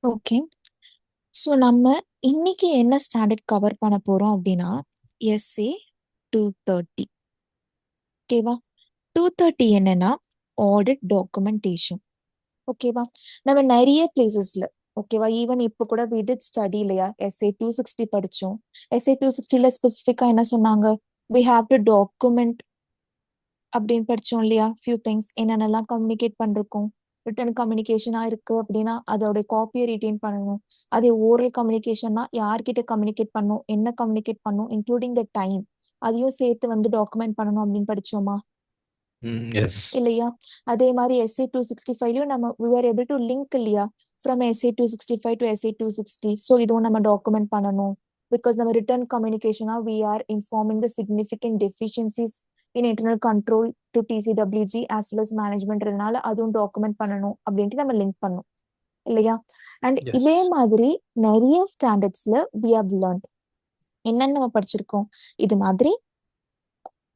Okay. So நம்ம இன்னைக்கு என்ன ஸ்டாண்டர்ட் கவர் பண்ண போறோம் அப்படின்னா எஸ்ஏ 230. ஓகேவா? 230 என்னன்னா ஆடிட் டாக்குமெண்டேஷன். ஓகேவா? நம்ம நிறைய பிளேசஸ்ல ஓகேவா, ஈவன் இப்போ கூட we did ஸ்டடி இல்லையா, SA 260 படிச்சோம். SA 260ல ஸ்பெசிஃபிக்கா என்ன சொன்னாங்க? we have to document அப்படின்னு படிச்சோம் இல்லையா? ஃபியூ திங்ஸ் என்னென்னலாம் கம்யூனிகேட் பண்ணிருக்கோம். ரிட்டன் கம்யூனிகேஷனா இருக்கு அப்படின்னா அதோட காப்பியை ரிட்டைன் பண்ணணும். அதே ஓரல் கம்யூனிகேஷன்னா யார்கிட்ட கம்யூனிகேட் பண்ணணும், என்ன கம்யூனிகேட் பண்ணணும், இன்க்ளூடிங் த டைம், அதையும் சேர்த்து வந்து டாக்குமெண்ட் பண்ணணும் அப்படின்னு படிச்சோமா எஸ். இல்லையா? அதே மாதிரி SA 265லயும் நம்ம we were able to link இல்லையா, from SA 265 to SA 260. So இதுவும் நம்ம டாக்குமெண்ட் பண்ணணும். பிகாஸ் நம்ம return கம்யூனிகேஷனா we are informing the significant deficiencies in internal control to TCWG as well as managementனால அதுவும் டாக்குமெண்ட் பண்ணணும் அப்படின்ட்டு நம்ம லிங்க் பண்ணோம் இல்லையா? And yes. இதே மாதிரி நிறைய ஸ்டாண்டர்ட்ஸ்ல we have learned என்னன்னு நம்ம படிச்சிருக்கோம். இது மாதிரி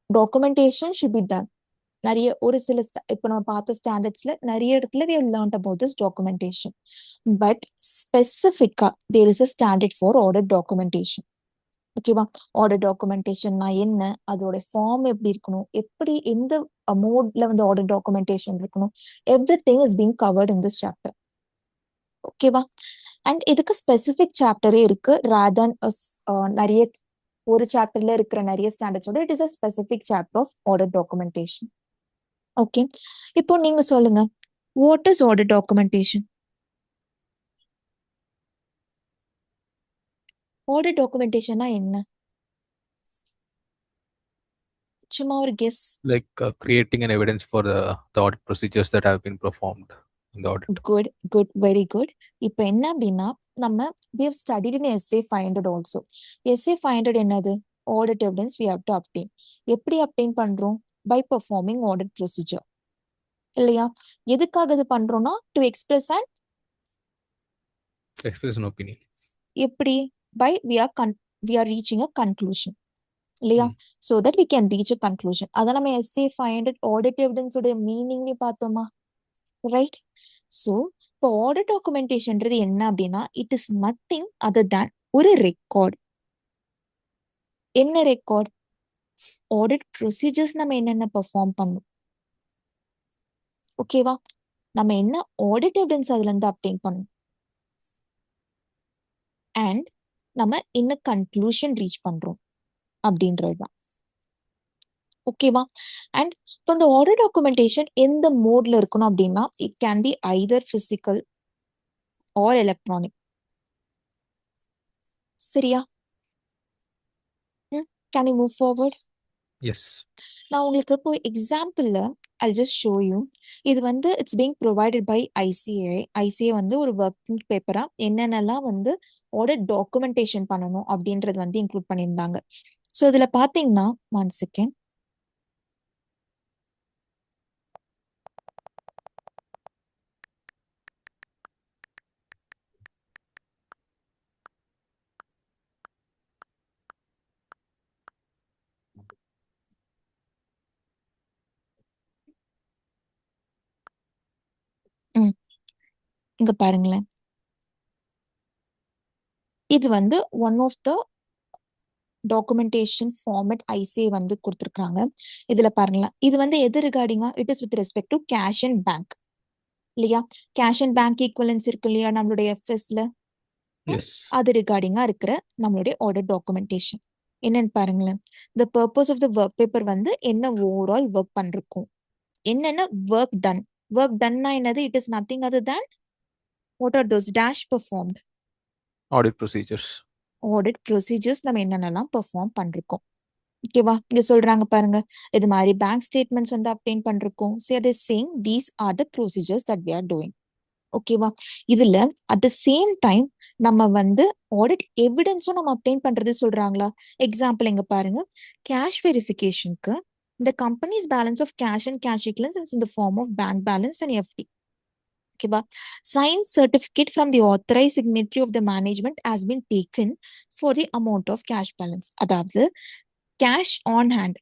டாக்குமெண்டேஷன் should be done. நிறைய ஒரு சில இப்போ நம்ம பார்த்த ஸ்டாண்டர்ட்ஸ்ல நிறைய இடத்துல we have learned about this documentation. But specifically there is a standard for audit documentation. ஓகேவா? ஆடிட் டாக்குமெண்டேஷன்னா என்ன, அதோட ஃபார்ம் எப்படி இருக்கணும், எப்படி எந்த மோட்ல வந்து ஆடிட் டாக்குமெண்டேஷன் இருக்கணும், everything is being covered in this chapter. ஓகேவா? அண்ட் இதுக்கு ஸ்பெசிபிக் சாப்டரே இருக்கு ராதன் நிறைய ஒரு சாப்டர்ல இருக்கிற நிறைய ஸ்டாண்டர்ட்ஸோட it is a specific chapter of audit documentation. Okay, இப்போ நீங்க சொல்லுங்க, what is audit documentation? Audit டாக்குமெண்டேஷன்னா என்ன? சும்மா ஒரு guess. Like creating an evidence for the audit procedures that have been performed in the audit. Good good, very good. இப்போ என்ன அப்படின்னா நம்ம we have studied in SA 500 also. SA 500 என்னது? audit evidence we have to obtain. எப்படி obtain பண்றோம்? by performing audit procedure இல்லையா? எதுக்காக இது பண்றோம்னா to express and Express an opinion. எப்படி by we are reaching a conclusion இல்லையா? Mm. so that we can reach a conclusion. அதான் நம்ம SA 500 audit evidence உடைய மீனிங் பார்த்தோமா, ரைட்? ஸோ இப்போ ஆடிட் டாக்குமெண்டேஷன்ன்றது என்ன அப்படின்னா இட் இஸ் நத்திங் அதர் தேன் ஒரு ரெக்கார்ட். என்ன ரெக்கார்ட்? ஆடிட் ப்ரொசீஜர்ஸ் நம்ம என்னென்ன பெர்ஃபார்ம் பண்ணணும். ஓகேவா? நம்ம என்ன ஆடிட் எவிடன்ஸ் அதுல இருந்து அப்டேன் பண்ணணும் அண்ட் நம்ம என்ன கன்க்ளூஷன் ரீச் பண்றோம் அப்படின்றது தான். ஓகேவா? அண்ட் இப்போ இந்த ஆடிட் டாக்குமெண்டேஷன் எந்த மோட்ல இருக்கணும் அப்படின்னா it can be either physical or electronic. சரியா? Can you move forward? Yes. நான் உங்களுக்கு இப்போ எக்ஸாம்பிள்ல I'll just show you. இது வந்து it's being provided by ICA. ICA வந்து ஒரு ஒர்க்கிங் பேப்பரா என்னென்னலாம் வந்து ஆடிட் டாக்குமெண்டேஷன் பண்ணணும் அப்படின்றது வந்து இன்க்ளூட் பண்ணியிருந்தாங்க. ஸோ இதுல பாத்தீங்கன்னா ஒன் செகண்ட். இங்க பாருங்களேன், இது வந்து one of the documentation format ICA வந்து கொடுத்துருக்காங்க. இதுல பாருங்களேன், இது வந்து எது ரிகார்டிங்கா, it is with respect to cash and bank இல்லையா? கேஷ் அண்ட் பேங்க் ஈக்குவலன்ஸ் இருக்கு இல்லையா நம்மளுடைய எஃப்எஸ்ல, Yes. அது ரிகார்டிங்கா இருக்கிற நம்மளுடைய ஆடிட் டாக்குமெண்டேஷன். என்னன்னு பாருங்களேன், the purpose of the work paper வந்து என்ன ஓவரால் ஒர்க் பண்ணிருக்கோம், என்னென்ன ஒர்க் டன். ஒர்க் டன்னா என்னது? It is nothing other than what are those dash performed Audit procedures. Audit procedures நம்ம என்னென்னலாம் பெர்ஃபார்ம் பண்ணிருக்கோம். ஓகேவா? இங்க சொல்றாங்க பாருங்க, இது மாதிரி பேங்க் ஸ்டேட்மெண்ட்ஸ் வந்து அப்டேன் பண்ணிருக்கோம். Say they saying these are the procedures that we are doing. ஓகேவா? இதுல அட் த சேம் டைம் நம்ம வந்து ஆடிட் எவிடன்ஸும் நம்ம அப்டேன் பண்றது சொல்றாங்களா? எக்ஸாம்பிள் இங்க பாருங்க, கேஷ் வெரிஃபிகேஷனுக்கு இந்த companies balance of cash and cash equivalence in the form of bank balance and FD. ஓகேவா? Sign certificate from the authorise signatory of the management has been taken for the amount of cash balance. அதாவது cash on hand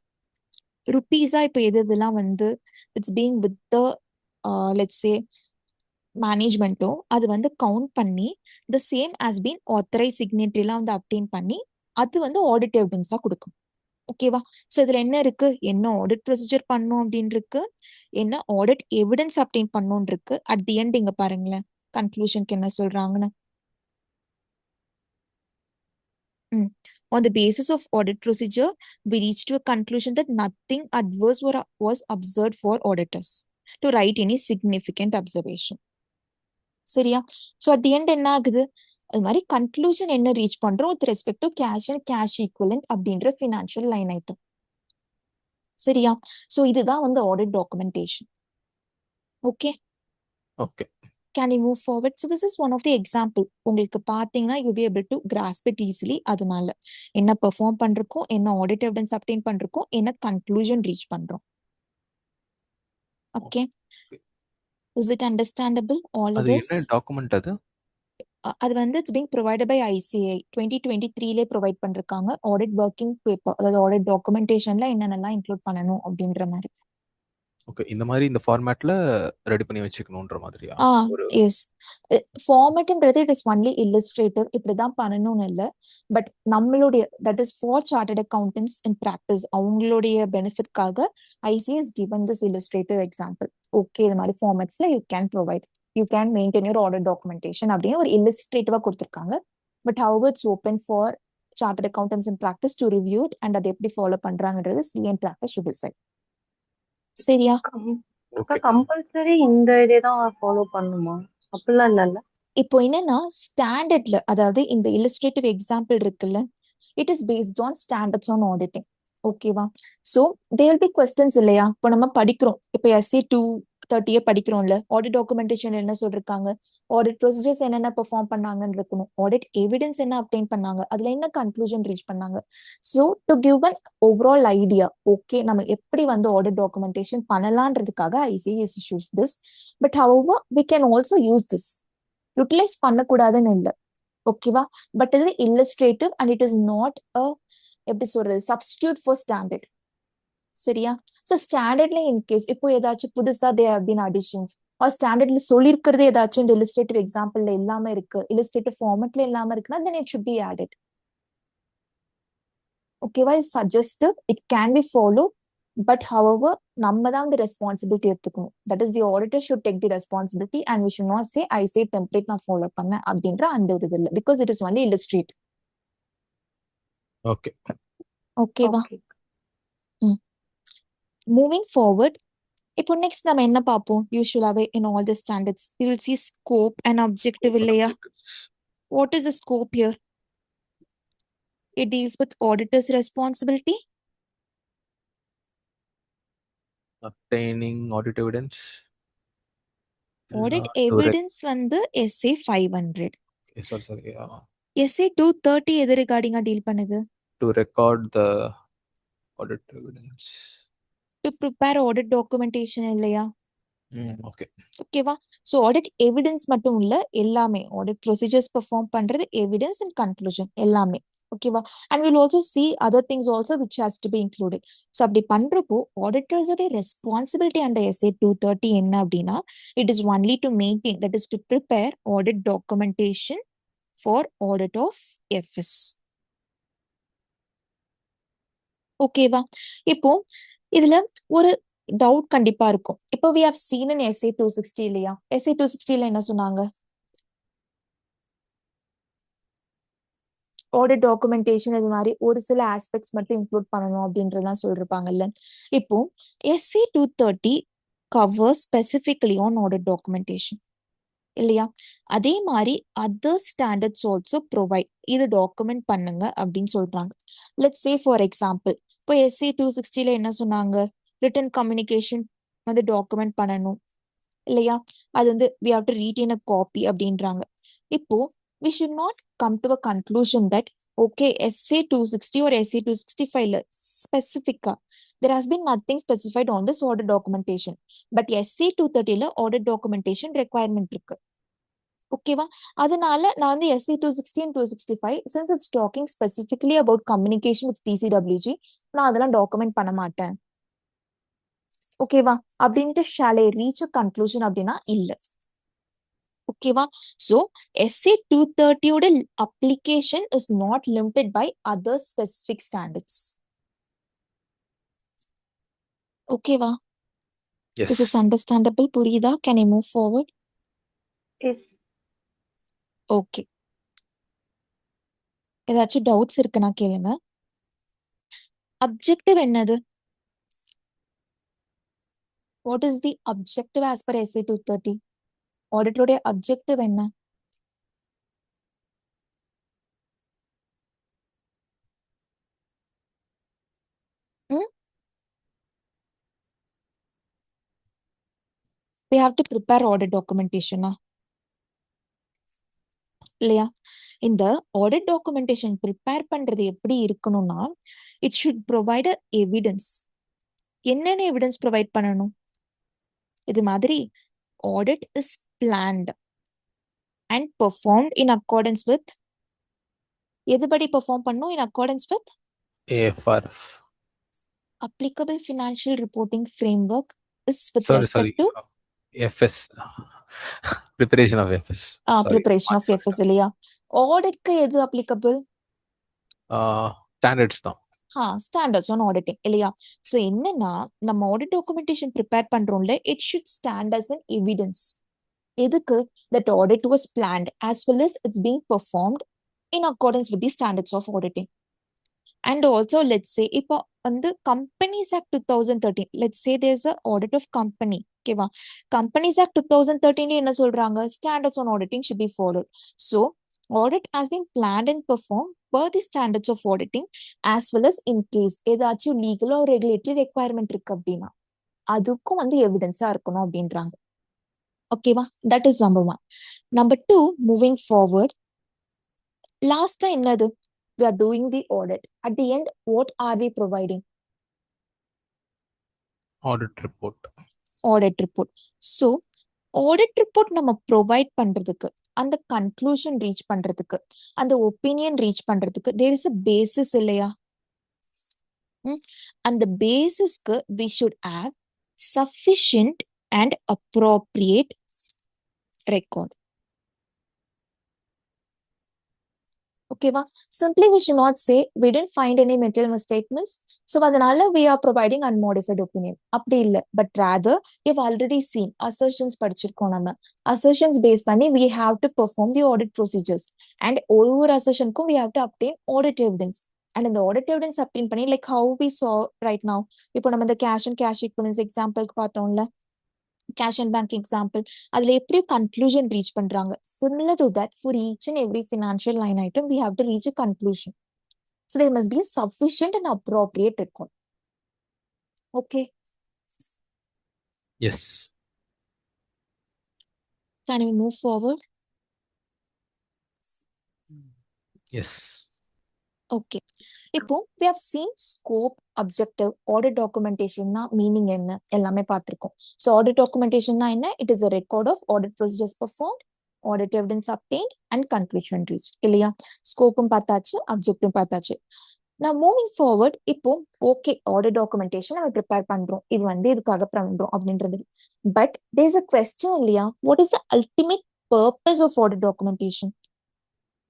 ருப்பீஸா இப்போ எது இதெல்லாம் வந்து it's being with the let's say மேனேஜ்மெண்ட்டோ அது வந்து கவுண்ட் பண்ணி the same has been authorise சிக்னேட்டரிலாம் வந்து அப்டெயின் பண்ணி அது வந்து ஆடிட் எவிடன்ஸா கொடுக்கும். ஓகேவா? ஸோ இதுல என்ன இருக்கு, என்ன ஆடிட் ப்ரொசீஜர் பண்ணும் அப்படின்னு இருக்கு, என்ன ஆடிட் எவிடன்ஸ் அப்டெயின் பண்ணும் இருக்கு. அட் தி எண்ட் இங்க பாருங்களேன் கன்க்ளூஷனுக்கு என்ன சொல்றாங்கன்னு. On the basis of audit procedure, we reached to a conclusion that nothing adverse was observed for auditors to write any significant observation. சரியா? ஸோ அட் தி எண்ட் என்ன ஆகுது, அது மாதிரி கன்க்ளூஷன் என்ன ரீச் பண்றோம் with respect to cash and cash equivalent அப்படின்ற financial line item. சரியா? So இதுதான் வந்து audit documentation. Okay, okay. Can you move forward? So this is one of the example. உங்களுக்கு பார்த்தீங்கன்னா you be able to grasp it easily. அதனால என்ன perform பண்றோம், என்ன ஆடிட் எவிடன்ஸ் அப்டெயின் பண்றோம், என்ன கன்க்ளூஷன் ரீச் பண்றோம். Okay, is it understandable all of அது திஸ்? என்ன டாக்குமெண்ட் அது? அது வந்து it's being provided by ICI 2023 provide பண்ணிருக்காங்க. ஆடிட் ஒர்க்கிங் பேப்பர், அதாவது ஆடிட் டாக்குமெண்டேஷன்ல என்னென்னலாம் இன்க்ளூட் பண்ணணும் அப்படின்ற மாதிரி. ஓகே, இந்த மாதிரி இந்த ஃபார்மேட்ல ரெடி பண்ணி வச்சுக்கணுன்ற மாதிரியா? ஒரு எஸ், ஃபார்மேட்ன்றது இட் இஸ் ஒன்லி இல்லஸ்ட்ரேட்டிவ், இப்படிதான் பண்ணணும்னு இல்லை. பட் நம்மளுடைய that is for chartered accountants in practice, அவங்களுடைய பெனிஃபிட்காக ICS given this illustrative example. Okay, இது மாதிரி ஃபார்மேட்ஸ்ல you can provide, you can maintain your audit documentation அப்படின்னு ஒரு இல்லஸ்ட்ரேட்டிவா கொடுத்துருக்காங்க. But how it's open for chartered accountants in practice to review it and அதை எப்படி ஃபாலோ பண்றாங்கன்றது சிஎன் ப்ராக்டிஸ் ஷுட் டிசைட். சரியா? ஓகே. கம்பல்சரி இந்த இதே தான் ஃபாலோ பண்ணுமா? அப்படிலாம் இல்லைல்ல. இப்போ என்னன்னா ஸ்டாண்டர்ட்ல, அதாவது இந்த இல்லஸ்ட்ரேட்டிவ் எக்ஸாம்பிள் இருக்குல்ல, it is based on standards on auditing. ஓகேவா? So there will be questions இல்லையா? இப்போ நம்ம படிக்கிறோம், இப்போ எஸ்ஏ 230 படிக்கிறோம்ல, ஆடிட் டாக்குமெண்டேஷன் என்ன சொல்லிருக்காங்க, ஆடிட் ப்ரொசீஜர்ஸ் என்னென்ன பெர்ஃபார்ம் பண்ணாங்கன்னு இருக்கணும், ஆடிட் எவிடன்ஸ் என்ன அப்டெயின் பண்ணாங்க, அதுல என்ன கன்க்ளூஷன் ரீச் பண்ணாங்க. So to give an overall idea, okay நம்ம எப்படி வந்து ஆடிட் டாக்குமெண்டேஷன் பண்ணலான்றதுக்காக ICIS issues this. But however we can also use this, utilise பண்ணக்கூடாதுன்னு இல்லை. ஓகேவா? பட் இது illustrative and it is not a எப்படி சொல்றது சப்ஸ்டியூட் ஃபார் ஸ்டாண்டர்ட். சரியா? ஸோ ஸ்டாண்டர்ட்ல இன்கேஸ் இப்போ ஏதாச்சும் புதுசா they have been additions or ஸ்டாண்டர்ட்ல சொல்லிருக்கிறது ஏதாச்சும் இந்த இல்லஸ்ட்ரேட்டிவ் எக்ஸாம்பிள்ல இல்லாம இருக்கு, இல்லஸ்ட்ரேட்டிவ் ஃபார்மட்ல இல்லாம இருக்குன்னா then it should be added. ஓகேவா? Is suggestive, it can be follow, but however நம்ம தான் இந்த ரெஸ்பான்சிபிலிட்டி எடுத்துக்கணும். That is the auditor should take the responsibility and we should not say I say template நான் follow பண்ணேன் அப்படின்ற அந்த ஒரு இது இல்லை, because it is only illustrate. Okay. ஓகேவா? மூவிங் ஃபார்வர்ட், இப்போ நெக்ஸ்ட் நம்ம என்ன பார்ப்போம்? யூஸ்வலாவே in all the standards we will see scope and objective இல்லையா? What is the scope here? It deals with auditor's responsibility, obtaining audit evidence. audit evidence வந்து SA 500. Sorry. SA 230 எது ரிகார்டிங்கா deal பண்ணுது? To record the audit evidence. To prepare audit documentation இல்லையா? Okay. ஓகேவா? So audit evidence மட்டும் இல்ல, எல்லாமே audit procedures perform பண்றது, evidence and conclusion எல்லாமே. ஓகேவா? And will also see other things also which has to be included. So அப்படி பண்றப்போ ஆடிட்டர்ஸோட ரெஸ்பான்சிபிலிட்டி அண்டர் SA 230 என்ன அப்படின்னா, it is only to maintain, that is to prepare audit documentation for audit of FS. ஓகேவா? இப்போ இதுல ஒரு doubt கண்டிப்பா இருக்கும். இப்போ we have seen in SA 260 இல்லையா? SA 260ல என்ன சொன்னாங்க? ஆடிட் டாக்குமெண்டேஷன் இது மாதிரி ஒரு சில ஆஸ்பெக்ட்ஸ் மட்டும் இன்க்ளூட் பண்ணணும் அப்படின்றதான் சொல்லிருப்பாங்கல்ல. இப்போ SA 230 covers specifically on audit documentation இல்லையா? அதே மாதிரி அதர் ஸ்டாண்டர்ட்ஸ் ஆல்சோ ப்ரொவைட், இது டாக்குமெண்ட் பண்ணுங்க அப்படின்னு சொல்றாங்க. லெட்ஸ் சே ஃபார் எக்ஸாம்பிள், இப்போ SA 260ல என்ன சொன்னாங்க? ரிட்டன் கம்யூனிகேஷன் வந்து டாக்குமெண்ட் பண்ணணும் இல்லையா? அது வந்து we have to retain a copy அப்படின்றாங்க. இப்போ we should not come to a conclusion that okay SA 260 or SA 265 specifica there has been nothing specified on this audit documentation, but SA 230ல audit documentation requirement இருக்கு. ஓகேவா? அதனால நான் வந்து SA 260 and 265 since it's talking specifically about communication with TCWG, நான் அதெல்லாம் document பண்ண மாட்டேன். ஓகேவா? அப்படின்ட்டு shall I reach a conclusion அப்படின்னா இல்ல. ஓகேவா? ஸோ SA 230 ஓட application is not limited by other specific standards. ஓகேவா? Yes. This is understandable. புரியுதா? Can I move forward? Yes. Okay. ஏதாச்சும் டவுட்ஸ் இருக்குன்னா கேளுங்க. அப்ஜெக்டிவ் என்னது? What is the objective as per SA 230? ஆடிட்டோடைய அப்ஜெக்டிவ் என்ன? ம்? We have to prepare audit documentation. இல்லையா? இந்த ஆடிட் டாக்குமெண்டேஷன் ப்ரிப்பேர் பண்றது எப்படி இருக்கணும்னா, it should provide a evidence. என்னென்ன எவிடன்ஸ் ப்ரொவைட் பண்ணணும்? இது மாதிரி audit is planned and performed in accordance with, எதுபடி பெர்ஃபார்ம் பண்ணும்? In accordance with AFRF. applicable financial reporting framework is with Sorry. respect to FS. Preparation of FS. Sorry. preparation of FS இல்லையா? ஆடிட்க்கு எது applicable? Standards தான். Standards on auditing இல்லையா? So என்னன்னா, நம்ம audit documentation prepare பண்றோம்ல, it should stand as an evidence. எதுக்கு? That audit was planned as well as it's being performed in accordance with the standards of auditing. And also let's say இப்போ வந்து companies act 2013, let's say there's a audit of company. ஓகேவா? Companies act 2013 என்ன சொல்றாங்க? Standards on auditing should be followed. So audit has been planned and performed per the standards of auditing as well as in case ஏதாச்சும் legal or regulatory requirement இருக்கு அப்படின்னா அதுக்கும் வந்து எவிடன்ஸா இருக்கணும் அப்படின்றாங்க. ஓகேவா? That is number 1. Number 2, moving forward, லாஸ்டா என்னது? we are doing the audit. At the end, what are we providing? Audit report. Audit report. So audit report நம்ம ப்ரொவைட் பண்றதுக்கு, அந்த கன்க்ளூஷன் ரீச் பண்றதுக்கு, அந்த ஒப்பீனியன் ரீச் பண்றதுக்கு தேர் இஸ் அ பேசிஸ் இல்லையா? அந்த பேசிஸ்க்கு we should have sufficient and appropriate record. ஓகேவா? Simply we should not say we didn't find any material misstatements, so அதனால we are providing unmodified opinion. அப்படி இல்ல. But rather you've already seen assertions படிச்சிருக்கோம். நம்ம assertions based பண்ணி we have to perform the audit procedures and ஒவ்வொரு assertionக்கும் we have to obtain audit evidence. And இந்த audit evidence obtain பண்ணி like how we saw right now, இப்போ நம்ம இந்த cash and cash equivalence எக்ஸாம்பிளுக்கு பார்த்தோம்ல, cash and bank example, அதுல எப்படி conclusion reach பண்றாங்க? Similar to that, for each and every financial line item we have to reach a conclusion. So there must be a sufficient and appropriate record. Okay. Yes. Can we move forward? Yes. Okay. இப்போ we have seen scope, objective, audit documentation னா meaning என்ன எல்லாமே பார்த்திருக்கோம். So audit documentation னா என்ன? It is a record of audit procedures performed, audit evidence obtained and conclusion reached. இல்லையா? ஸ்கோப்பும் பார்த்தாச்சு, அப்ஜெக்டும் பார்த்தாச்சு. நான் மூவிங் ஃபார்வர்ட், இப்போ ஓகே ஆடிட் டாக்குமெண்டேஷன் நம்ம ப்ரிப்பேர் பண்றோம், இது வந்து இதுக்காக பண்றோம் அப்படின்றது. But there is a question இல்லையா? What is the ultimate purpose of audit documentation?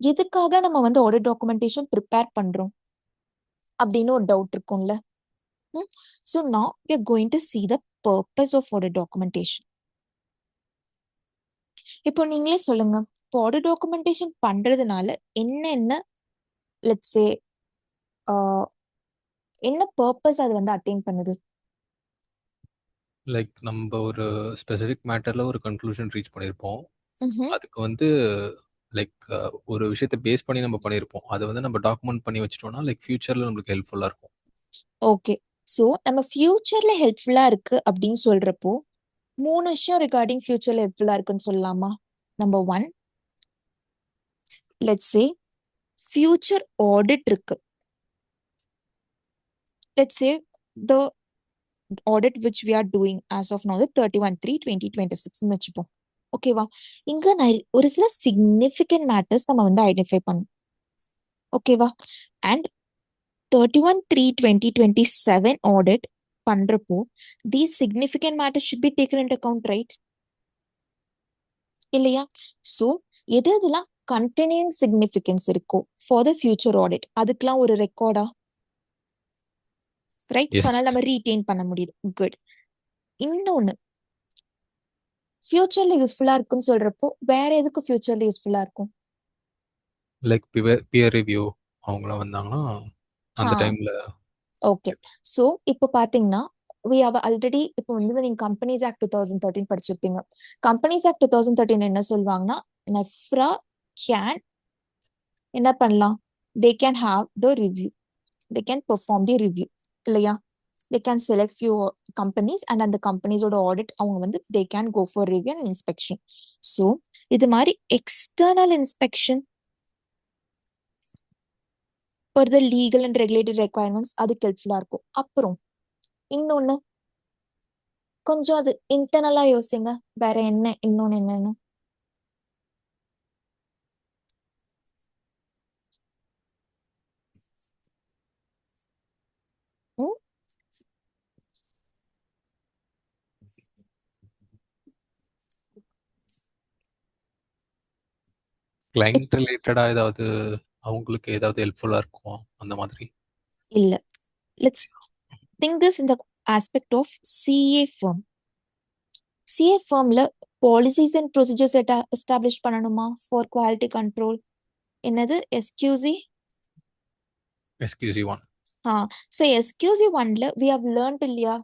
எதுக்காக நம்ம வந்து ஆடிட் டாக்குமெண்டேஷன் ப்ரிப்பேர் பண்றோம் அப்படின்னு ஒரு டவுட் இருக்கும்ல. So now we are going to see the purpose of audit documentation. இப்போ நீங்களே சொல்லுங்க, இப்போ ஆடிட் டாக்குமெண்டேஷன் பண்றதுனால என்னென்ன லெட்ஸ் சே என்ன பர்பஸ் அது வந்து அட்டைன் பண்ணுது? லைக் நம்ம ஒரு ஸ்பெசிஃபிக் மேட்டர்ல ஒரு கன்க்ளூஷன் ரீச் பண்ணியிருப்போம். அதுக்கு வந்து லைக் ஒரு விஷயத்தை பேஸ் பண்ணி நம்ம பண்ணியிருப்போம். அதை வந்து நம்ம டாக்குமெண்ட் பண்ணி வச்சிட்டோம்னா லைக் ஃபியூச்சர்ல நம்மளுக்கு ஹெல்ப்ஃபுல்லா இருக்கும். ஓகே. ஸோ நம்ம ஃபியூச்சர்ல ஹெல்ப்ஃபுல்லா இருக்கு அப்படின்னு சொல்றப்போ 3 விஷயம் ரிகார்டிங் ஃபியூச்சர்ல ஹெல்ப்ஃபுல்லா இருக்குன்னு சொல்லலாமா? Number 1, let's say future audit இருக்கு. Let's say the audit which we are doing as of now, the 31/3/2026 வச்சுப்போம். ஓகேவா? இங்க ஒரு சில சிக்னிஃபிகண்ட் மேட்டர்ஸ் நம்ம வந்து ஐடென்டிஃபை பண்ணணும். ஓகேவா? அண்ட் 31/3/2027 audit பண்றப்போ these significant matters should be taken into account, right? இல்லையா? ஸோ எது எதெல்லாம் கண்டினியூங் சிக்னிஃபிகன்ஸ் இருக்கோ ஃபார் த ஃபியூச்சர் ஆடிட் அதுக்கெல்லாம் ஒரு ரெக்கார்டா, ரைட்? So S. அதனால நம்ம ரீடெயின் பண்ண முடியுது. குட். இன்னொன்னு ஃபியூச்சர்ல யூஸ்ஃபுல்லா இருக்குன்னு சொல்றப்போ வேற எதுக்கு ஃபியூச்சர்ல யூஸ்ஃபுல்லா இருக்கும்? லைக் பியர் ரிவ்யூ அவங்களாம் வந்தாங்கன்னா அந்த டைம்ல. ஓகே. ஸோ இப்போ பாத்தீங்கன்னா we have already இப்போ வந்து நீங்க கம்பெனிஸ் ஆக்ட் 2013 படிச்சிருப்பீங்க. கம்பெனிஸ் ஆக்ட் 2013 என்ன சொல்லுவாங்கன்னா நெஃப்ரா கேன் என்ன பண்ணலாம், they can have the review, they can perform the review இல்லையா? they can select few companies and அந்த கம்பெனிஸோட ஆடிட் அவங்க வந்து they can go for review and inspection. So இது மாதிரி external inspection for the legal and regulatory requirements அதுக்கு ஹெல்ப்ஃபுல்லா இருக்கும். அப்புறம் இன்னொன்னு கொஞ்சம் அது இன்டர்னலா யோசிங்க, வேற என்ன இன்னொன்னு என்னன்னு? ம்? கிளைண்ட் ரிலேட்டடா ஏதாவது அவங்களுக்கு ஏதாவது ஹெல்ப்ஃபுல்லா இருக்கும் அந்த மாதிரி. இல்ல, let's think this in the aspect of CA firm. CA firmல policies and procedures establish பண்ணணுமா for quality control? என்னது SQC? SQC1. So SQC1ல we have learned இல்லையா,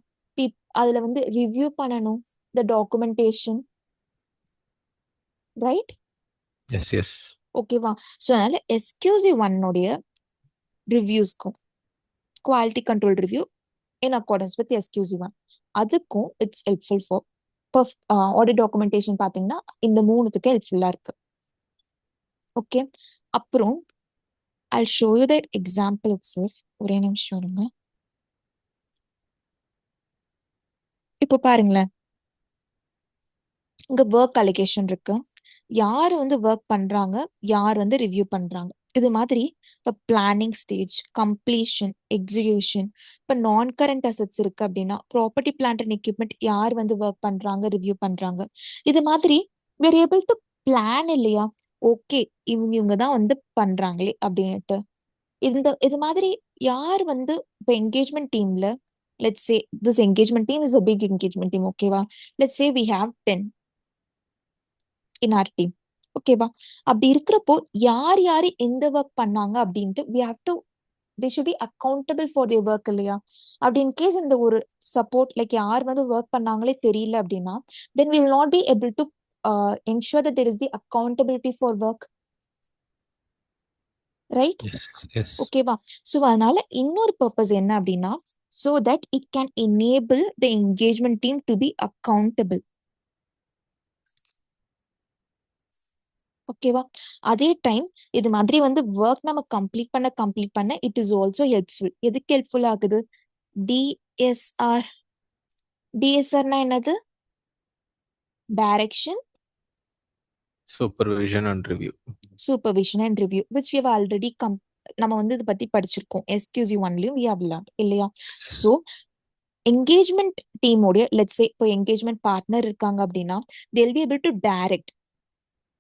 அதுல வந்து ரிவ்யூ பண்ணணும் the documentation, right? Yes yes. ஓகேவா? ஸோ அதனால SQC1 உடைய ரிவ்யூஸ்க்கும் quality control review in accordance with SQC1 அதுக்கும் it's helpful for audit documentation. பாத்தீங்கன்னா இந்த மூணுத்துக்கு ஹெல்ப்ஃபுல்லா இருக்கு. ஓகே. அப்புறம் I'll show you the example itself. ஒரே நிமிஷம் இருங்க. இப்போ பாருங்களேன், இங்க ஒர்க் அலிகேஷன் இருக்கு. யார் வந்து ஒர்க் பண்றாங்க, யார் வந்து ரிவ்யூ பண்றாங்க, இது மாதிரி இப்போ பிளானிங் ஸ்டேஜ், கம்ப்ளீஷன், எக்ஸிகியூஷன். இப்போ நான் கரண்ட் அசெட்ஸ் இருக்கு அப்படின்னா ப்ராப்பர்ட்டி, பிளான்ட் அண்ட் எக்யூப்மெண்ட் யார் வந்து ஒர்க் பண்றாங்க, ரிவ்யூ பண்றாங்க. இது மாதிரி we are able to plan இல்லையா, ஓகே இவங்க தான் வந்து பண்றாங்களே அப்படின்ட்டு. இது மாதிரி யார் வந்து இப்போ என்கேஜ்மெண்ட் டீம்ல let's say this engagement team is a big engagement team, ஓகேவா? let's say we have 10 in our team, ஓகேவா? அப்படி இருக்கிறப்போ யார் யாரு எந்த ஒர்க் பண்ணாங்க அப்படின்ட்டு we have to, they should be accountable for their work இல்லையா? அப்படி in case இந்த ஒரு சப்போர்ட் லைக் யார் வந்து ஒர்க் பண்ணாங்களே தெரியல அப்படின்னா then we will not be able to ensure that there is the accountability for work, right? Yes yes. ஓகேவா? So அதனால இன்னொரு பர்பஸ் என்ன அப்படின்னா so that it can enable the engagement team to be accountable. ஓகேவா? அதே time இது மாதிரி வந்து ஒர்க் நம்ம கம்ப்ளீட் பண்ண இட் இஸ் ஆல்சோ ஹெல்ப்ஃபுல். எதுக்கு ஹெல்ப்ஃபுல் ஆகுது? டிஎஸ்ஆர். டிஎஸ்ஆர்னா என்னது? Direction, supervision and review. Supervision and review which we have already நம்ம வந்து இதை பத்தி படிச்சிருக்கோம். SQC1லயும் we have learned இல்லையா? ஸோ என்கேஜ்மெண்ட் டீமோடைய லெட்ஸ் சே இப்போ என்கேஜ்மெண்ட் பார்ட்னர் இருக்காங்க அப்படின்னா they'll be able to direct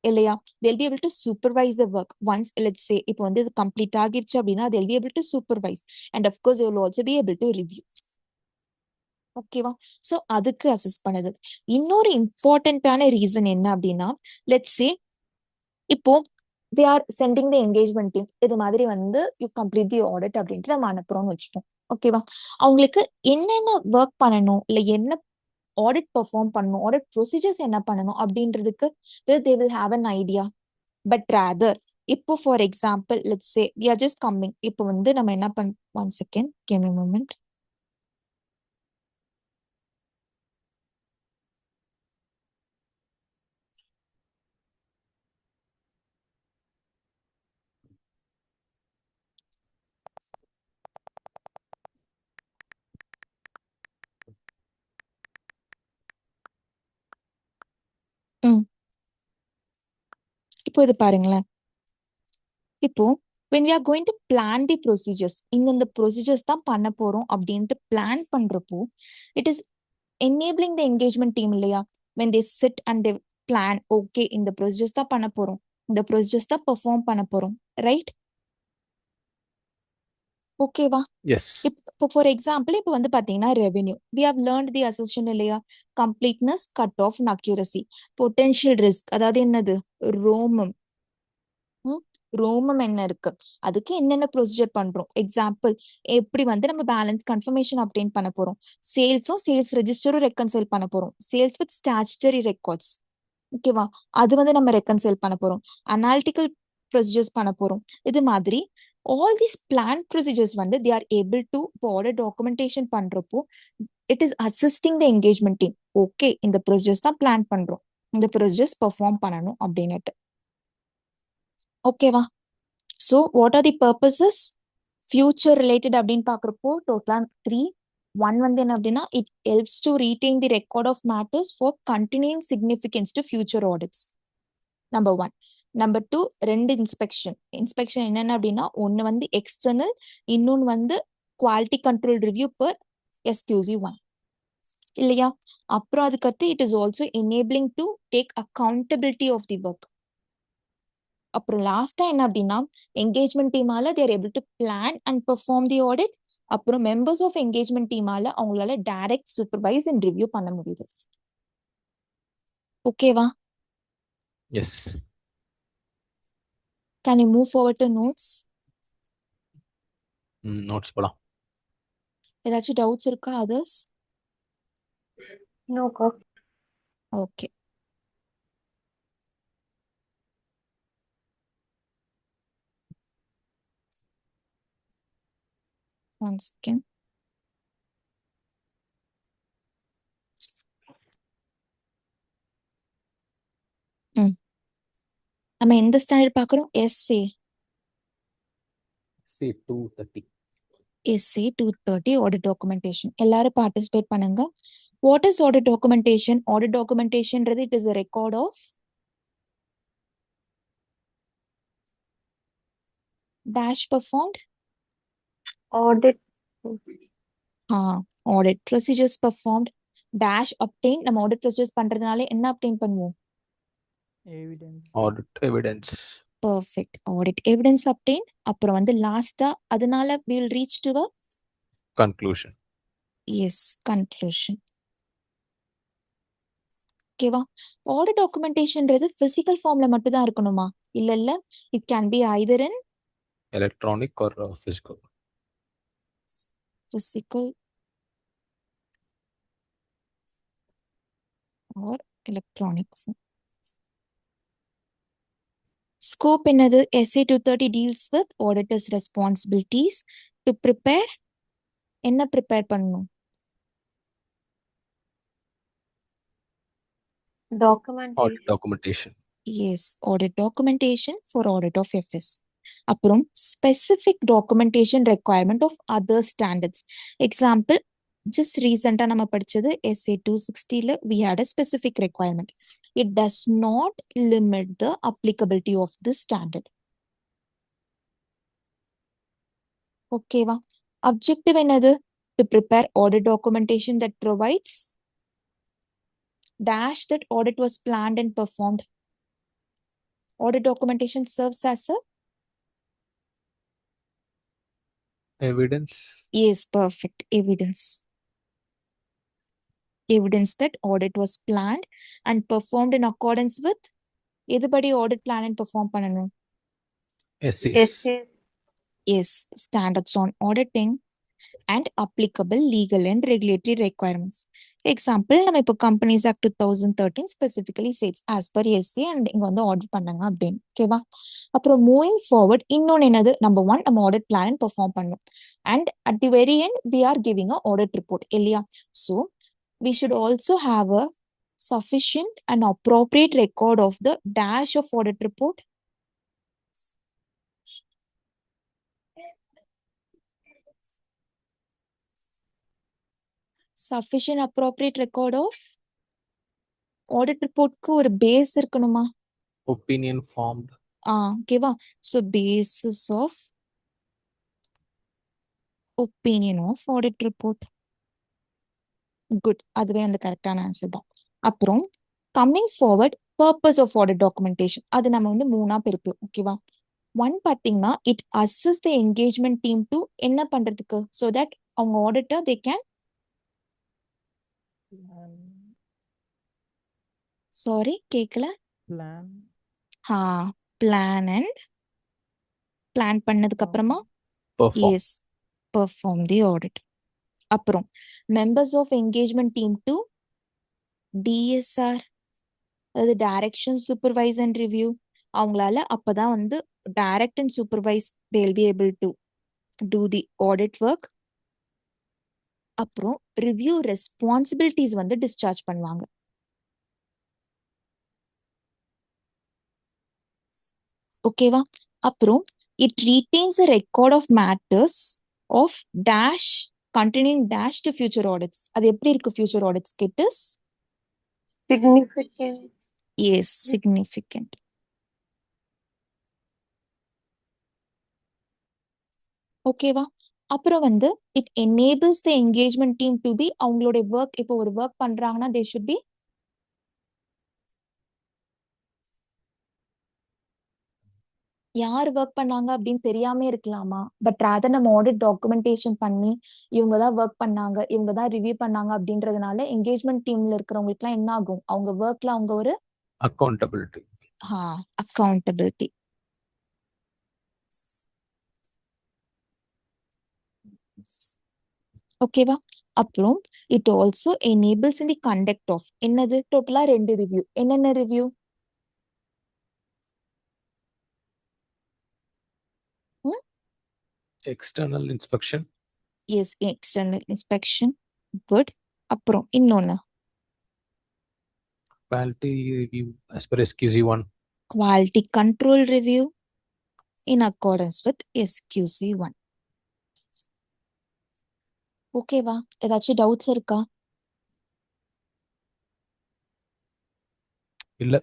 இல்லையா? they'll be able to supervise the work once let's say இப்போ வந்து இது கம்ப்ளீட் ஆகிருச்சு அப்படின்னா they'll be able to supervise and of course they will also be able to review. ஓகேவா? So அதுக்கு assess பண்ணுது. இன்னொரு இம்பார்ட்டன்டான ரீசன் என்ன அப்படின்னா let's say இப்போ they are sending the engagement team இது மாதிரி வந்து you complete the audit அப்படின்ட்டு நம்ம அனுப்புறோம்னு வச்சுப்போம். ஓகேவா? அவங்களுக்கு என்னென்ன ஒர்க் பண்ணணும் இல்ல என்ன ஆடிட் பெர்ஃபார்ம் பண்ணணும், ஆடிட் ப்ரொசீஜர்ஸ் என்ன பண்ணணும் அப்படின்றதுக்கு they will have an idea. But rather இப்போ for example let's say we are just coming, இப்போ வந்து நம்ம என்ன one second, give me a moment. இப்போ இது பாருங்களேன், இப்போ when we are going to plan the procedures, இந்த procedures தான் பண்ண போறோம் அப்படின்ட்டு பிளான் பண்றப்போ it is enabling the engagement team இல்லையா? when they sit and they plan, okay இந்த ப்ரொசீஜர்ஸ் தான் பண்ண போறோம், இந்த ப்ரொசீஜர்ஸ் தான் பெர்ஃபார்ம் பண்ண போறோம், ரைட்? ஓகேவா? எஸ். இப்போ ஃபார் எக்ஸாம்பிள் இப்போ வந்து பாத்தீங்கன்னா revenue we have learned the assertion இல்லையா? Completeness, cut off, accuracy. Potential risk அதாவது என்னது? ரோமம். ரோமம் என்ன இருக்கு, அதுக்கு என்னென்ன ப்ரொசீஜர் பண்றோம்? எக்ஸாம்பிள் எப்படி வந்து நம்ம பேலன்ஸ் கன்ஃபர்மேஷன் அப்டெயின் பண்ண போறோம், சேல்ஸும் சேல்ஸ் ரெஜிஸ்டரும் ரெக்கன்சைல் பண்ண போறோம், சேல்ஸ் வித் ஸ்டாச்சுட்டரி ரெக்கார்ட்ஸ், ஓகேவா? அது வந்து நம்ம ரெக்கன்சைல் பண்ண போறோம், அனாலிட்டிக்கல் ப்ரொசீஜர்ஸ் பண்ண போறோம். இது மாதிரி ஆல் தீஸ் பிளான் ப்ரொசீஜர்ஸ் வந்து they are able to order documentation பண்றப்போ it is assisting the engagement team. Okay இந்த ப்ரொசீஜர்ஸ் தான் பிளான் பண்றோம், இந்த ப்ரொசீஜர்ஸ் பெர்ஃபார்ம் பண்ணணும் அப்படின்னுட்டு. ஓகேவா? So what are the purposes future related அப்படின்னு பார்க்குறப்போ டோட்டலா 3. 1 வந்து என்ன அப்படின்னா it helps to retain the record of matters for continuing significance to future audits. Number 1. Number 2 2 inspection என்னென்ன அப்படின்னா ஒன்று வந்து எக்ஸ்டர்னல், இன்னொன்று வந்து quality control review per SQC1 இல்லையா? அப்புறம் அதுக்கடுத்து it is also enabling to take accountability of the work. அப்புறம் லாஸ்டா என்ன அப்படின்னா என்கேஜ்மெண்ட் டீமால there able to plan and perform the audit. அப்புறம் மெம்பர்ஸ் ஆஃப் என்கேஜ்மெண்ட் டீமால அவங்களால டைரக்ட் சூப்பர்வைஸ் அண்ட் ரிவ்யூ பண்ண முடியுது. ஓகேவா? Yes. Can you move forward to notes? Notes போலாம். ஏதாச்சும் டவுட்ஸ் இருக்கா அதர்ஸ்? நோக்கா. ஓகே. One second. நம்ம எந்த ஸ்டாண்டர்ட் பார்க்குறோம்? SA. C 230. SA 230 audit documentation. எல்லாரும் பார்ட்டிசிபேட் பண்ணுங்க. What is audit documentation? Audit டாக்குமெண்டேஷன்றது it is a record of dash performed. Audit. Audit procedures performed dash obtained. நம்ம ஆடிட் ப்ரொசீஜர்ஸ் பண்றதுனால என்ன obtain பண்ணுவோம்? Audit evidence. Perfect. Audit evidence obtain. அப்புறம் வந்து லாஸ்டா அதனால we will reach to a conclusion. yes conclusion. ஓகேவா? ஆடிட் டாக்குமெண்டேஷன்றது பிசிக்கல் ஃபார்ம்ல மட்டும் தான் இருக்கணுமா? இல்ல இல்ல, it can be either in electronic or physical. physical or electronic form. Scope என்னது? SA 230 deals with auditor's responsibilities to prepare. என்ன ப்ரிப்பேர் பண்ணணும்? Documentation. Documentation. Yes, audit documentation for audit of FS. அப்புறம் specific documentation requirement of other standards. Example, just recent நம்ம படிச்சது SA 260ல we had a specific requirement. It does not limit the applicability of this standard. ஓகேவா? Objective என்னது? To prepare audit documentation that provides dash that audit was planned and performed. Audit documentation serves as a evidence. yes, perfect evidence. Evidence that audit was planned and performed in accordance with எதுபடி audit plan and perform பண்ணணும்? SCS. Yes, standards on auditing and applicable legal and regulatory requirements. Example, நம்ம இப்போ Companies Act 2013 specifically says as per SC and இங்க வந்து audit பண்ணாங்க அப்படின்னு. ஓகேவா? அப்புறம் moving forward இன்னொன்று என்னது? நம்பர் 1 நம்ம ஆடிட் பிளான் பெர்ஃபார்ம் பண்ணணும். And at the very end we are giving a audit report இல்லையா? So we should also have a sufficient and appropriate record of the dash of audit report. Sufficient appropriate record of audit reportக்கு ஒரு base இருக்கணுமா? Opinion formed. ஓகேவா? So basis of opinion of audit report. Good, அதுவே அந்த கரெக்டான answer தான். அப்புறம் coming forward purpose of audit documentation அது நம்ம வந்து மூணா பிரிப்போம். ஓகேவா? ஒன் பாத்தீங்கன்னா it assist the engagement team to என்ன பண்றதுக்கு, ஸோ தட் அவங்க ஆடிட்டர் தே கேன் சாரி கேட்கல பிளான் பிளான் அண்ட் பிளான் பண்ணதுக்கு அப்புறமா perform. Yes perform the audit. அப்புறம் members of engagement team to DSR, அதாவது டைரக்ஷன் சூப்பர்வைஸ் அண்ட் ரிவ்யூ. அவங்களால அப்பதான் வந்து direct and supervise they will be able to do the audit work. அப்புறம் review responsibilities வந்து discharge பண்ணுவாங்க. ஓகேவா? அப்புறம் it retains a record of matters of dash continuing dash to future audits. அது எப்படி இருக்கு future audits கிட்ட? Significant. Yes, significant. ஓகேவா? அப்புறம் வந்து it enables the engagement team to be அவங்களுடைய ஒர்க், இப்போ ஒரு ஒர்க் பண்றாங்கன்னா தே ஷுட் பி யார் ஒர்க் பண்ணாங்க அப்படின்னு தெரியாம இருக்கலாமா, பட் ராதர் நம்ம ஆடிட் டாக்குமெண்டேஷன் பண்ணி இவங்க தான் ஒர்க் பண்ணாங்க, இவங்க தான் ரிவ்யூ பண்ணாங்க அப்படின்றதுனால என்கேஜ்மெண்ட் டீம்ல இருக்கிறவங்களுக்கு எல்லாம் என்ன ஆகும், அவங்க ஒர்க்ல அவங்க ஒரு அக்கௌண்டபிலிட்டி. அக்கௌண்டபிலிட்டி. ஓகேவா? அப்புறம் it also enables in the conduct of என்னது டோட்டலா 2 ரிவ்யூ. என்னென்ன review? External inspection. Yes, external inspection. Good. அப்புறம் இன்னொன்னு quality review as per SQC1. Quality control review in accordance with SQC1. ஓகேவா? ஏதாச்சும் டவுட்ஸ் இருக்கா? இல்ல.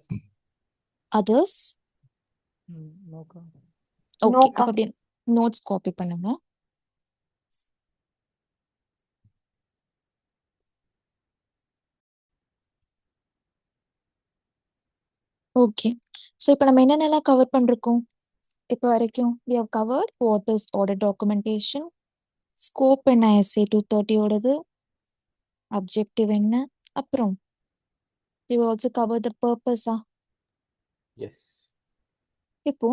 அதர்ஸ்? நோக்கா. ஓகே, நோக்கா. அப்ப அப்படியே நோட்ஸ் காப்பி பண்ணுங்க. ஓகே, ஸோ இப்போ நம்ம என்னென்னலாம் கவர் பண்ணிருக்கோம் இப்போ வரைக்கும்? we have covered what is audit documentation, scope என்ன SA 230 ஓடது, objective என்ன, அப்புறம் we also cover the purpose. Yes. இப்போ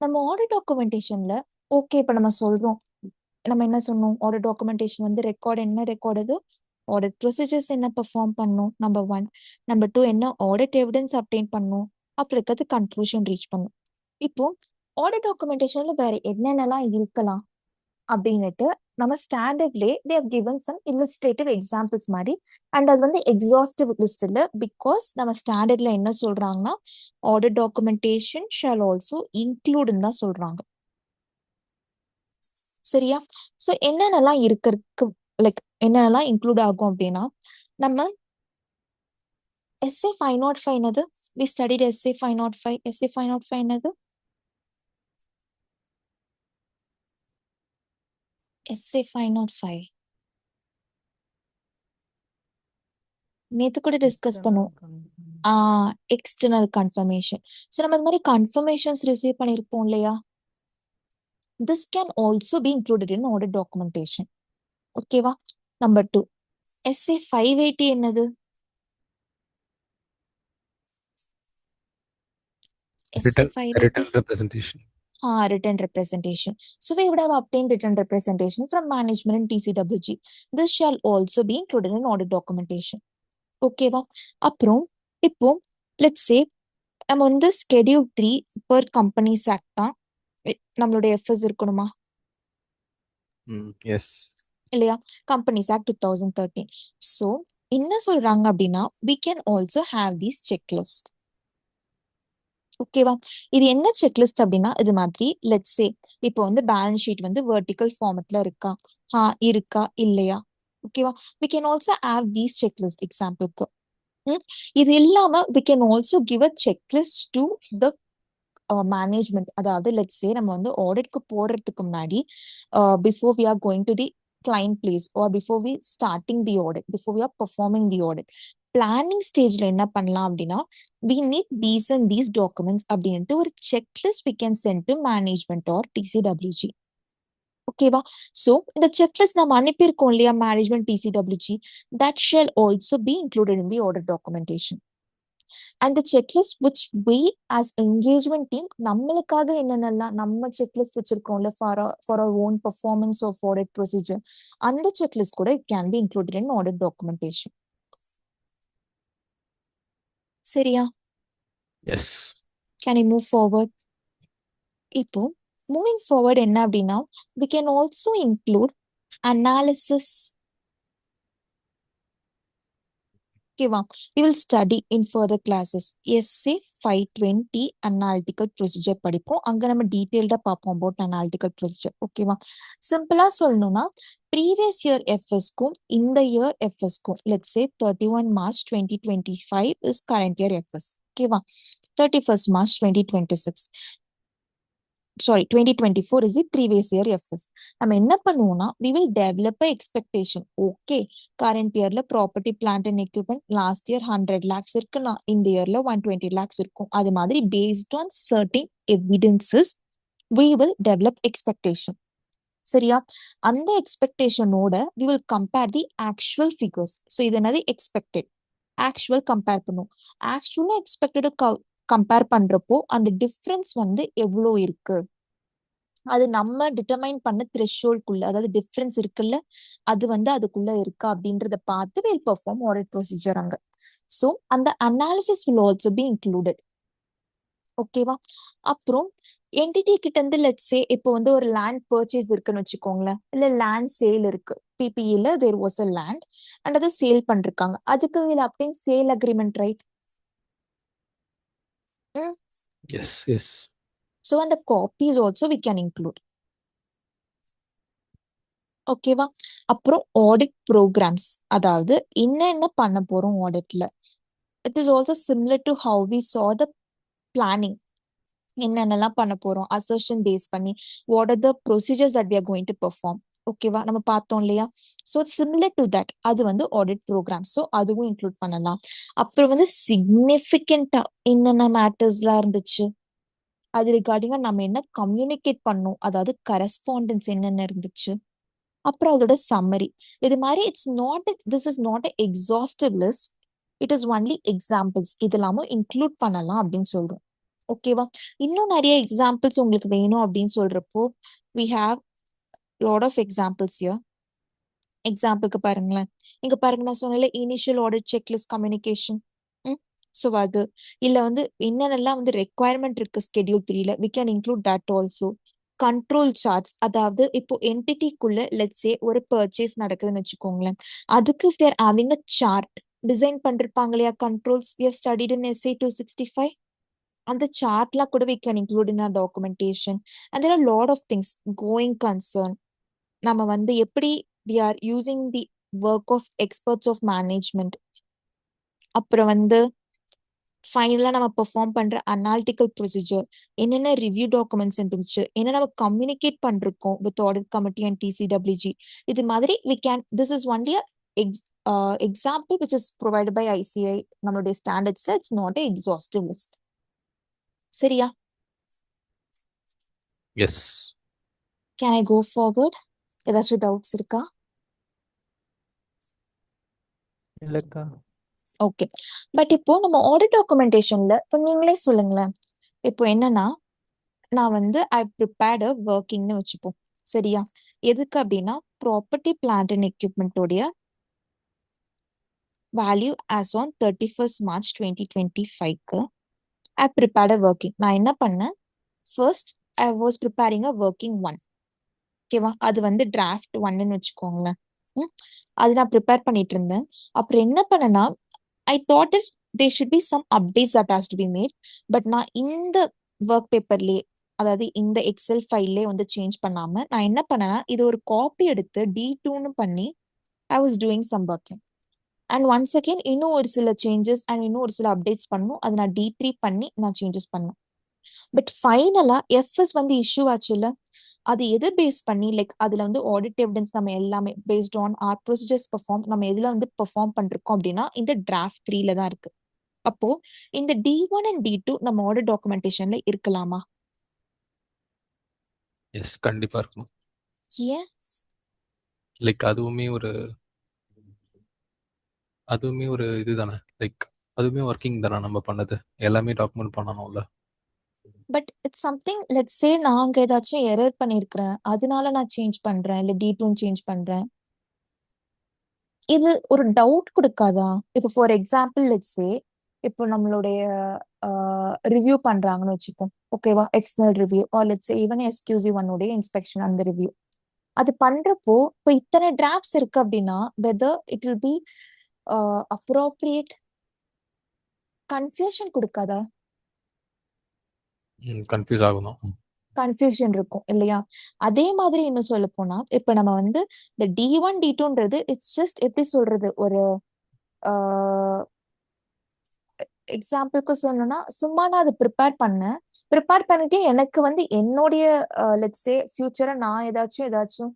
நம்ம ஆடிட் டாக்குமெண்டேஷன்ல ஓகே இப்போ நம்ம சொல்றோம், நம்ம என்ன சொன்னோம், ஆடிட் டாக்குமெண்டேஷன் வந்து ரெக்கார்ட் என்ன ரெக்கார்டு அது, ஆடிட் ப்ரொசீஜர்ஸ் என்ன பெர்ஃபார்ம் பண்ணும், நம்பர் 1. நம்பர் 2 என்ன ஆடிட் எவிடன்ஸ் அப்டெயின் பண்ணும், அப்புறம் இருக்கிறது கன்க்ளூஷன் ரீச் பண்ணும். இப்போ ஆடிட் டாக்குமெண்டேஷன்ல வேற என்னென்னலாம் இருக்கலாம் அப்படின்னுட்டு நம்ம ஸ்டாண்டர்ட்லேயே they have given some illustrative examples மாதிரி. அண்ட் அது வந்து எக்ஸாஸ்டிவ் லிஸ்ட் இல்லை, பிகாஸ் நம்ம ஸ்டாண்டர்ட்ல என்ன சொல்றாங்கன்னா ஆடிட் டாக்குமெண்டேஷன் ஷால் ஆல்சோ இன்க்ளூடுன்னு தான் சொல்றாங்க. சரியா? ஸோ என்னென்னலாம் இருக்கிறதுக்கு லைக் என்னென்னலாம் இன்க்ளூட் ஆகும் அப்படின்னா, நம்ம SA 505 என்னது, வி ஸ்டடிட் SA 505. SA 505 என்னது? SA 505 நேத்து கூட டிஸ்கஸ் பண்ணுவோம். External confirmation. ஸோ நம்ம இந்த மாதிரி கன்ஃபர்மேஷன்ஸ் ரிசீவ் பண்ணியிருப்போம் இல்லையா, this can also be included in audit documentation. ஓகேவா? நம்பர் 2 SA 580 என்னது? SA 580 written representation. written representation. So we would have obtained written representation from management and TCWG. This shall also be included in audit documentation. ஓகேவா? அப்புறம் இப்போ let's say நம்ம வந்து schedule 3 per companies act தான் நம்மளுடைய FS இருக்கணுமா S இல்லையா? Companies act 2013. So என்ன சொல்றாங்க அப்படின்னா we can also have these checklist. ஓகேவா? இது என்ன செக்லிஸ்ட் அப்படின்னா இது மாதிரி லெட்ஸ் சே இப்போ வந்து பேலன்ஸ் ஷீட் வந்து வெர்டிக்கல் ஃபார்மட்ல இருக்கா, இருக்கா இல்லையா, ஓகேவா? we can also have these checklist எக்ஸாம்பிளுக்கு. இது இல்லாம we can also give a checklist to the management. அதாவது லெட்ஸ் சே நம்ம வந்து ஆடிட்க்கு போறதுக்கு முன்னாடி before we are going to the client place or before we starting the audit, before we are performing the audit, planning ஸ்டேஜ்ல என்ன பண்ணலாம் அப்படின்னா we need these and these documents அப்படின்ட்டு ஒரு checklist we can send to management or TCWG. ஓகேவா? So இந்த checklist நம்ம அனுப்பியிருக்கோம் இல்லையா management TCWG, that shall also be included in the order documentation. And the checklist which we as engagement team நம்மளுக்காக என்னென்னலாம் நம்ம checklist வச்சிருக்கோம்ல for our own performance of audit procedure, அந்த checklist கூட it can be included in audit documentation. சரியா? Yes. Can I move forward? இப்போ moving forward என்ன அப்படின்னா we can also include analysis. ஓகேவா? we will study in further classes SA 520 analytical procedure படிப்போம். அங்க நம்ம டீடைல்டா பார்ப்போம் about analytical procedure. ஓகேவா? சிம்பிளா சொல்லணும்னா ப்ரீவியஸ் இயர் FSக்கும் இந்த year FSக்கும் let's say 31 March 2025 is current year FS. ஓகேவா? 31st March 2026 sorry 2024 is the previous year FS. நம்ம என்ன பண்ணுவோம்னா we will develop a expectation. Okay, current yearல property plant and equipment last year 100 lakhs இருக்குன்னா இந்த இயர்ல 120 lakhs இருக்கும். அது மாதிரி based on certain evidences we will develop expectation. சரியா? அந்த எக்ஸ்பெக்டேஷனோட we will compare the actual figures. So இது என்னது expected actual கம்பேர் பண்ணும். ஆக்சுவலா எக்ஸ்பெக்டட் கம்பேர் பண்றப்போ அந்த டிஃபரன்ஸ் வந்து எவ்வளோ இருக்கு, அது நம்ம டிட்டர்மைன் பண்ண த்ரெஷோல்டுக்குள்ள, அதாவது டிஃபரன்ஸ் இருக்குல்ல அது வந்து அதுக்குள்ள இருக்கா அப்படின்றத பார்த்து we'll perform audit procedure அங்க. ஸோ அந்த analysis will also be included. ஓகேவா? அப்புறம் என்டிட்டி கிட்ட இருந்து லெட்ஸ் சே இப்போ வந்து ஒரு லேண்ட் பர்ச்சேஸ் இருக்குன்னு வச்சுக்கோங்களேன், இல்ல லேண்ட் சேல் இருக்கு. PPE-ல there was a land and அதை சேல் பண்ணிருக்காங்க. அதுக்கு will obtain sale agreement right. Yes yes. So and the copies also we can include. ஓகேவா? அப்புறம் ஆடிட் ப்ரோக்ராம்ஸ், அதாவது என்ன பண்ண போறோம் ஆடிட்ல. It is also similar to how we saw the planning. என்னென்னலாம் பண்ண போறோம் அசர்ஷன் பேஸ் பண்ணி what are the procedures that we are going to perform. ஓகேவா? நம்ம பார்த்தோம் இல்லையா? ஸோ சிமிலர் டு தட் அது வந்து ஆடிட் ப்ரோக்ராம். ஸோ அதுவும் இன்க்ளூட் பண்ணலாம். அப்புறம் வந்து சிக்னிஃபிகண்டா என்னென்ன மேட்டர்ஸ்லாம் இருந்துச்சு அது ரிகார்டிங்கா நம்ம என்ன கம்யூனிகேட் பண்ணோம், அதாவது கரஸ்பாண்டன்ஸ் என்னென்ன இருந்துச்சு, அப்புறம் அதோட சம்மரி. இது மாதிரி this is not a exhaustive list, it is only examples. இது எல்லாமும் இன்க்ளூட் பண்ணலாம் அப்படின்னு சொல்றோம். ஓகேவா? இன்னும் நிறைய எக்ஸாம்பிள்ஸ் உங்களுக்கு வேணும் அப்படின்னு சொல்றப்போ we have lot of examples here. எக்ஸாம்பிளுக்கு பாருங்களேன், இங்க பாருங்க நான் சொன்னல initial audit checklist communication. So அது இல்ல வந்து என்னென்னலாம் வந்து ரெக்குவயர்மெண்ட் இருக்கு ஸ்கெடியூல் 3ல we can include that also. Control charts, அதாவது இப்போ என்டிட்டிக்குள்ள லெட்ஸ் சே ஒரு பர்ச்சேஸ் நடக்குதுன்னு வச்சுக்கோங்களேன், அதுக்கு if they are having a chart design பண்ணிருப்பாங்க இல்லையா controls, we have studied in SA 265. அந்த சார்ட்லாம் கூட we can include in our documentation. And there are a lot of things. Going concern, நம்ம வந்து எப்படி we are using the work of experts of management. அப்புறம் வந்து ஃபைனலா நம்ம பெர்ஃபார்ம் பண்ற அனாலிட்டிக்கல் ப்ரொசீஜர், என்னென்ன ரிவ்யூ டாக்குமெண்ட்ஸ் இருந்துச்சு, என்ன நம்ம கம்யூனிகேட் பண்ணிருக்கோம் with audit committee and TCWG. இது மாதிரி we can, this is only a example which is provided by ICI நம்மளுடைய ஸ்டாண்டர்ட்ஸ்ல. It's not a exhaustive list. சரியா? Yes. Can I go forward? ஏதாச்சும் டவுட்ஸ் இருக்கா? இல்லக்கா. ஓகே. பட் இப்போ நம்ம ஆடிட் டாக்குமெண்டேஷன்ல இப்போ நீங்களே சொல்லுங்களேன். இப்போ என்னன்னா நான் வந்து ஐ ப்ரிப்பேர்ட் அ ஒர்க்கிங்னு வச்சுப்போம். சரியா? எதுக்கு அப்படின்னா ப்ராப்பர்ட்டி பிளான்ட் அண்ட் எக்யூப்மெண்ட்டோடைய value as on 31st March 2025க்கு ஐ ப்ரிப்பேர்ட் அ ஒர்க்கிங். நான் என்ன பண்ணேன், first I was preparing a working 1. ஓகேவா? அது வந்து டிராஃப்ட் 1ன்னு வச்சுக்கோங்களேன். அது நான் ப்ரிப்பேர் பண்ணிட்டு இருந்தேன். அப்புறம் என்ன பண்ணேன்னா I thought that there should be some updates that has to be made. But நான் இந்த ஒர்க் பேப்பர்லேயே, அதாவது இந்த எக்ஸல் ஃபைல்லே வந்து சேஞ்ச் பண்ணாம நான் என்ன பண்ணேன்னா இது ஒரு காப்பி எடுத்து D2ன்னு பண்ணி I was doing some working. And once again இன்னும் ஒரு சில சேஞ்சஸ் அண்ட் இன்னும் ஒரு சில அப்டேட்ஸ் பண்ணணும். அது நான் D3 பண்ணி நான் சேஞ்சஸ் பண்ணேன். பட் ஃபைனலா FS வந்து இஷ்யூ ஆச்சு இல்ல, அது எது பேஸ் பண்ணி லைக் அதுல வந்து ஆடிட் எவிடன்ஸ் நம்ம எல்லாமே based on our procedures perform நம்ம எதுல வந்து பெர்ஃபார்ம் பண்றோம் அப்படின்னா இந்த டிராஃப்ட் 3ல தான் இருக்கு. அப்போ இந்த D1 அண்ட் D2 நம்ம ஆடிட் டாக்குமெண்டேஷன்ல இருக்கலாமா? எஸ், கண்டிப்பா இருக்கணும். ஏன்? லைக் அதுவுமே ஒரு இதுதானே, லைக் அதுவுமே ஒர்க்கிங் தானே நம்ம பண்ணது, எல்லாமே டாக்குமெண்ட் பண்ணணும்ல. But it's something let's say நாங்க ஏதாச்சும் எரர் பண்ணிருக்கிறேன், அதனால நான் சேஞ்ச் பண்றேன், இல்ல D2 சேஞ்ச் பண்றேன், இது ஒரு டவுட் கொடுக்காதா? இப்போ ஃபார் எக்ஸாம்பிள் லெட்ஸ் சே இப்போ நம்மளுடைய ரிவ்யூ பண்றாங்கன்னு வச்சுப்போம், ஓகேவா, external review or let's say even exclusive ஒன்னுடைய இன்ஸ்பெக்ஷன் அந்த ரிவ்யூ அது பண்றப்போ இப்போ இத்தனை டிராப்ஸ் இருக்கு அப்படின்னா whether it will be appropriate, confusion கொடுக்காதா? கன்ஃபியூஸ் ஆகணும். கன்ஃபியூஷன் இருக்கும் இல்லையா? அதே மாதிரி இன்னும் சொல்ல போனா இப்ப நம்ம வந்து இந்த D1 D2ன்றது இட்ஸ் ஜஸ்ட் எப்படி சொல்றது, ஒரு எக்ஸாம்பிளுக்கு சொல்லணும்னா சும்மா நான் அதை ப்ரிப்பேர் பண்ணிட்டு எனக்கு வந்து என்னுடைய லெட்ஸ் சே ஃபியூச்சரை நான் ஏதாச்சும்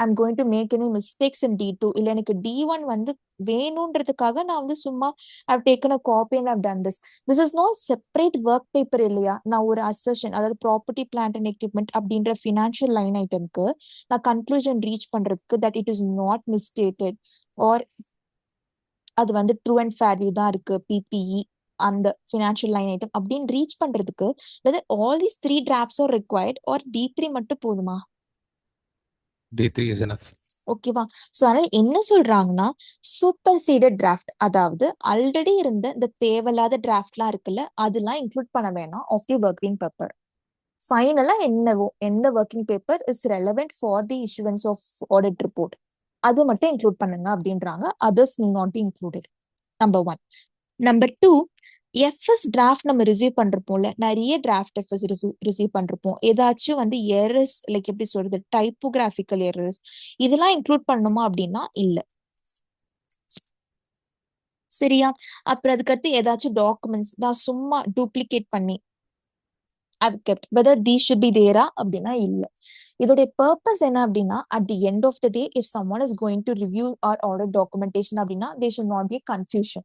I'm going to make any mistakes in D2, இல்லை எனக்கு D1 வந்து வேணுன்றதுக்காக நான் வந்து சும்மா I've taken a copy and I've done this is not separate work paper இல்லையா? நான் ஒரு அசர்ஷன், அதாவது ப்ராப்பர்ட்டி பிளான்ட் அண்ட் எக்யூப்மெண்ட் அப்படின்ற ஃபினான்ஷியல் லைன் ஐட்டம்க்கு நான் கன்க்ளூஷன் ரீச் பண்றதுக்கு that it is not misstated or அது வந்து ட்ரூ அண்ட் ஃபேர்வியூ தான் இருக்கு, PPE அந்த ஃபினான்ஷியல் லைன் ஐட்டம் அப்படின்னு ரீச் பண்றதுக்கு whether all these 3 drafts are required or D3 மட்டும் போதுமா? D3 is enough. ஓகேவா? சோ அதனால என்ன சொல்றாங்கன்னா சூப்பர் சீடட் டிராஃப்ட், அதாவது ஆல்ரெடி இருந்த இந்த தேவையில்லாத டிராஃப்ட்லாம் இருக்குல்ல அதெல்லாம் இன்க்ளூட் பண்ண வேணாம் ஆஃப் தி ஒர்க்கிங் பேப்பர். ஃபைனலா என்னவோ எந்த working paper is relevant for the issuance of audit report அது மட்டும் இன்க்ளூட் பண்ணுங்க அப்படின்றாங்க. Others need not be included. Number 1. Number 2, FS draft நம்ம ரிசீவ் பண்றப்போம்ல, நிறைய டிராஃப்ட் எஃப்எஸ் ரிசீவ் பண்றப்போம் ஏதாச்சும் வந்து எரர்ஸ் லைக் எப்படி சொல்றது, டைப்போகிராபிக்கல் எரர்ஸ் இதெல்லாம் இன்க்ளூட் பண்ணணுமா அப்படின்னா இல்ல. சரியா? அப்புறம் அதுக்கடுத்து ஏதாச்சும் டாக்குமெண்ட்ஸ் நான் சும்மா டூப்ளிகேட் பண்ணி I've kept whether these should be there அப்படின்னா இல்ல. இதோடைய பர்பஸ் என்ன அப்படின்னா at the end of the day if someone is going to review or order documentation அப்படின்னா there should not be a confusion,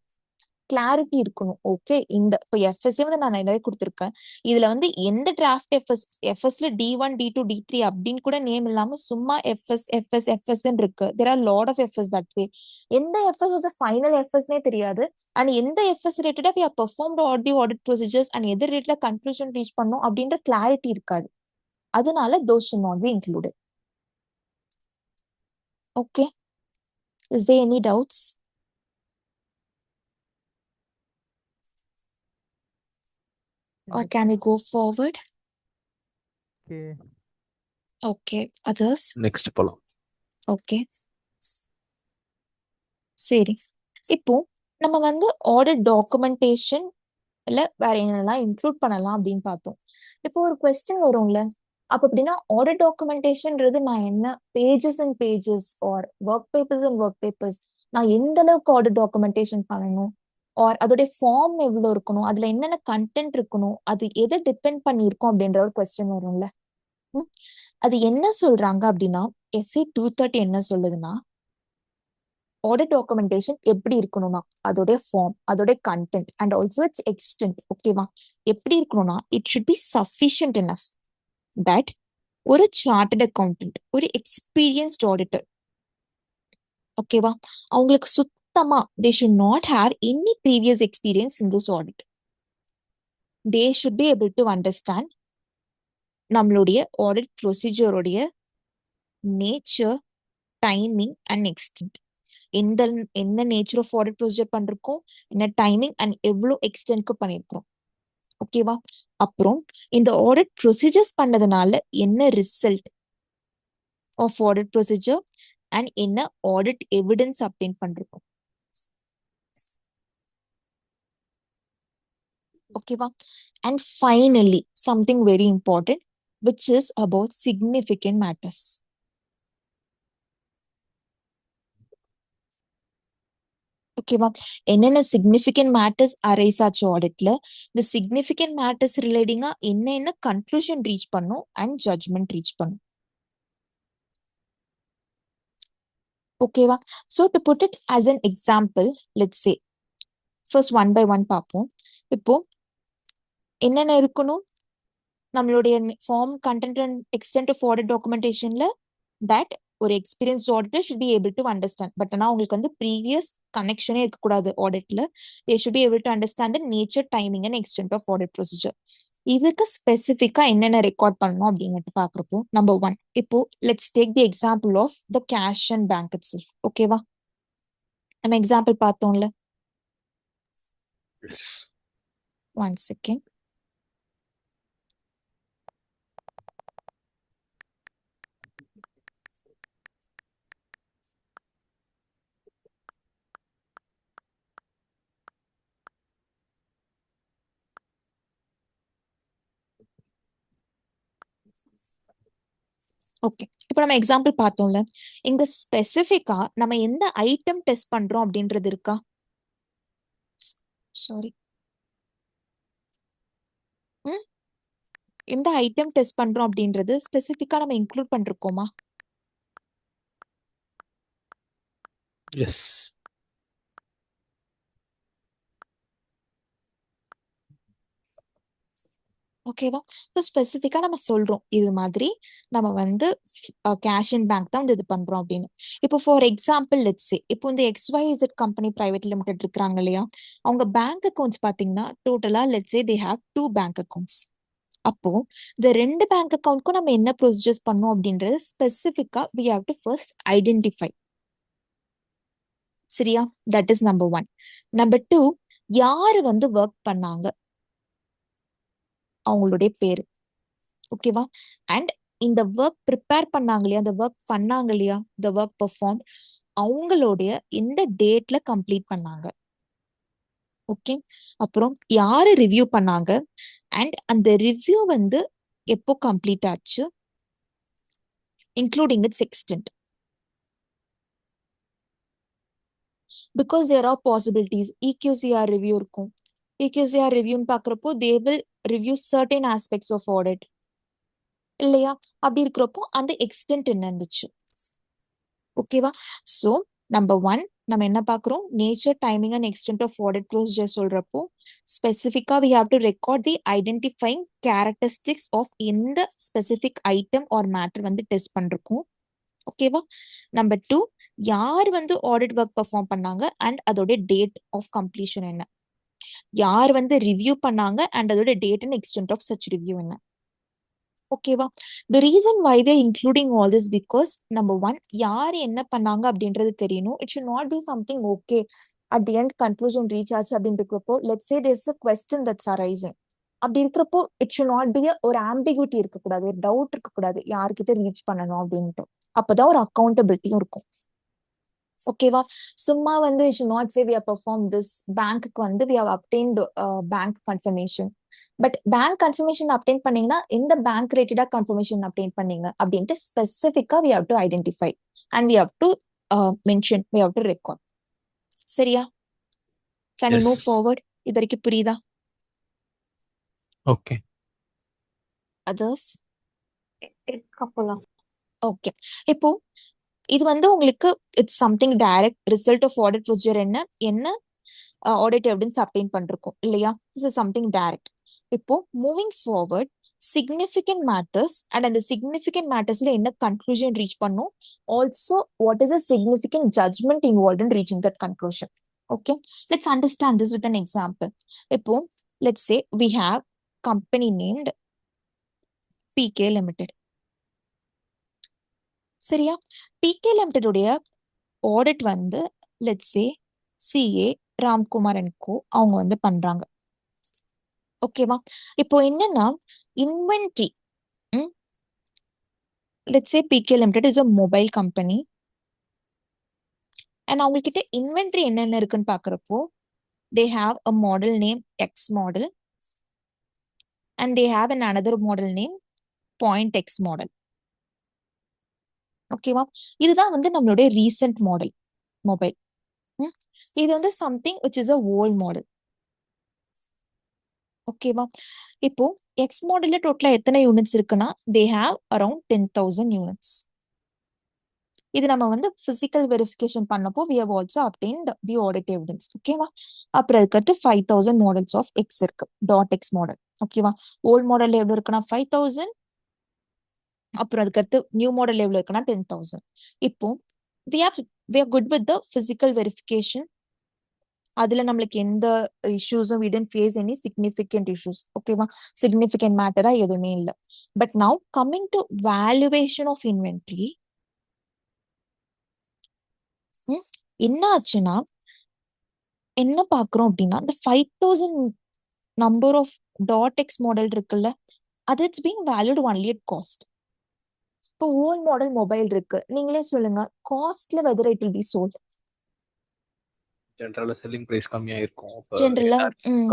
clarity இருக்கணும். Okay, இந்த இப்போ FSA வந்து நான் நிறைய கொடுத்துருக்கேன், இதுல வந்து எந்த டிராஃப்ட் எஃப்எஸ்ல D1 D2 D3 அப்படின்னு கூட நேம் இல்லாம சும்மா எஃப்எஸ் இருக்கு. there are lot of FS that way. எந்த எஃப்எஸ் வாஸ் ஃபைனல் எஃப்எஸ்னே தெரியாது அண்ட் எந்த எஃப்எஸ் ரிலேட்டடா we have performed all the audit procedures and எது ரிலேட்டடா கன்க்ளூஷன் ரீச் பண்ணோம் அப்படின்ற கிளாரிட்டி இருக்காது. அதனால those should not be included. Okay, is there any doubts? Or can we go forward? Okay. Okay, others? Next போலாம். Okay, சரி. இப்போ நம்ம வந்து ஆடிட் டாக்குமெண்டேஷன்ல வேற என்னெல்லாம் இன்க்ளூட் பண்ணலாம் அப்படின்னு பார்த்தோம். இப்போ ஒரு கொஸ்டின் வரும்ல, அப்ப அப்படின்னா ஆடிட் டாக்குமெண்டேஷன்ன்றது நான் என்ன pages and pages or work papers and work papers நான் எந்த அளவுக்கு ஆடிட் டாக்குமெண்டேஷன் பண்ணணும் ஆர் அதோடைய ஃபார்ம் எவ்வளவு இருக்கணும், அதுல என்னென்ன கண்டென்ட் இருக்கணும், அது எதை டிபெண்ட் பண்ணியிருக்கோம் அப்படின்ற ஒரு கொஸ்டின் வரும்ல. அது என்ன சொல்றாங்க அப்படின்னா SA 230 என்ன சொல்லுதுன்னா ஆடிட் டாக்குமெண்டேஷன் எப்படி இருக்கணும்னா அதோடைய ஃபார்ம், அதோடைய content and also its extent. ஓகேவா? எப்படி இருக்கணும்னா it should be sufficient enough that ஒரு சார்ட்டர்ட் அக்கௌண்டன்ட், ஒரு எக்ஸ்பீரியன்ஸ்ட் ஆடிட்டர், ஓகேவா, அவங்களுக்கு சுத்தமா they should not have any previous experience in this audit. They should be able to understand நம்மளுடைய audit ப்ரொசீஜருடைய நேச்சர், டைமிங் அண்ட் எக்ஸ்டென்ட். என்ன nature of audit procedure பண்ணிருக்கோம், என்ன டைமிங் அண்ட் எவ்வளோ எக்ஸ்டென்ட்க்கு பண்ணிருக்கோம். ஓகேவா? அப்புறம் இந்த ஆடிட் ப்ரொசீஜர்ஸ் பண்ணதுனால என்ன result of audit procedure and என்ன ஆடிட் எவிடன்ஸ் அப்டெயின் பண்றோம். ஓகேவா? And finally something very important which is about significant matters. ஓகேவா? என்னென்ன சிக்னிஃபிகண்ட் மேட்டர்ஸ் அரைஸ் ஆச்சு ஆடிட்ல, இந்த சிக்னிஃபிகண்ட் மேட்டர்ஸ் ரிலேட்டிங்கா என்னென்ன கன்க்ளூஷன் ரீச் பண்ணும் அண்ட் ஜட்ஜ்மெண்ட் ரீச் பண்ணும். ஓகேவா? So to put it as an example, let's say first one by one பார்ப்போம். இப்போ என்னென்ன இருக்கணும் நம்மளுடைய form content and extent of audit டாக்குமெண்டேஷன்ல, தட் ஒரு experience auditor should be able to understand. But ஆனால் உங்களுக்கு வந்து ப்ரீவியஸ் கனெக்ஷனே இருக்கக்கூடாது ஆடிட்ல. They should be able to understand the nature, timing and extent of audit procedure. இதுக்கு ஸ்பெசிஃபிக்கா என்னென்ன ரெக்கார்ட் பண்ணணும் அப்படின்னு பாக்குறப்போ, நம்பர் ஒன், இப்போ let's take the example of the cash and bank itself. ஓகேவா? நம்ம எக்ஸாம்பிள் பார்த்தோம்ல, எஸ். One second. ஓகே, இப்போ நம்ம எக்ஸாம்பிள் பார்த்தோம்ல, இங்க ஸ்பெசிஃபிக்கா நம்ம எந்த ஐட்டம் டெஸ்ட் பண்றோம் அப்படின்றது இருக்கா? சாரி, எந்த ஐட்டம் டெஸ்ட் பண்றோம் அப்படின்றது ஸ்பெசிஃபிக்கா நம்ம இன்க்ளூட் பண்ணிருக்கோமா? எஸ். ஓகேவா? ஸோ ஸ்பெசிஃபிக்கா நம்ம சொல்றோம் இது மாதிரி நம்ம வந்து கேஷ் அண்ட் பேங்க் தான் வந்து இது பண்றோம் அப்படின்னு. இப்போ ஃபார் எக்ஸாம்பிள் லெட்ஸ் சே, இப்போ இந்த XYZ கம்பெனி பிரைவேட் லிமிடெட் இருக்கிறாங்க இல்லையா, அவங்க பேங்க் அக்கௌண்ட்ஸ் பாத்தீங்கன்னா டோட்டலா let's say they have 2 bank accounts. அப்போ இந்த 2 பேங்க் அக்கௌண்ட்க்கும் நம்ம என்ன ப்ரொசீஜர்ஸ் பண்ணோம் அப்படின்றது ஸ்பெசிஃபிக்கா we have to first identify. சரியா? That is number one. Number two, யாரு வந்து ஒர்க் பண்ணாங்க, அவங்களுடைய பேரு. ஓகேவா? அண்ட் இந்த ஒர்க் ப்ரிப்பேர் பண்ணாங்க இல்லையா, அந்த ஒர்க் பண்ணாங்க இல்லையா, இந்த ஒர்க் பெர்ஃபார்ம், அவங்களுடைய எந்த டேட்ல கம்ப்ளீட் பண்ணாங்க. ஓகே, அப்புறம் யாரு ரிவ்யூ பண்ணாங்க அண்ட் அந்த ரிவ்யூ வந்து எப்போ கம்ப்ளீட் ஆச்சு, including its extent. Because there are possibilities. EQCR review இருக்கும். EQCR ரிவ்யூன்னு பாக்குறப்போ they will review certain aspects of audit இல்லையா? அப்படி இருக்கிறப்போ அந்த எக்ஸ்டென்ட் என்ன இருந்துச்சு. ஓகேவா? ஸோ நம்பர் ஒன் நம்ம என்ன பார்க்குறோம், nature, timing and extent of audit procedure சொல்றப்போ ஸ்பெசிஃபிக்கா we have to record the identifying characteristics of எந்த ஸ்பெசிஃபிக் ஐட்டம் ஆர் மேட்டர் வந்து டெஸ்ட் பண்ணிருக்கோம். ஓகேவா? நம்பர் டூ, யார் வந்து ஆடிட் ஒர்க் பெர்ஃபார்ம் பண்ணாங்க அண்ட் அதோட டேட் ஆஃப் கம்ப்ளீஷன் என்ன, யார் வந்து ரிவ்யூ பண்ணாங்க அண்ட் அதோட date and extent of such review என்ன. ஓகேவா? The reason why we are including all this because number one, யார் என்ன பண்ணாங்க அப்படின்றது தெரியணும். It should not be something okay at the end conclusion reach ஆச்சு அப்படின்னு இருக்கிறப்போ let's say there's a question that's arising. அப்படி இருக்கிறப்போ இட் ஷுட் நாட் பி ஒரு ஆம்பிகுட்டி இருக்கக்கூடாது, ஒரு டவுட் இருக்கக்கூடாது யார்கிட்ட ரீச் பண்ணணும் அப்படின்ட்டு. அப்பதான் ஒரு அக்கௌண்டபிலிட்டியும் இருக்கும். ஓகேவா? சும்மா வந்து you should not say we have perform this, பேங்க்குக்கு வந்து we have obtained bank confirmation. But bank confirmation obtain பண்ணீங்கன்னா எந்த பேங்க் ரிலேட்டடா கன்ஃபர்மேஷன் அப்டெயின் பண்ணீங்க அப்படின்ட்டு ஸ்பெசிஃபிக்கா we have to identify and we have to mention, we have to record. சரியா? Can you yes. Move forward? இது வரைக்கும் புரியுதா? ஓகே. அதர்ஸ்? போலாம். ஓகே, இப்போ இது வந்து உங்களுக்கு it's something direct result of audit procedure என்ன என்ன ஆடிட் எவிடன்ஸ் அப்டெயின் பண்ணிருக்கோம் இல்லையா? This is something direct. இப்போ moving forward, significant matters and அந்த சிக்னிஃபிகண்ட் மேட்டர்ஸ்ல என்ன கன்க்ளூஷன் ரீச் பண்ணும், also what is a significant judgement involve in reaching that conclusion. Okay, let's understand this with an example. இப்போ let's say we have company named PK Limited. சரியா? PK Limited உடைய audit வந்து let's say CA Ramkumar and கோ அவங்க வந்து பண்றாங்க. ஓகேவா? இப்போ என்னன்னா inventory, let's say PK Limited is a mobile company and அவங்ககிட்ட இன்வென்ட்ரி என்னென்ன இருக்குன்னு பாக்குறப்போ they have a model name X model and they have another model name Point X model. ஓகேவா? இதுதான் வந்து நம்மளுடைய ரீசன்ட் மாடல் மொபைல். இது வந்து something which is a old model. ஓகேவா? இப்போ எக்ஸ் மாடல்ல டோட்டலா எத்தனை யூனிட்ஸ் இருக்குன்னா தே ஹேவ் அரௌண்ட் 10,000 யூனிட்ஸ். இது நம்ம வந்து பிசிக்கல் வெரிஃபிகேஷன் பண்ணப்போ we have also obtained the audit evidence. ஓகேவா? அப்புறம் அதுக்கடுத்து 5,000 மாடல்ஸ் ஆஃப் எக்ஸ் இருக்கு, டாட் எக்ஸ் மாடல். ஓகேவா? ஓல்ட் மாடல் எவ்வளவு இருக்குன்னா 5,000, அப்புறம் அதுக்கடுத்து நியூ மாடல் எவ்வளவு இருக்குன்னா 10,000. இப்போ we are good with the physical verification. அதுல நம்மளுக்கு எந்த இஷ்யூஸும் we didn't face any significant issues. ஓகேவா? significant மேட்டரா எதுவுமே இல்லை. But now coming to valuation of inventory, என்ன ஆச்சுன்னா என்ன பாக்குறோம் அப்படின்னா இந்த 5,000 number of dot X model இருக்குல்ல, அது it's being valued only at cost. இப்போ ஓல்ட் மாடல் மொபைல் இருக்கு, நீங்களே சொல்லுங்க காஸ்ட்ல whether it will be sold. ஜென்ரலா செல்லிங் பிரைஸ் கம்மியா இருக்கும். ஜென்ரலா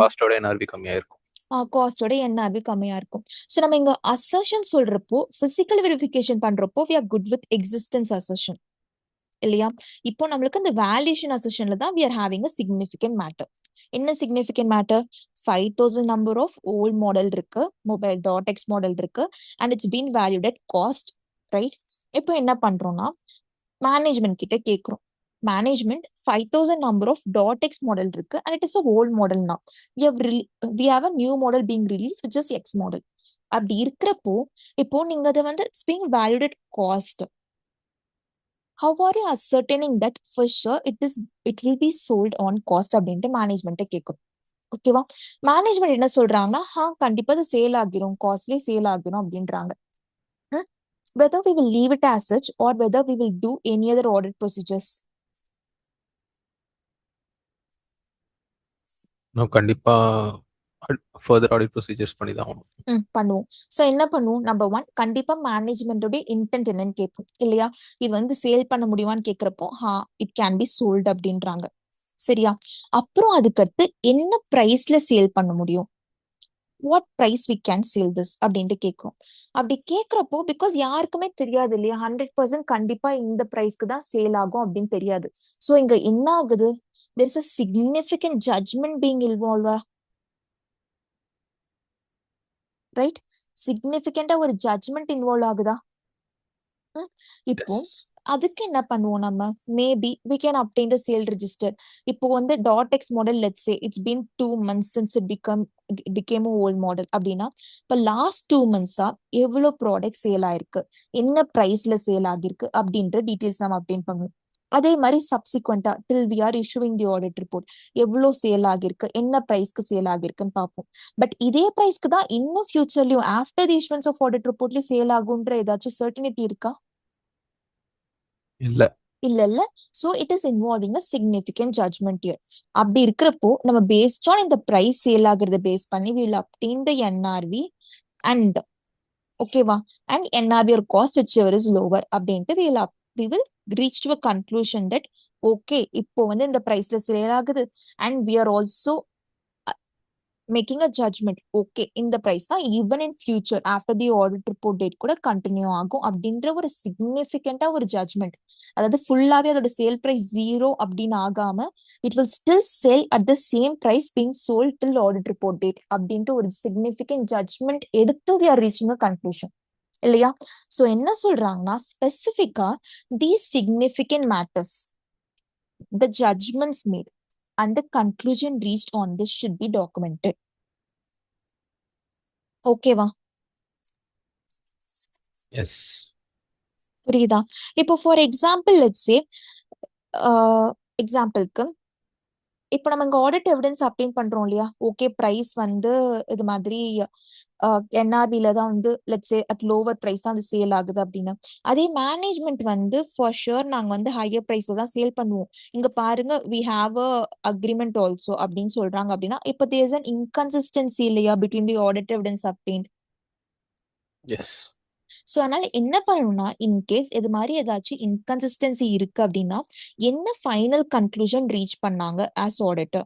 காஸ்டோட என்ஆர்பி கம்மியா இருக்கும். காஸ்டோட என்ஆர்பி கம்மியா இருக்கும். ஸோ நம்ம இங்க அசர்ஷன் சொல்றப்போ பிசிக்கல் வெரிஃபிகேஷன் பண்றப்போ we are good with existence assertion இல்லையா? இப்போ நம்மளுக்கு இந்த வேல்யூஷன் அசர்ஷன்ல தான் we are having a significant matter. என்ன significant matter? 5,000 number of old model இருக்கு, மொபைல் டாட் எக்ஸ் மாடல் இருக்கு, and it's been valued at cost, right? இப்போ என்ன பண்றோம்னா மேனேஜ்மெண்ட் கிட்ட கேட்கிறோம், management 5,000 number of dot X model இருக்கு and it is a old model. நா we have a new model being released which is X model. அப்படி இருக்கிறப்போ இப்போ நீங்க அதை வந்து it's being valued at cost. How are you ascertaining that for sure it will be sold on cost அப்படின்ட்டு மேனேஜ்மெண்ட்டை கேட்கும். ஓகேவா? மேனேஜ்மெண்ட் என்ன சொல்றாங்கன்னா கண்டிப்பா அது சேல் ஆகிரும், காஸ்ட்லி சேல் ஆகிரும் அப்படின்றாங்க. whether we will leave it as such or whether we will do any other audit procedures. கண்டிப்பா further audit procedures பண்ணி தான் ஆகணும். பண்ணுவோம். ஸோ என்ன பண்ணுவோம், நம்பர் 1 கண்டிப்பா மேனேஜ்மெண்டோட இன்டென்ட் என்னன்னு கேட்போம் இல்லையா? இது வந்து சேல் பண்ண முடியுமான்னு கேட்கிறப்போ இட் கேன் பி சோல்ட் அப்படின்றாங்க. சரியா? அப்புறம் அதுக்கடுத்து என்ன பிரைஸ்ல சேல் பண்ண முடியும், what price we can sale this அப்படின்ட்டு கேட்கிறோம். அப்படி கேட்கிறப்போ பிகாஸ் யாருக்குமே தெரியாது இல்லையா, 100% கண்டிப்பா இந்த பிரைஸ்க்கு தான் சேல் ஆகும் அப்படின்னு தெரியாது. ஸோ இங்க என்ன ஆகுது, there is a significant judgment being involved. Right? சிக்னிபிகண்டா ஒரு ஜட்ஜ்மெண்ட் இன்வால்வ் ஆகுதா? இப்போ அதுக்கு என்ன பண்ணுவோம் நம்ம, maybe we can obtain the sale register. இப்போ வந்து dot X model let's say it's been 2 months since it became a old model அப்படின்னா இப்போ லாஸ்ட் 2 months-ஆ எவ்வளவு ப்ராடக்ட் சேல் ஆயிருக்கு, என்ன பிரைஸ்ல சேல் ஆகிருக்கு அப்படின்ற டீடைல்ஸ் நம்ம அப்டேட் பண்ணுவோம். அதே மாதிரி சப்சிக்வெண்டா till we are issuing the audit report எவ்வளோ சேல் ஆகிருக்கு, என்ன பிரைஸ்க்கு சேல் ஆகிருக்குன்னு பார்ப்போம். பட் இதே பிரைஸ்க்கு தான் இன்னும் ஃபியூச்சர்லயும் after the issuance of audit ரிப்போர்ட்லயும் சேல் ஆகுன்ற ஏதாச்சும் சர்டினிட்டி இருக்கா? இல்ல. So it is involving a significant judgment here. அப்படி இருக்கிறப்போ நம்ம பேஸ்ட் ஆன் இந்த பிரைஸ் சேல் ஆகுறத பேஸ் பண்ணி we will obtain the NRV and ஓகேவா and NRV or cost whichever is lower அப்படின்ட்டு we will reach to a conclusion that okay இப்போ வந்து இந்த பிரைஸ்ல சேல் ஆகுது and we are also making a judgment okay இந்த price தான் even in future after the audit report date கூட continue ஆகும் அப்படின்ற ஒரு சிக்னிபிகண்டா ஒரு ஜட்ஜ்மெண்ட். அதாவது ஃபுல்லாவே அதோட சேல் பிரைஸ் 0 அப்படின்னு ஆகாம it will still sell at the same price being sold till audit report date அப்படின்ட்டு ஒரு சிக்னிபிகண்ட் ஜட்ஜ்மெண்ட் எடுத்து we are reaching a conclusion இல்லையா? சோ என்ன சொல்றாங்கன்னா ஸ்பெசிபிக்கா these significant matters, the judgments made and the conclusion reached on this should be documented. ஓகேவா? S. புரியுதா? இப்போ for example let's சே எக்ஸாம்பிளுக்கு இப்போ நம்ம இங்க ஆடிட் எவிடன்ஸ் அப்டேட் பண்றோம் இல்லையா, ஓகே பிரைஸ் வந்து இது மாதிரி NRBல தான் வந்து let's say at lower price தான் அது சேல் ஆகுது அப்படின்னு. அதே மேனேஜ்மெண்ட் வந்து ஃபார் ஷுர் நாங்க வந்து ஹையர் பிரைஸ்ல தான் சேல் பண்ணுவோம், இங்க பாருங்க we have a agreement also அப்படின்னு சொல்றாங்க அப்படின்னா இப்போ there is an inconsistency இல்லையா between the audit evidence obtained. Yes. So அதனால என்ன பண்ணணும்னா இன்கேஸ் இது மாதிரி ஏதாச்சும் இன்கன்சிஸ்டன்சி இருக்கு அப்படின்னா என்ன ஃபைனல் கன்க்ளூஷன் ரீச் பண்ணாங்க as auditor.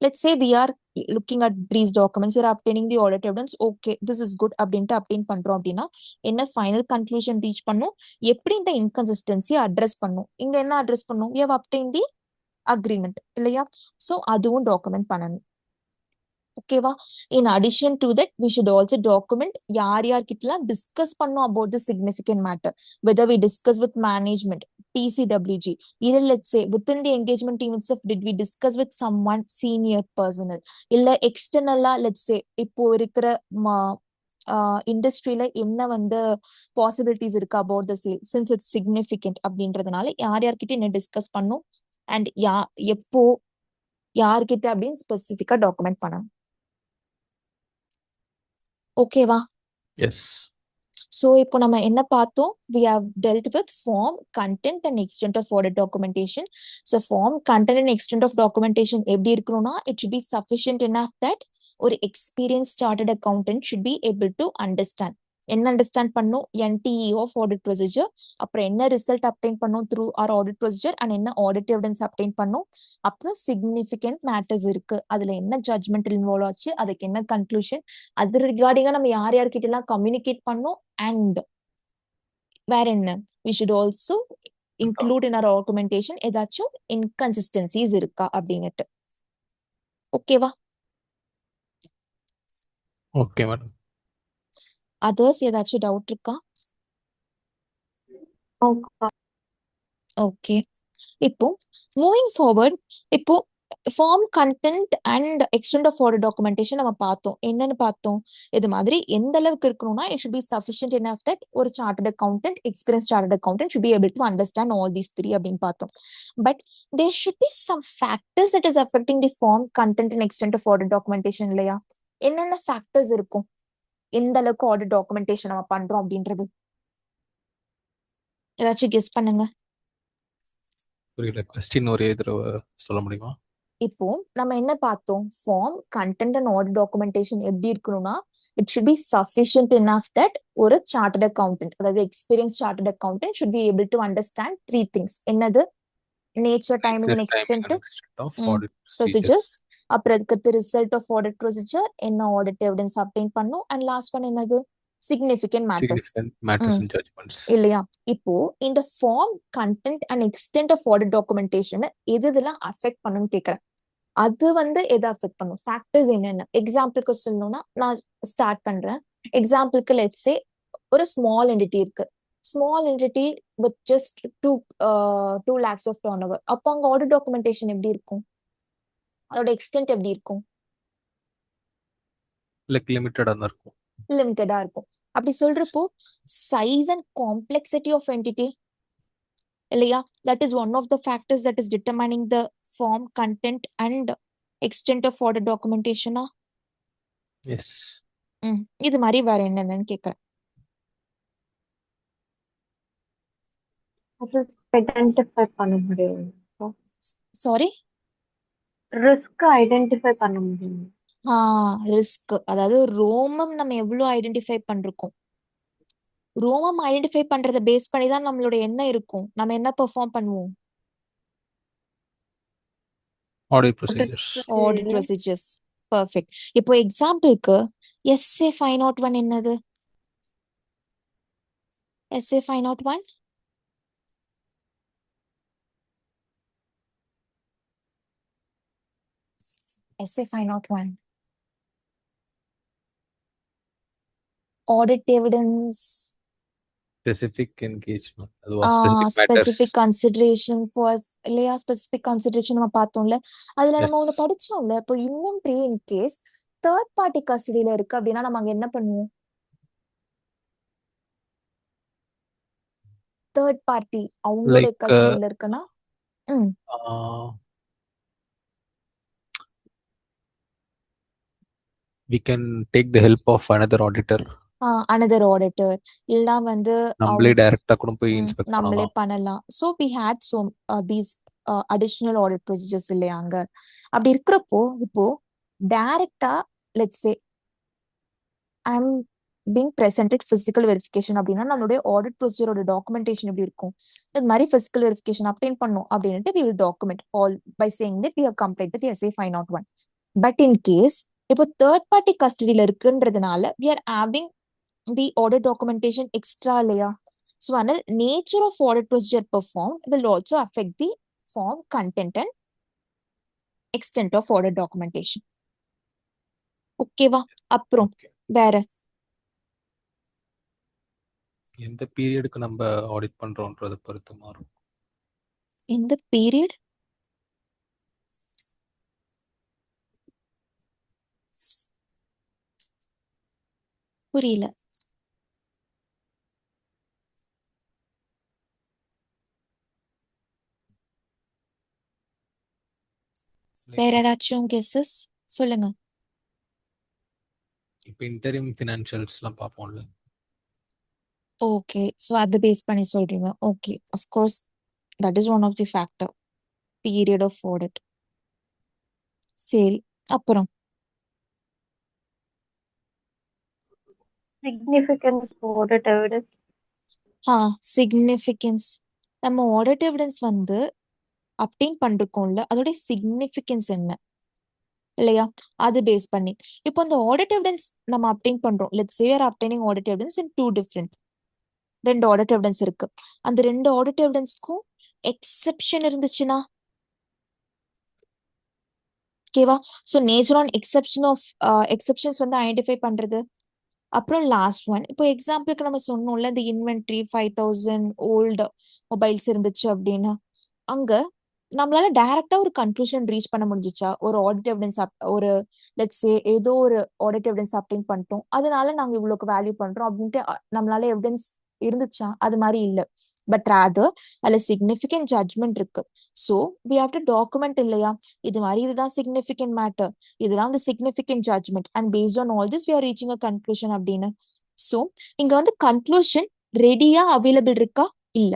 Let's say we are looking at these documents, we are obtaining the audit evidence, okay this is good அப்படின்ட்டு அப்டேன் பண்றோம் அப்படின்னா என்ன ஃபைனல் கன்க்ளூஷன் ரீச் பண்ணும், எப்படி இந்த இன்கன்சிஸ்டன்சி அட்ரஸ் பண்ணும். இங்க என்ன அட்ரஸ் பண்ணும், we have obtained the agreement இல்லையா? ஸோ அதுவும் டாக்குமெண்ட் பண்ணணும். ஓகேவா? In addition to that we should also document யார் யார்கிட்டலாம் டிஸ்கஸ் பண்ணோம் about the significant matter, whether we discuss with management, TCWG, either let's say within the engagement team itself did we discuss with someone senior personnel, இல்ல எக்ஸ்டர்னலா let's say இப்போ இருக்கிற இண்டஸ்ட்ரியில என்ன வந்து possibilities இருக்கு about the sale since it's significant அப்படின்றதுனால யார் யார்கிட்ட என்ன டிஸ்கஸ் பண்ணும் அண்ட் எப்போ யார்கிட்ட அப்படின்னு ஸ்பெசிஃபிக்கா டாக்குமெண்ட் பண்ணணும். ஓகேவா? எஸ். ஸோ இப்போ நம்ம என்ன பார்த்தோம்? we have dealt with form, content and extent of audit documentation. So form, content and extent of documentation எப்படி இருக்கணும்னா it should be sufficient enough that ஒரு experienced chartered accountant should be able to understand. என்ன understand பண்ணும்? NTE of audit procedure, அப்புறம் என்ன result obtained பண்ணும் through our audit procedure and என்ன audit evidence obtained பண்ணும், அப்புறம் சிக்னிஃபிகண்ட் மேட்டர்ஸ் இருக்கு, அதுல என்ன ஜட்மெண்ட் இன்வால்வ் ஆச்சு, அதுக்கு என்ன கன்க்ளூஷன், அது ரிகார்டிங்கா நம்ம யார் யார்கிட்ட எல்லாம் கம்யூனிகேட் பண்ணோம் அண்ட் வேற என்ன we should also include in our documentation ஏதாச்சும் inconsistencies இருக்கா அப்படின்னுட்டு. ஓகேவா? Okay madam. அதர்ஸ் ஏதாச்சும் டவுட் இருக்கா? ஓகே. இப்போ மூவிங் ஃபார்வர்ட், இப்போ form, content and extent of order documentation நம்ம பார்த்தோம். என்னன்னு பார்த்தோம்? இது மாதிரி எந்த அளவுக்கு இருக்கணும்னா it should be sufficient enough that ஒரு chartered accountant, experience chartered accountant should be able to understand all these three அப்படின்னு பார்த்தோம். But there should be some factors that is affecting the form, content and extent of order documentation இல்லையா? என்னென்ன factors இருக்கும் எந்த அளவுக்கு order documentation நம்ம பண்றோம் அப்படின்றது? ஏதாச்சும் கெஸ் பண்ணுங்க. புரியல, கொஸ்டின் ஒரே தடவை சொல்ல முடியுமா? இப்போ நம்ம என்ன பார்த்தோம்? ஃபார்ம், கண்டென்ட் அண்ட் ஆர்டர் டாக்குமெண்டேஷன் எப்படி இருக்கணும்னா it should be sufficient enough that ஒரு சார்ட்டர்ட் அக்கௌண்டன்ட், அதாவது experience chartered accountant should be able to understand three things. என்னது? Nature, timing and extent of audit procedures, அப்புறம் அதுக்கு ரிசல்ட் ஆஃப் ஆடிட் ப்ரொசீஜர், என்ன audit evidence obtain பண்ணும், and last one என்னது? Significant matters and judgments இல்லையா? இப்போ இந்த form, content and extent of audit documentation எதெல்லாம் அஃபெக்ட் பண்ணுன்னு கேக்குறேன். அது வந்து எதை அஃபெக்ட் பண்ணும்? ஃபேக்டர்ஸ் என்னென்ன? எக்ஸாம்பிளுக்கு சொல்லணும்னா நான் ஸ்டார்ட் பண்றேன். எக்ஸாம்பிளுக்கு லெட்ஸ் சே ஒரு ஸ்மால் என்டிட்டி இருக்கு. Small entity with just 2 lakhs of turnover. அப்போ அங்க ஆடிட் டாக்குமெண்டேஷன் எப்படி இருக்கும்? அதோட எக்ஸ்டென்ட் எப்படி இருக்கும்? லைக் லிமிட்டடா தான் இருக்கும். லிமிட்டடா இருக்கும். அப்படி சொல்றப்போ size and complexity of entity இல்லையா? That is one of the factors that is determining the form, content and extent of ஆர்டர் டாக்குமெண்டேஷனா? எஸ். இது மாதிரி வேற என்னென்னு கேக்குறேன். ஐடென்டிஃபை பண்ண முடியும். சாரி, ரிஸ்க் ஐடென்டிஃபை பண்ண முடியும். ரிஸ்க், அதாவது ரோமம் நம்ம எவ்வளவு ஐடென்டிஃபை பண்றோம், ரோமம் ஐடென்டிஃபை பண்றதை பேஸ் பண்ணி தான் நம்மளோட என்ன இருக்கும், நம்ம என்ன பெர்ஃபார்ம் பண்ணுவோம்? Audit procedures. பெர்ஃபெக்ட். இப்போ எக்ஸாம்பிளுக்கு SA 501 என்னது? SA 501 SA 501 audit evidence, specific engagement, அதுவா specific consideration for இல்லையா? specific consideration நம்ம பார்த்தோம்ல, அதுல நம்ம ஒண்ணு படிச்சோம்ல. இப்போ inventory in case third party கஸ்டடியில இருக்கு அப்படின்னா நம்ம அங்க என்ன பண்ணுவோம்? தேர்ட் பார்ட்டி அவங்களுடைய கஸ்டடியில இருக்குன்னா we can take the help of another auditor. another auditor இல்ல வந்து நம்மளே டைரக்டா கூட போய் இன்ஸ்பெக்ட் நம்மளே பண்ணலாம். so we had so these additional audit procedures இல்லையாங்க. அப்படி இருக்கிறப்போ இப்போ டைரக்டா let's say I am being presented physical verification அப்படின்னா நம்மளுடைய audit procedure ஓட documentation எப்படி இருக்கும்? இது மாதிரி physical verification obtain பண்ணோம் அப்படின்ட்டு we will document all by saying that we have complied with SA 501. but in case இப்போ தேர்ட் பார்ட்டி கஸ்டடியில இருக்குன்றதுனால we are having the audit documentation extra இல்லையா? so அதனால nature of audit procedure performed will also affect the form, content and extent of audit documentation. ஓகேவா? அப்புறம் okay. வேற எந்த பீரியடுக்கு நம்ம audit பண்றோம்ன்றத பொறுத்து மாறும். இந்த பீரியட் புரியல. வேற ஏதாச்சும் கெஸஸ் சொல்லுங்க. இப்போ இன்டரிம் ஃபினான்ஷியல்ஸ்லாம் பார்ப்போம்ல. ஓகே, ஸோ அதை பேஸ் பண்ணி சொல்றீங்க. Okay, of course that is one of the factor, period of audit. சரி, அப்புறம் Significance audit evidence. சிக்னிஃபிகன்ஸ். நம்ம ஆடிட் எவிடன்ஸ் வந்து அப்டெயின் பண்ணிருக்கோம்ல, அதோட சிக்னிஃபிகன்ஸ் என்ன இல்லையா, அது பேஸ் பண்ணி இப்போ அந்த ஆடிட் எவிடன்ஸ் நம்ம அப்டெயின் பண்றோம். Let's say are obtaining audit evidence in 2 different, 2 audit evidence இருக்கு. அந்த 2 ஆடிட் எவிடன்ஸ்க்கும் எக்ஸெப்ஷன் இருந்துச்சுன்னா ஓகேவா. ஸோ நேச்சர் ஆன் எக்ஸெப்ஷன்ஸ் வந்து ஐடென்டிஃபை பண்றது. அப்புறம் லாஸ்ட் ஒன், இப்போ எக்ஸாம்பிளுக்கு நம்ம சொன்னோம்ல, இந்த இன்வென்ட்ரி 5000 ஓல்டு மொபைல்ஸ் இருந்துச்சு அப்படின்னு, அங்க நம்மளால டைரக்டா ஒரு கன்க்ளூஷன் ரீச் பண்ண முடிஞ்சிச்சா? ஒரு ஆடிட் எவிடன்ஸ் ஒரு லெட்ஸ் சே ஏதோ ஒரு ஆடிட் எவிடன்ஸ் அப்டெயின் பண்ணிட்டோம், அதனால நாங்க இவ்வளவுக்கு வேல்யூ பண்றோம் அப்படின்ட்டு நம்மளால எவிடன்ஸ் இருந்துச்சா? அது மாதிரி இல்ல. பட் ராதர் அதுல சிக்னிஃபிகன்ட் ஜட்மெண்ட் இருக்கு. So we have to document இல்லையா, இது மாதிரி இதுதான் சிக்னிஃபிகன்ட் மேட்டர், இதுதான் the significant judgment and based on all this we are reaching a conclusion அப்படின்னு. ஸோ இங்க வந்து கன்க்ளூஷன் ரெடியா அவைலபிள் இருக்கா? இல்ல.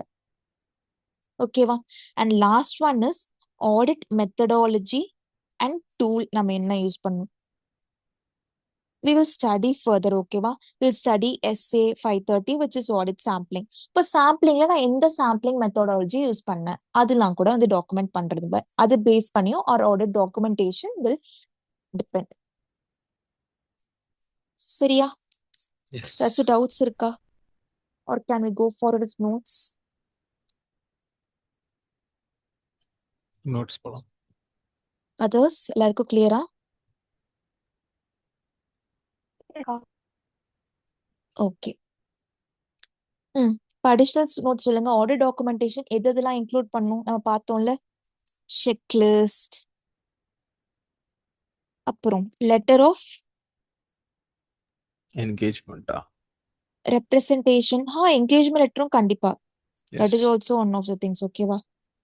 ஓகேவா. And last one is audit methodology and tool நம்ம என்ன யூஸ் பண்ணணும். we will study further. ஓகேவா. we'll study SA 530 which is audit sampling. இப்போ சாம்பிளிங்ல நான் எந்த சாம்பிளிங் மெத்தடாலஜி யூஸ் பண்ணேன் அதெல்லாம் கூட வந்து டாக்குமெண்ட் பண்றது, அது பேஸ் பண்ணியும் our audit documentation will depend. சரியா? எஸ். ஏதாச்சும் டவுட்ஸ் இருக்கா? or can we go forward with notes? Notes போலாம். others எல்லாருக்கும் கிளியரா? ஓகே. அடிஷனல் நோட்ஸ் சொல்லுங்க. ஆர்டர் டாக்குமெண்டேஷன் எது எதெல்லாம் இன்க்ளூட் பண்ணும் நம்ம பார்த்தோம்ல, செக்லிஸ்ட், அப்புறம் லெட்டர் ஆஃப் என்கேஜ்மெண்டா? ரெப்ரசன்டேஷன். என்கேஜ்மெண்ட் லெட்டரும் கண்டிப்பா, that yes. Is also one of the things. ஓகேவா.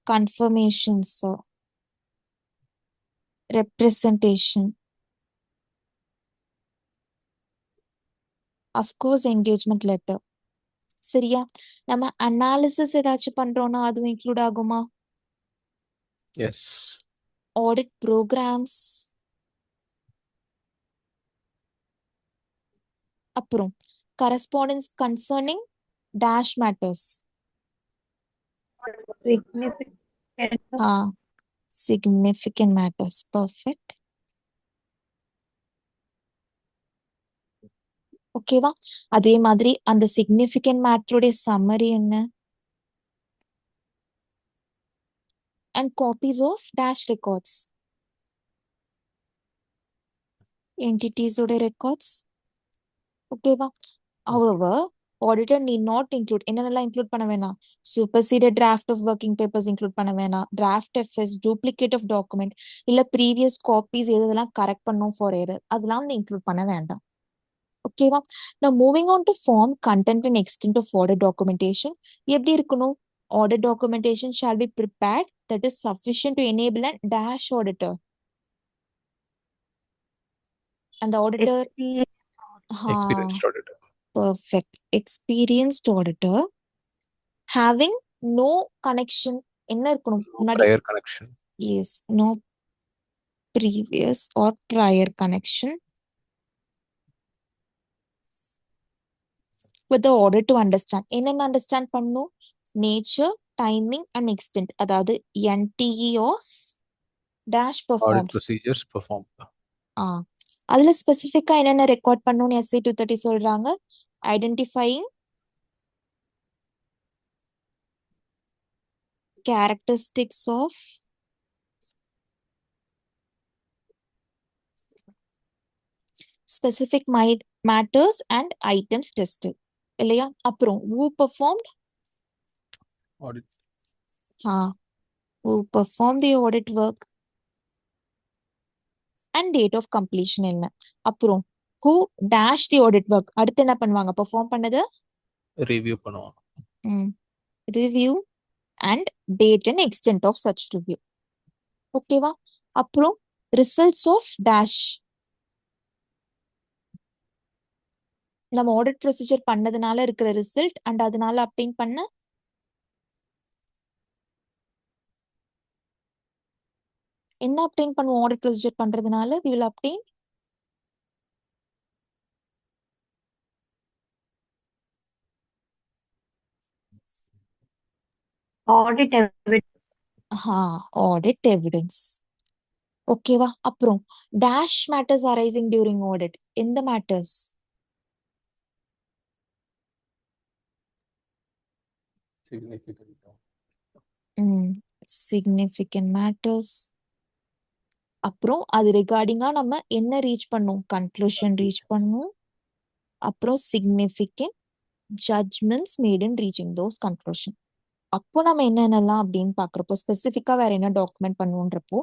Confirmations, representation, of course engagement letter. சரியா. நம்ம அனாலிசிஸ் ஏதாச்சும் பண்றோம்னா அதுவும் இன்க்ளூட் ஆகுமா? எஸ். ஆடிட் ப்ரோக்ராம்ஸ், அப்புறம் correspondence concerning dash matters. Significant. Significant matters. Perfect. ஓகேவா. அதே மாதிரி அந்த சிக்னிஃபிகன்ட் மேட்டருடைய சம்மரி என்ன, and copies of dash records, என்டிட்டிஸோட ரெக்கார்ட்ஸ். ஓகேவா. however auditor need not include என்னென்னலாம் இன்க்ளூட் பண்ண வேணாம், superseded draft of working papers include பண்ண வேணாம், draft FS, duplicate of document, இல்ல previous copies எதெல்லாம் கரெக்ட் பண்ணும் ஃபார் error அதெல்லாம் வந்து இன்க்ளூட் பண்ண வேண்டாம். ஓகேவா. now moving on to form, content and extent of audit documentation. எப்படி இருக்கணும்? audit documentation shall be prepared that is sufficient to enable a dash auditor and the auditor experienced auditor. perfect experienced auditor having no connection என்ன இருக்கணும் முன்னாடி? Prior connection. yes, no previous or prior connection with the audit to understand. என்னென்ன understand பண்ணும்? Nature, timing and extend, அதாவது NTE of dash audit performed. Procedures perform. அதுல ஸ்பெசிஃபிக்கா என்னென்ன record பண்ணணும்னு SA 230 சொல்றாங்க. Identifying characteristics of specific matters and items tested இல்லையா? அப்புறம் who performed Audit. who performed the audit work and date of completion என்ன? அப்புறம் who dash the audit work அடுத்து என்ன பண்ணுவாங்க? பெர்ஃபார்ம் பண்ணது Review பண்ணுவாங்க. review and date and extent of such review. ஓகேவா? அப்புறம் results of dash நம்ம ஆடிட் ப்ரொசீஜர் பண்ணதுனால இருக்கிற ரிசல்ட் அண்ட் அதனால அப்டெயின் பண்ண என்ன அப்டெயின் பண்ணுவோம்? ஆடிட் ப்ரொசீஜர் பண்றதுனால we will obtain Audit evidence. audit evidence. ஓகேவா? அப்புறம் dash matters arising during audit எந்த மேட்டர்ஸ்? Significant. Significant matters. அப்புறம் அது ரிகார்டிங்கா நம்ம என்ன ரீச் பண்ணோம்? கன்க்ளூஷன் ரீச் பண்ணோம். அப்புறம் significant judgements made in reaching those conclusion. அப்போ நம்ம என்னென்னலாம் அப்படின்னு பாக்குறப்போ ஸ்பெசிஃபிக்கா வேற என்ன document பண்ணுவோன்றப்போ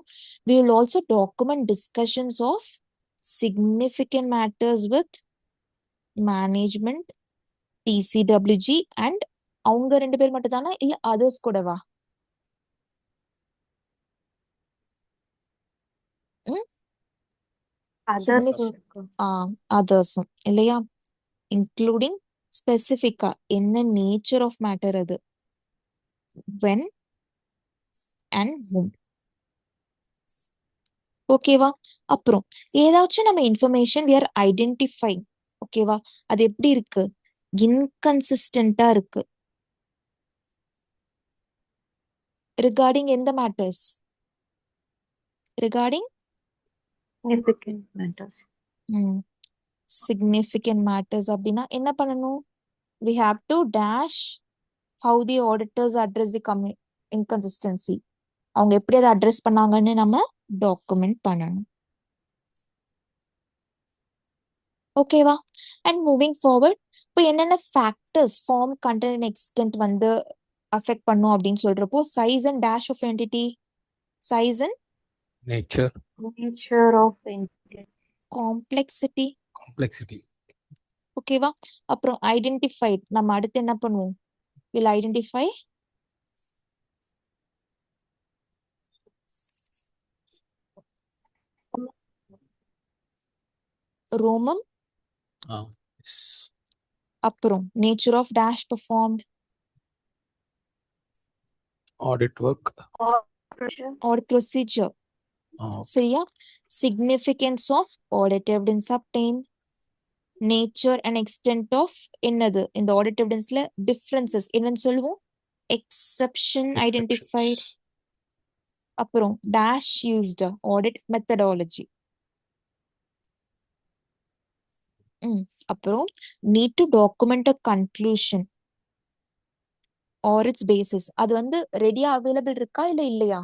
we will also document discussions of significant matters with management, TCWG and அவங்க 2 பேர் மட்டும் தானா இல்ல அதர்ஸ் கூடவா? அதர்ஸும் இல்லையா? இன்க்ளூடிங் ஸ்பெசிஃபிக்கா என்ன நேச்சர் ஆஃப் மேட்டர் அது, when and whom. ஓகேவா? அப்புறம் ஏதாச்சும் நம்ம இன்ஃபர்மேஷன் we are identifying. ஓகேவா? அது எப்படி இருக்கு? இன்கன்சிஸ்டன்டா இருக்கு. ரிகார்டிங் எந்த matters? Regarding Significant matters. significant matters அப்படின்னா என்ன பண்ணணும்? we have to dash how the auditors address the inconsistency. அவங்க எப்படி அதை அட்ரஸ் பண்ணாங்கன்னு நம்ம டாக்குமெண்ட் பண்ணணும். ஓகேவா? அண்ட் மூவிங் ஃபார்வர்ட் இப்போ என்னென்ன factors form content and extent வந்து அஃபெக்ட் பண்ணும் அப்படின்னு சொல்றப்போ size and dash of entity, size and Nature. Nature of entity. Complexity. ஓகேவா? அப்புறம் ஐடென்டிஃபைட் நம்ம அடுத்து என்ன பண்ணுவோம்? Will identify ROMM. Yes. அப்புறம் nature of dash performed, Audit work. or procedure. சரியா? significance of audit evidence obtained, nature and extent of என்னது இந்த audit evidenceல differences என்னன்னு சொல்லுவோம்? exception identified. அப்புறம் dash used audit methodology. அப்புறம் need to document a conclusion or its basis. அது வந்து ரெடியா அவைலபிள் இருக்கா இல்ல இல்லையா?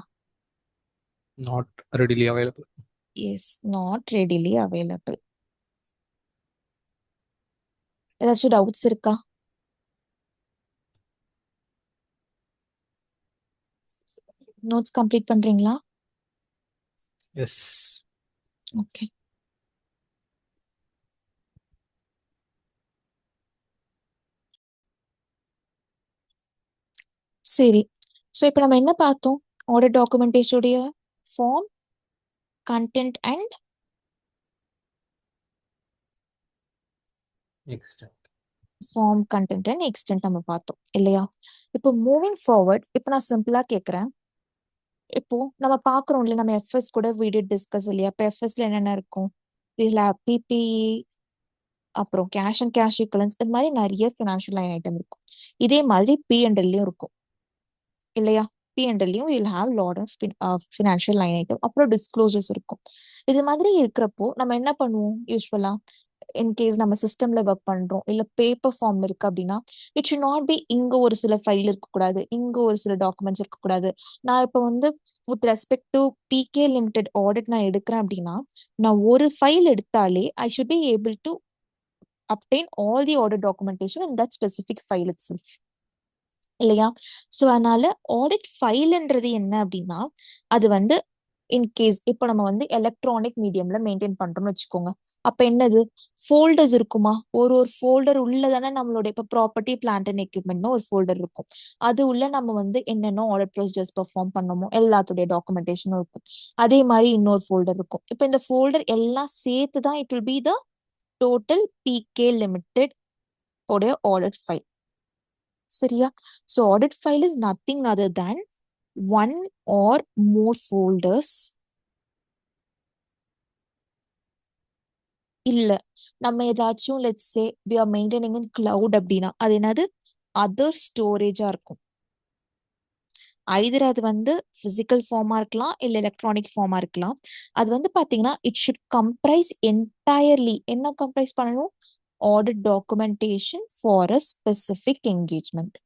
Not readily available. Yes, not readily available. ஏதாச்சும் டவுட்ஸ் இருக்கா? நோட்ஸ் கம்ப்ளீட் பண்றீங்களா? Yes. ஓகே. சரி, ஸோ இப்போ நம்ம என்ன பார்த்தோம்? ஆடிட் டாக்குமெண்டேஷனுடைய form, content and Extent. Form, content and extent நம்ம பார்த்தோம் இல்லையா? இப்போ மூவிங் ஃபார்வர்ட் இப்போ நான் சிம்பிளா கேட்குறேன். இப்போ நம்ம பார்க்குறோம் இல்லையா, நம்ம எஃப்எஸ் கூட வீடியோ டிஸ்கஸ் இல்லையா? இப்போ எஃப்எஸ்ல என்னென்ன இருக்கும்? இதில் பிபிஇ, அப்புறம் கேஷ் அண்ட் கேஷ் ஈக்குவலன்ஸ், இது மாதிரி நிறைய ஃபினான்ஷியல் லைன் ஐட்டம் இருக்கும். இதே மாதிரி பிஎன்எல்லையும் இருக்கும் இல்லையா? பிஎன்எல்லையும் will have lot of financial line item, அப்புறம் டிஸ்க்ளோசர்ஸ் இருக்கும். இது மாதிரி இருக்கிறப்போ நம்ம என்ன பண்ணுவோம்? யூஸ்வலா இன்கேஸ் நம்ம சிஸ்டம்ல ஒர்க் பண்றோம் இல்ல பேப்பர் ஃபார்ம் இருக்கு அப்படின்னா இட் ஷுட் நாட் பி இங்க ஒரு சில ஃபைல் இருக்கக்கூடாது, இங்க ஒரு சில டாக்குமெண்ட்ஸ் இருக்கக்கூடாது. நான் இப்போ வந்து with respect to BK limited audit நான் எடுக்கிறேன் அப்படின்னா நான் ஒரு ஃபைல் எடுத்தாலே I should be able to obtain all the audit documentation in that specific file itself. இல்லையா? ஸோ அதனால ஆடிட் ஃபைல்ன்றது என்ன அப்படின்னா அது வந்து இன்கேஸ் இப்போ நம்ம வந்து எலக்ட்ரானிக் மீடியம்ல மெயின்டைன் பண்றோம்னு வச்சுக்கோங்க. அப்ப என்னது ஃபோல்டர்ஸ் இருக்குமா? ஒரு ஃபோல்டர் உள்ளதானே நம்மளோட இப்போ ப்ராப்பர்ட்டி பிளான்ட் அண்ட் எக்யூப்மெண்ட்னு ஒரு ஃபோல்டர் இருக்கும். அது உள்ள நம்ம வந்து என்னென்ன ஆடிட் ப்ரொசீஜர்ஸ் பெர்ஃபார்ம் பண்ணணுமோ எல்லாத்துடைய டாக்குமெண்டேஷனும் இருக்கும். அதே மாதிரி இன்னொரு ஃபோல்டர் இருக்கும். இப்போ இந்த ஃபோல்டர் எல்லாம் சேர்த்து தான் it will be the total BK limited உடைய ஆடிட் ஃபைல். சரியா? So audit file is nothing other than one or more folders இல்ல நம்ம ஏதாச்சும் let's say we are maintaining in cloud அப்படின்னா அது என்னது அதர் ஸ்டோரேஜா இருக்கும். ஐதர் அது வந்து பிசிக்கல் ஃபார்மா இருக்கலாம் இல்ல எலக்ட்ரானிக் ஃபார்மா இருக்கலாம். அது வந்து பாத்தீங்கன்னா இட் ஷுட் கம்ப்ரைஸ் என்டையர்லி என்ன கம்ப்ரைஸ் பண்ணணும்? Audit documentation for a specific engagement.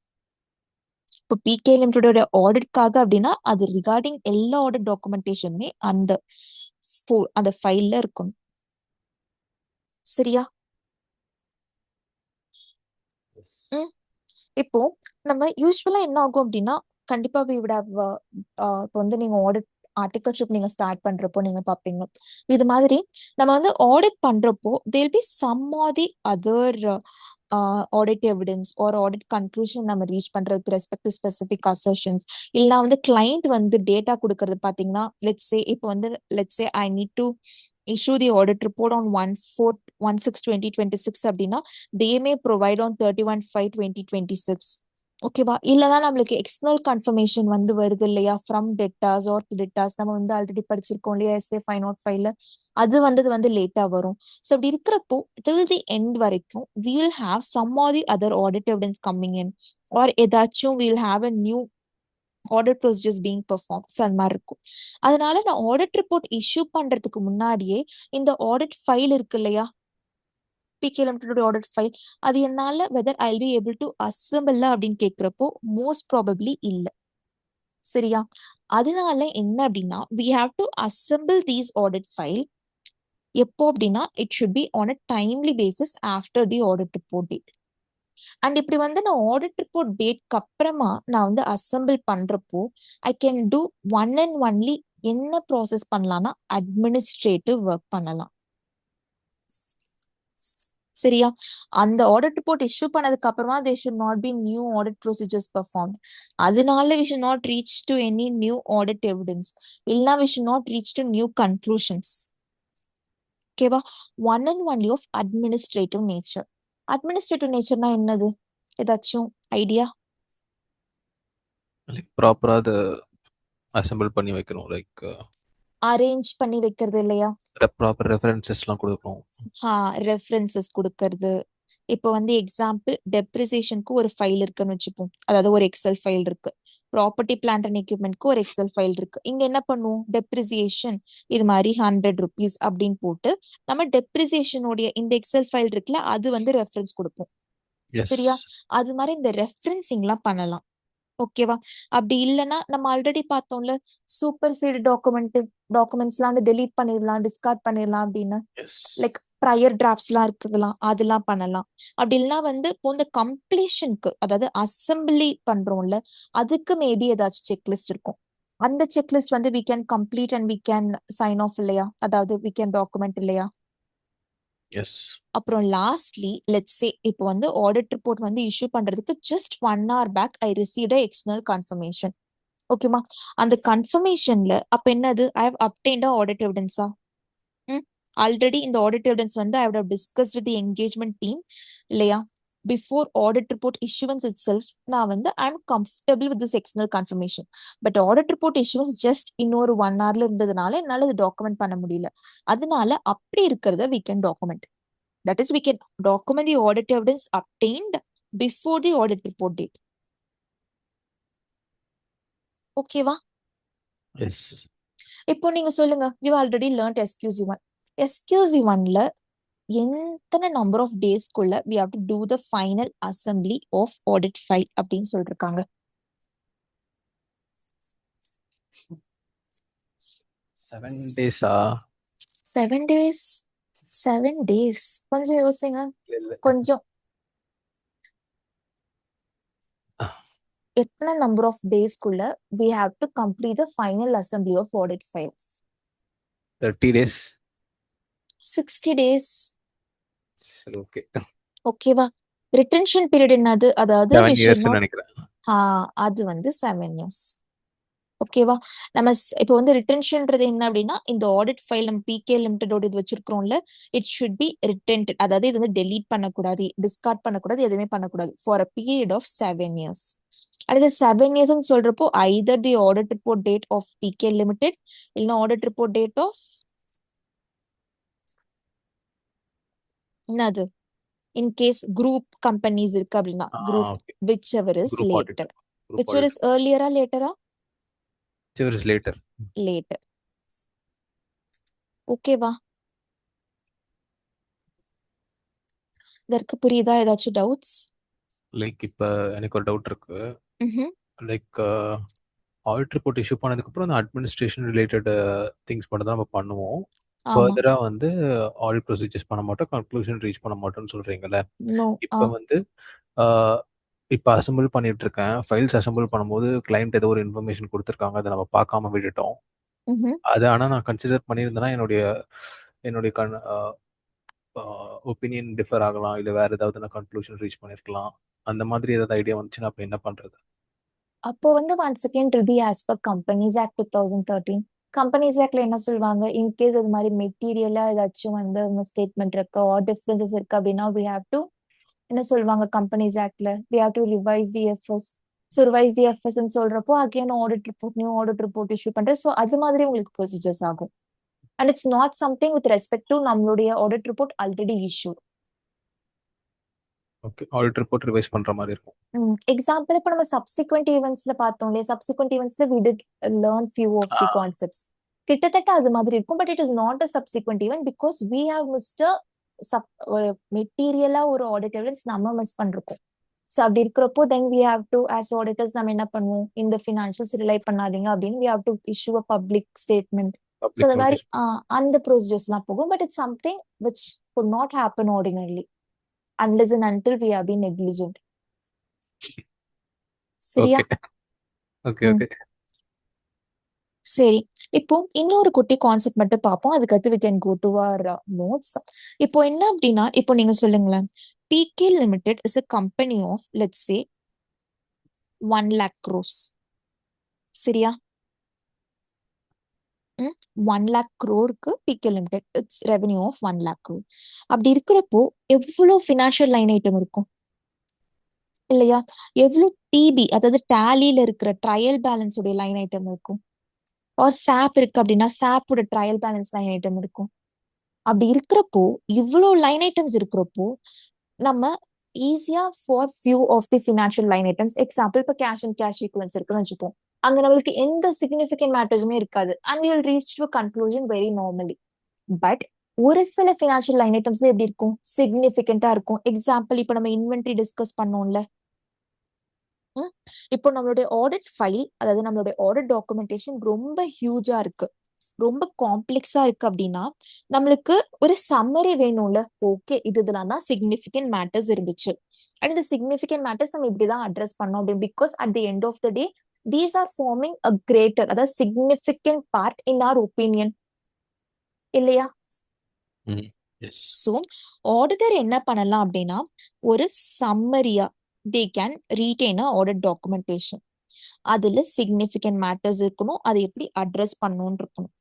இப்போ பிகே லிமிடெடோட ஆடிட்காக அப்படின்னா அது ரிகார்டிங் எல்லா ஆடிட் டாக்குமெண்டேஷனுமே அந்த ஃபைல்ல இருக்கணும். சரியா? இப்போ நம்ம யூஸ்வலா என்ன ஆகும் அப்படின்னா கண்டிப்பா இப்போ வந்து நீங்க ஆடிட் ஆர்டிகல்ஷிப் நீங்க ஸ்டார்ட் பண்றப்போ நீங்க பாப்பீங்க இது மாதிரி நம்ம வந்து ஆடிட் பண்றப்போ they'll be some or the other audit evidence or audit conclusion நம்ம ரீச் பண்றது ரெஸ்பெக்ட் டு ஸ்பெசிபிக் அசர்ஷன்ஸ் இல்லைன்னா வந்து கிளைண்ட் வந்து டேட்டா கொடுக்கறது பாத்தீங்கன்னா இப்போ வந்து I need to issue the audit report on 1/4/16/2026 அப்படின்னா they may provide on 31/5/2026. ஓகேவா? இல்லைன்னா நம்மளுக்கு எக்ஸ்டர்னல் கன்ஃபர்மேஷன் வந்து வருது இல்லையா ஃப்ரம் டெட்டாஸ் ஆர் டெட்டாஸ் நம்ம வந்து ஆல்ரெடி படிச்சிருக்கோம் இல்லையா SA 505ல அது வந்து லேட்டா வரும். ஸோ அப்படி இருக்கிறப்போ till the end வரைக்கும் we will have some or the other audit evidence coming in or ஏதாச்சும் we will have a new audit procedures being perform அந்த மாதிரி இருக்கும். அதனால நான் ஆடிட் ரிப்போர்ட் இஷ்யூ பண்றதுக்கு முன்னாடியே இந்த ஆடிட் ஃபைல் இருக்கு இல்லையா பிகே லிமிடெட் ஆடிட் ஃபைல் அது என்னால whether I P able to assemble அப்படின்னு கேட்கிறப்போ மோஸ்ட் ப்ராபப்ளி இல்லை. சரியா? அதனால என்ன அப்படின்னா we have to assemble these audit file எப்போ அப்படின்னா it should be on a timely basis after the audit report date. And இப்படி வந்து நான் ஆடிட் ரிப்போர்ட் டேட்க்கு அப்புறமா நான் வந்து அசம்பிள் பண்றப்போ I can do one and only என்ன ப்ராசஸ் பண்ணலாம்னா அட்மினிஸ்ட்ரேட்டிவ் ஒர்க் பண்ணலாம். சரியா? அந்த ஆடிட் ரிப்போர்ட் இஷ்யூ பண்ணதுக்கு அப்புறமா they should not be new audit procedures performed. அதனால we should not reach to any new audit evidence இல்லைன்னா we should not reach to new conclusions. ஓகேவா? One and only of administrative nature. Administrative நேச்சர்னா என்னது? ஏதாச்சும் idea? Like ப்ராப்பரா அதை assemble பண்ணி வைக்கணும். லைக் அரேஞ்ச் பண்ணி வைக்கிறது இல்லையா? ப்ராப்பர் ரெஃபரன்சஸ்லாம் கொடுக்கணும். ரெஃபரன்சஸ் கொடுக்கறது. இப்போ வந்து எக்ஸாம்பிள் டெப்ரிசியேஷனுக்கு ஒரு ஃபைல் இருக்குன்னு வச்சுப்போம். அதாவது ஒரு எக்ஸல் ஃபைல் இருக்கு. ப்ராப்பர்ட்டி பிளான்ட் அண்ட் எக்யூப்மெண்ட்க்கு ஒரு எக்ஸல் ஃபைல் இருக்கு. இங்க என்ன பண்ணுவோம்? டெப்ரிசியேஷன் இது மாதிரி 100 rupees அப்படின்னு போட்டு நம்ம டெப்ரிசியேஷனுடைய இந்த எக்ஸல் ஃபைல் இருக்குல்ல அது வந்து ரெஃபரன்ஸ் கொடுப்போம். சரியா? அது மாதிரி இந்த ரெஃபரன்சிங்லாம் பண்ணலாம். ஓகேவா? அப்படி இல்லைன்னா நம்ம ஆல்ரெடி பார்த்தோம்ல சூப்பர் சீடு டாக்குமெண்ட்ஸ்லாம் வந்து டெலீட் பண்ணிடலாம், டிஸ்கார்ட் பண்ணிடலாம் அப்படின்னு லைக் ப்ரையர் டிராஃப்ட்ஸ்லாம் இருக்குதுலாம் அதெல்லாம் பண்ணலாம். அப்படி இல்லைன்னா வந்து இப்போ இந்த கம்ப்ளீஷனுக்கு அதாவது அசம்பிளி பண்றோம்ல அதுக்கு மேபி ஏதாச்சும் செக்லிஸ்ட் இருக்கும். அந்த செக்லிஸ்ட் வந்து we can complete and we can sign off இல்லையா? அதாவது we can document இல்லையா? அப்புறம் லாஸ்ட்லி லெட்ஸ் சே இப்போ வந்து ஆடிட் ரிப்போர்ட் வந்து இஷ்யூ பண்றதுக்கு just 1 hour back I received external confirmation. ஓகேமா? அந்த கன்ஃபர்மேஷன்ல அப்ப என்னது ஐ ஹவ் அப்டெய்ன்ட் ஆடிட் எவிடன்ஸா? ஆல்ரெடி இந்த ஆடிட் எவிடன்ஸ் வந்து I would have discussed with the engagement team இல்லையா? Before audit report issuance itself நான் வந்து I am comfortable with this external confirmation. But audit report issuance just இன்னொரு 1 hourல இருந்ததுனால என்னால இது டாக்குமெண்ட் பண்ண முடியல. அதனால அப்படி இருக்கிறத we can document. That is, we can document the audit evidence obtained before the audit report date. ஓகேவா? இப்போ நீங்க சொல்லுங்க, you already learnt SQC1. SQC1ல எத்தனை நம்பர் ஆஃப் டேஸ்க்குள்ள we have to do the final assembly of audit file அப்படின்னு சொல்லிருக்காங்க. 7 days 7 days 7 days கொஞ்சம் யோசிங்க. இல்ல கொஞ்சம் எத்தனை நம்பர் ஆஃப் டேஸ்க்குள்ள we have to complete the final assembly of audit file? 30 days. 60 days. சரி, ஓகே. ஓகேவா? ரிட்டென்ஷன் பீரியட் என்னது? அதாவது 7 we should years not நினைக்கிறேன். அது வந்து 7 years. ஓகேவா? நம்ம இப்போ வந்து ரிட்டென்ஷன்ன்றது என்ன அப்படின்னா, இந்த ஆடிட் ஃபைல் நம்ம பிகே லிமிடெடோட இது வச்சிருக்கிறோம்ல, இட் ஷுட் பி ரிட்டென்ட். அதாவது இது வந்து டெலீட் பண்ணக்கூடாது, டிஸ்கார்ட் பண்ணக்கூடாது, எதுவுமே பண்ணக்கூடாது for a period of 7 years. அடுத்த 7 years சொல்றப்போ either the audit report date of PK Limited இல்லைன்னா audit report date of என்னது in case group companies இருக்கு அப்படின்னா group okay. whichever is Group later. auditor. Group whichever is auditor. earlier or later or Whichever is later. later. ஓகேவா? இதற்கு புரியுதா? ஏதாச்சும் doubts? Like இப்ப எனக்கு ஒரு டவுட் இருக்கு. லைக் ஆடிட் ரிப்போர்ட் இஷ்யூ பண்ணதுக்கு அப்புறம் அந்த அட்மினிஸ்ட்ரேஷன் ரிலேட்டட் திங்ஸ் மட்டும் தான் நம்ம பண்ணுவோம். ஆமா. ஃபர்தரா வந்து ஆடிட் ப்ரொசீஜர்ஸ் பண்ண மாட்டோம், கன்க்ளூஷன் ரீச் பண்ண மாட்டோம்னு சொல்றீங்கல்ல. நோ. இப்போ வந்து இப்போ அசெம்பிள் பண்ணிட்டு இருக்கேன். ஃபைல்ஸ் அசெம்பிள் பண்ணும்போது கிளைண்ட் ஏதோ ஒரு இன்ஃபர்மேஷன் கொடுத்துருக்காங்க, அதை நம்ம பார்க்காம விட்டுட்டோம். அது ஆனால் நான் கன்சிடர் பண்ணியிருந்தேன்னா என்னுடைய ஒப்பீனியன் டிஃபர் ஆகலாம், இல்லை வேற ஏதாவது நான் கன்க்ளூஷன் ரீச் பண்ணியிருக்கலாம். அந்த மாதிரி ஏதாவது ஐடியா வந்துச்சுன்னா அப்போ என்ன பண்றது? அப்போ வந்து one second review as per companies act 2013. Companies ஆக்ட்ல என்ன சொல்லுவாங்க, இன்கேஸ் அது மாதிரி மெட்டீரியலா ஏதாச்சும் வந்து ஸ்டேட்மெண்ட் இருக்கு ஆர் டிஃபரன்சஸ் இருக்கு அப்படின்னா we have to என்ன சொல்லுவாங்க கம்பெனிஸ் ஆக்ட்ல we have to revise the FS. So revise the FS சொல்றப்போ again audit report new audit report issue பண்றது. ஸோ அது மாதிரி உங்களுக்கு ப்ரொசீஜர்ஸ் ஆகும். And it's not something with respect to நம்மளுடைய audit report already issue. Okay, audit report revise பண்ற மாதிரி இருக்கும். எக்ஸாம்பிள் இப்போ நம்ம சப்சிக்வெண்ட் ஈவெண்ட்ஸ்ல பார்த்தோம் இல்லையா, subsequent ஈவெண்ட்ஸ்ல we did learn few of the concepts. கிட்டத்தட்ட அது மாதிரி இருக்கும், but it is not a subsequent event because we have missed ஒரு மெட்டீரியலா ஒரு ஆடிட் எவிடன்ஸ் நம்ம மிஸ் பண்ணிருக்கோம். ஸோ அப்படி இருக்கிறப்போ தென் we have to as auditors நம்ம என்ன பண்ணுவோம், இந்த ஃபினான்ஷியல்ஸ் ரிலை பண்ணாதீங்க அப்படின்னு we have to issue a public statement. So அந்த மாதிரி அந்த ப்ரொசீஜர்ஸ்லாம் போகும். But it's something which could not happen ordinarily unless and until we have been negligent. சரியா? Okay okay. சரி, இப்போ இன்னொரு குட்டி கான்செப்ட் மட்டும் பார்ப்போம், அதுக்கடுத்து we can go to our notes. இப்போ என்ன அப்படின்னா, இப்போ நீங்க சொல்லுங்களேன், PK Limited is a company of let's say 1 lakh crores. சரியா? 1 lakh crore-க்கு PK Limited its revenue of 1 lakh crore. அப்படி இருக்கிறப்போ எவ்வளவு ஃபினான்ஷியல் லைன் ஐட்டம் இருக்கும் இல்லையா? எவ்வளவு டிபி அதாவது டேலியில இருக்கிற ட்ரையல் பேலன்ஸ் உடைய லைன் ஐட்டம் இருக்கும். ஆர் சாப் இருக்கு அப்படின்னா சாப்போட ட்ரையல் பேலன்ஸ் லைன் ஐட்டம் இருக்கும். அப்படி இருக்கிறப்போ இவ்வளோ லைன் ஐட்டம்ஸ் இருக்கிறப்போ நம்ம ஈஸியா for few of the financial line items, example இப்போ கேஷ் அண்ட் கேஷ் ஈக்குவலன்ஸ் இருக்குன்னு வச்சுப்போம், அங்க நம்மளுக்கு எந்த சிக்னிஃபிகன்ட் மேட்டர்ஸுமே இருக்காது and we will reach to a conclusion very normally. But ஒரு சில ஃபினான்ஷியல் லைன் ஐட்டம்ஸ்ல எப்படி இருக்கும், சிக்னிஃபிகண்டா இருக்கும். எக்ஸாம்பிள் இப்போ நம்ம இன்வென்ட்ரி டிஸ்கஸ் பண்ணோம்ல, இப்போ நம்மளுடைய ஆடிட் ஃபைல் அதாவது நம்மளுடைய ஆடிட் டாக்குமெண்டேஷன் ரொம்ப ஹியூஜா இருக்கு, ரொம்ப காம்ப்ளெக்ஸா இருக்கு அப்படின்னா நம்மளுக்கு ஒரு சம்மரி வேணும்ல. ஓகே, இதெல்லாம் தான் சிக்னிஃபிகன்ட் மேட்டர்ஸ் இருந்துச்சு அண்ட் இந்த சிக்னிஃபிகன்ட் மேட்டர்ஸ் நம்ம இப்படிதான் அட்ரஸ் பண்ணோம் அப்படின்னு. Because at the end of the day these are forming a greater அதாவது significant part in our opinion இல்லையா? ஸோ ஆடிட்டர் என்ன பண்ணலாம் அப்படின்னா ஒரு சம்மரியா they can retain a audit documentation. அதுல சிக்னிஃபிகன்ட் மேட்டர்ஸ் இருக்கணும், அதை எப்படி அட்ரஸ் பண்ணணும்னு இருக்கணும்.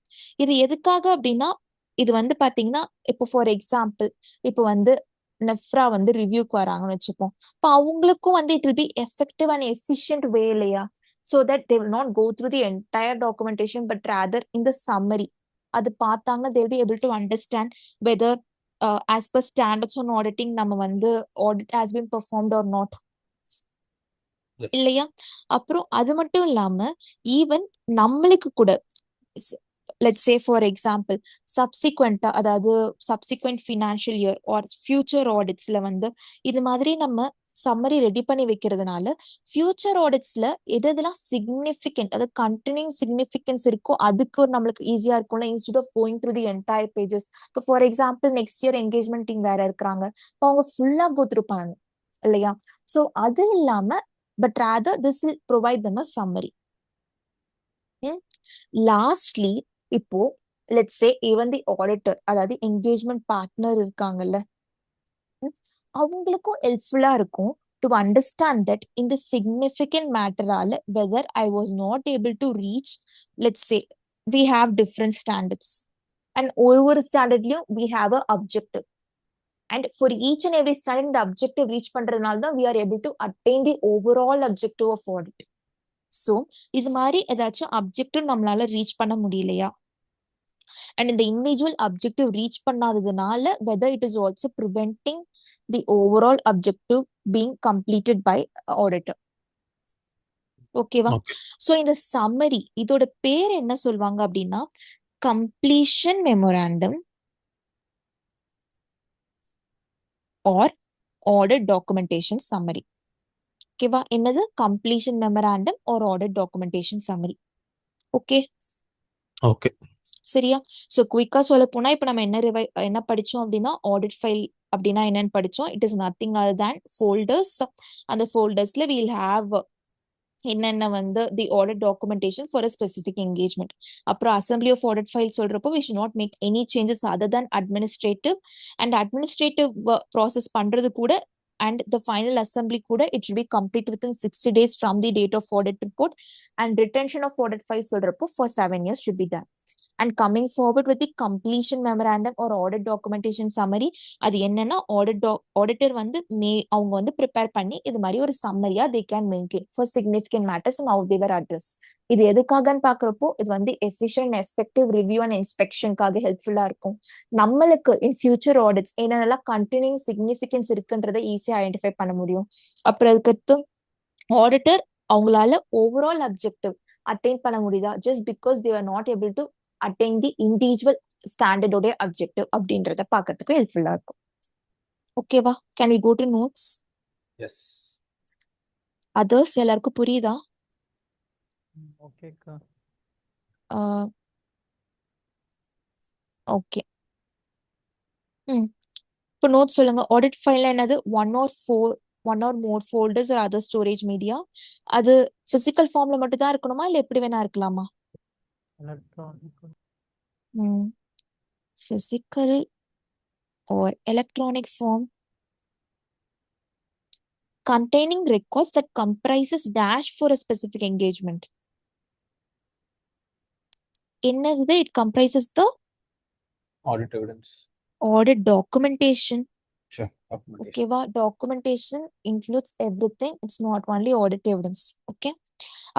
இது எதுக்காக அப்படின்னா, இது வந்து பாத்தீங்கன்னா இப்போ ஃபார் எக்ஸாம்பிள் இப்போ வந்து நெஃப்ரா வந்து ரிவ்யூக்கு வராங்கன்னு வச்சுப்போம். இப்போ அவங்களுக்கும் வந்து it will be effective and efficient way இல்லையா? So that they will not go through the entire documentation but rather இந்த சம்மரி அது பார்த்தாங்கன்னா they will be able to understand whether as per standards on auditing நம்ம வந்து audit has been performed or not இல்லையா? அப்புறம் அது மட்டும் இல்லாம ஈவன் நம்மளுக்கு கூட லெட்ஸ் சே ஃபார் எக்ஸாம்பிள் சப்சிக்வெண்டா, அதாவது subsequent financial year or future ஆடிட்ஸ்ல வந்து இது மாதிரி நம்ம சம்மரி ரெடி பண்ணி வைக்கிறதுனால ஃபியூச்சர் ஆடிட்ஸ்ல எதெல்லாம் சிக்னிஃபிகண்ட், அதாவது கண்டினியூங் சிக்னிஃபிகன்ஸ் இருக்கோ அதுக்கு நம்மளுக்கு ஈஸியா இருக்கும்ல, instead of going through the entire pages. இப்போ for example next year engagement team வேற இருக்கிறாங்க, இப்போ அவங்க ஃபுல்லா கோத்ரூப்பாங்க இல்லையா? ஸோ அது இல்லாம but rather this will provide them a summary. Lastly இப்போ let's say even the auditor, அதாவது என்கேஜ்மெண்ட் பார்ட்னர் இருக்காங்கல்ல, அவங்களுக்கும் ஹெல்ப்ஃபுல்லா இருக்கும் டு அண்டர்ஸ்டாண்ட் தட் இந்த சிக்னிஃபிகண்ட் மேட்டரால whether I was not able to reach, let's say we have different standards and ஒரு ஸ்டாண்டர்ட்லயும் we have a objective, and for each and every standard the objective reach பண்றதுனால தான் we are able to attain the overall objective of audit. So இது மாதிரி ஏதாச்சும் objective நம்மளால reach பண்ண முடியலையா, and இந்த இண்டிவிஜுவல் அப்ஜெக்டிவ் ரீச் பண்ணாததுனால whether it is also preventing the overall objective being completed by auditor. ஓகேவா? சோ இந்த சம்மரி இதோட பேர் என்ன சொல்வாங்க அப்படின்னா completion memorandum or audit documentation summary. ஓகேவா? என்னது? completion memorandum or audit documentation summary. Okay okay சரியா? சோ குயிக்கா சொல்ல போனா இப்ப நம்ம என்ன படிச்சோம் அப்படின்னா ஆடிட் ஃபைல் அப்படின்னா என்னன்னு படிச்சோம். It is nothing other than folders. அந்த ஃபோல்டர்ஸ்ல வீல் ஹேவ் என்னென்ன வந்து the audit documentation for a specific engagement. அப்புறம் அசம்பிளி ஆஃப் ஆடிட் ஃபைல் சொல்றப்போ we should not make any changes other than administrative, and administrative process பண்றது கூட and the final assembly kuda it should be complete within 60 days from the date of audit report, and retention of audit files solrappo for 7 years should be done. And coming forward with the completion memorandum or audit documentation summary, அது என்னன்னா auditor வந்து அவங்க வந்து prepare பண்ணி இது மாதிரி ஒரு சம்மரியா they can maintain for significant matters and how they were addressed. இது எதுக்காகன்னு பாக்குறப்போ இது வந்து efficient and effective review and inspectionக்காக ஹெல்ப்ஃபுல்லா இருக்கும். நம்மளுக்கு in future audits என்னென்னலாம் continuing significance இருக்குன்றதை ஈஸியா ஐடென்டிஃபை பண்ண முடியும். அப்புறம் அதுக்கடுத்து ஆடிட்டர் அவங்களால ஓவரால் அப்ஜெக்டிவ் அட்டைன் பண்ண முடியுதா, just because they were not able to attain the individual standard உடைய objective அப்படின்றத பார்க்கிறதுக்கு ஹெல்ப்ஃபுல்லா இருக்கும். ஓகேவா? Can we go to notes? Yes. Others எல்லாருக்கும் புரியுதா? ஓகேக்கா. ஓகே. இப்போ நோட்ஸ் சொல்லுங்க. ஆடிட் ஃபைல் என்னது? One or more folders or other storage media. அது பிசிக்கல் ஃபார்ம்ல மட்டும் தான் இருக்கணுமா இல்ல எப்படி வேணா இருக்கலாமா? Electronic. Physical or electronic form containing records that comprises dash for a specific engagement. என்னது? It comprises the Audit evidence. audit documentation. Sure. Documentation. Okay, documentation includes everything. It's not only audit evidence. Okay.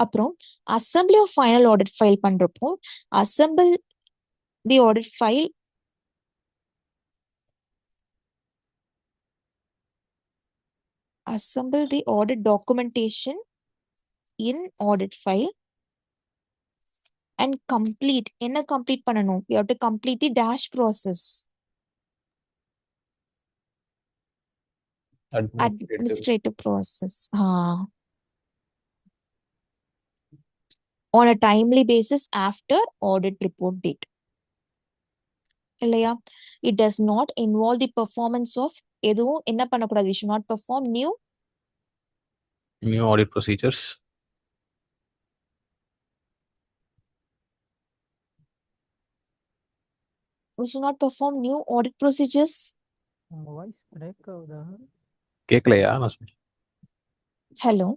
அப்புறம் assembly of final audit file பண்றப்போ assemble the audit file assemble the audit documentation in audit file and complete. என்ன complete பண்ணணும்? You have to complete the dash process. Administrative process. On a timely basis after audit report date. இல்லையா? It does not involve the performance of எதுவும் என்ன பண்ணக்கூடாது? We should not perform new audit procedures. We should not perform new audit procedures. Voice break ஆகுதா? கேக்கலையா? நான் சொல்றேன். Hello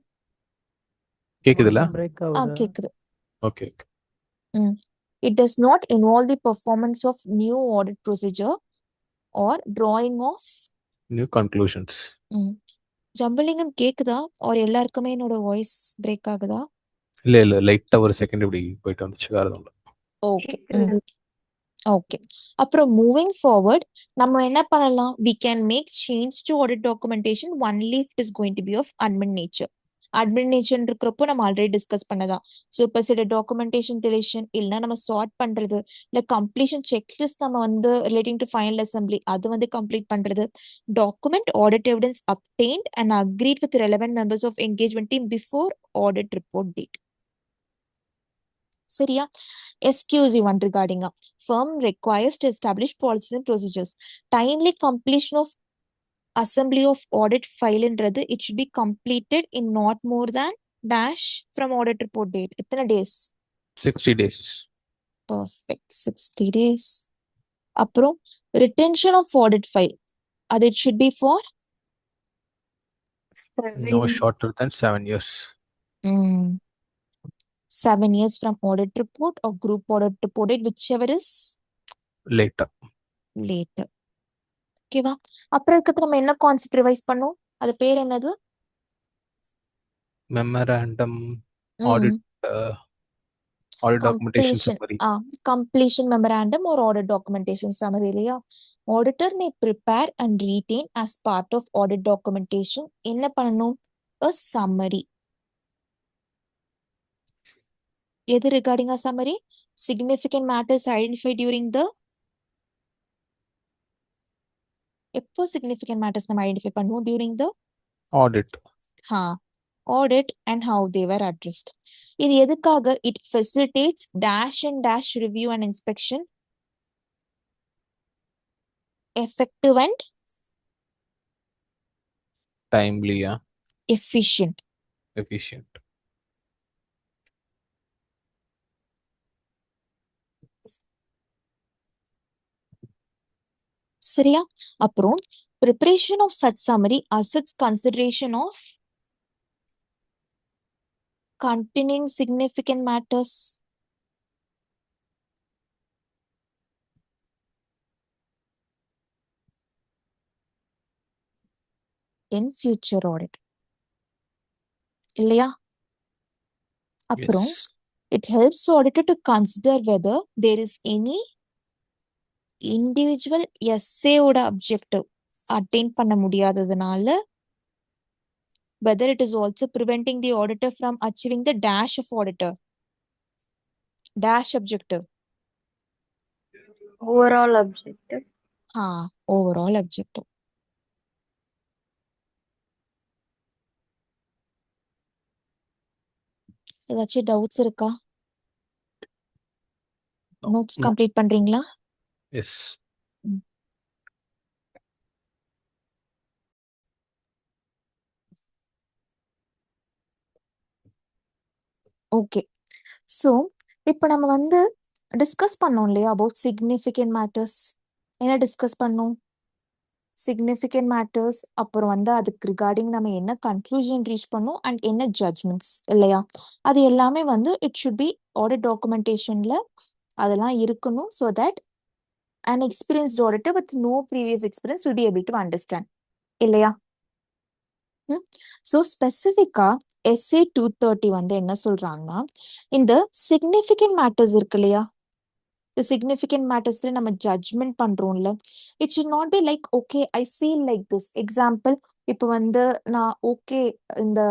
கேக்குதுல? Break ஆகுதா? கேக்குது. Okay. It does not involve the performance of new audit procedure or drawing of new conclusions. Jambalingam கேக்குதா? or எல்லாருக்குமே என்னோட voice break ஆகுதா? இல்ல லைட்டா ஒரு செகண்ட் இப்படி போயிட்டு வந்துச்சு, வேற எதுவும் இல்ல. ஓகே. ஓகே. அப்புறம் மூவிங் ஃபார்வர்ட் நம்ம என்ன பண்ணலாம்? we can make change to audit documentation only if it is going to be of admin nature. Administration இருக்கிறப்போ நம்ம ஆல்ரெடி டிஸ்கஸ் பண்ணதான். ஸோ இப்போ சில டாக்குமெண்டேஷன் டெலிஷன் இல்லைன்னா நம்ம சார்ட் பண்றது, இல்லை கம்ப்ளீஷன் செக்லிஸ்ட் நம்ம வந்து ரிலேட்டிங் டு ஃபைனல் அசம்பிளி அது வந்து கம்ப்ளீட் பண்றது, document audit evidence obtained and agreed with relevant members of engagement team before audit report date. சரியா? SQC1 regarding a firm requires to establish policies and procedures. Timely completion of assembly of audit file என்றது it should be completed in not more than dash from audit report date. எத்தனை days? 60 days. Perfect. 60 days. அப்புறம் retention of audit file. அது it should be for? No shorter than 7 years. 7 years from audit report or group audit report date, whichever is Later. ஓகேவா? அப்புறம் இதுக்கு நம்ம என்ன concept revise பண்ணோம்? அது பேர் என்னது? Memorandum audit documentation summary. Completion memorandum or audit documentation summary இல்லையா? Auditor may prepare and retain as part of audit documentation என்ன பண்ணணும்? A summary. எது regarding a summary? Significant matters identified during the எப்போ significant matters நம்ம identify பண்ணுவோம்? during the Audit. audit and how they were addressed. இது எதுக்காக? It facilitates dash and dash review and inspection, effective and Timely, efficient. சரியா? அப்புறம் preparation of such summary assets consideration of containing significant matters in future audit இல்லையா? அப்புறம் Yes. it helps auditor to consider whether there is any individual essay ஓட objective attain பண்ண முடியாததுனால whether it is also preventing the auditor from achieving the dash of auditor dash objective. Overall objective. Overall objective. ஏதாச்சும் doubts இருக்கா? Notes complete பண்றீங்களா? Yes. Okay. So இப்போ நம்ம வந்து discuss பண்ணோம் இல்லையா அபவுட் சிக்னிஃபிகண்ட் மேட்டர்ஸ். என்ன டிஸ்கஸ் பண்ணோம்? சிக்னிஃபிகண்ட் மேட்டர்ஸ், அப்புறம் வந்து அதுக்கு ரிகார்டிங் நம்ம என்ன கன்க்ளூஷன் ரீச் பண்ணோம் அண்ட் என்ன ஜட்ஜ்மெண்ட்ஸ் இல்லையா? அது எல்லாமே வந்து இட் ஷுட் பி ஆடிட் டாக்குமெண்டேஷன்ல அதெல்லாம் இருக்கணும். So that an experienced auditor with no previous experience will be able to understand இல்லையா? ஸோ ஸ்பெசிஃபிக்கா SA 230 வந்து என்ன சொல்றாங்கன்னா, இந்த சிக்னிஃபிகண்ட் மேட்டர்ஸ் இருக்கு இல்லையா, இந்த சிக்னிஃபிகண்ட் மேட்டர்ஸ்ல நம்ம ஜட்ஜ்மெண்ட் பண்றோம்ல, it should not be like okay I feel like this. Example, இப்போ வந்து நான் ஓகே இந்த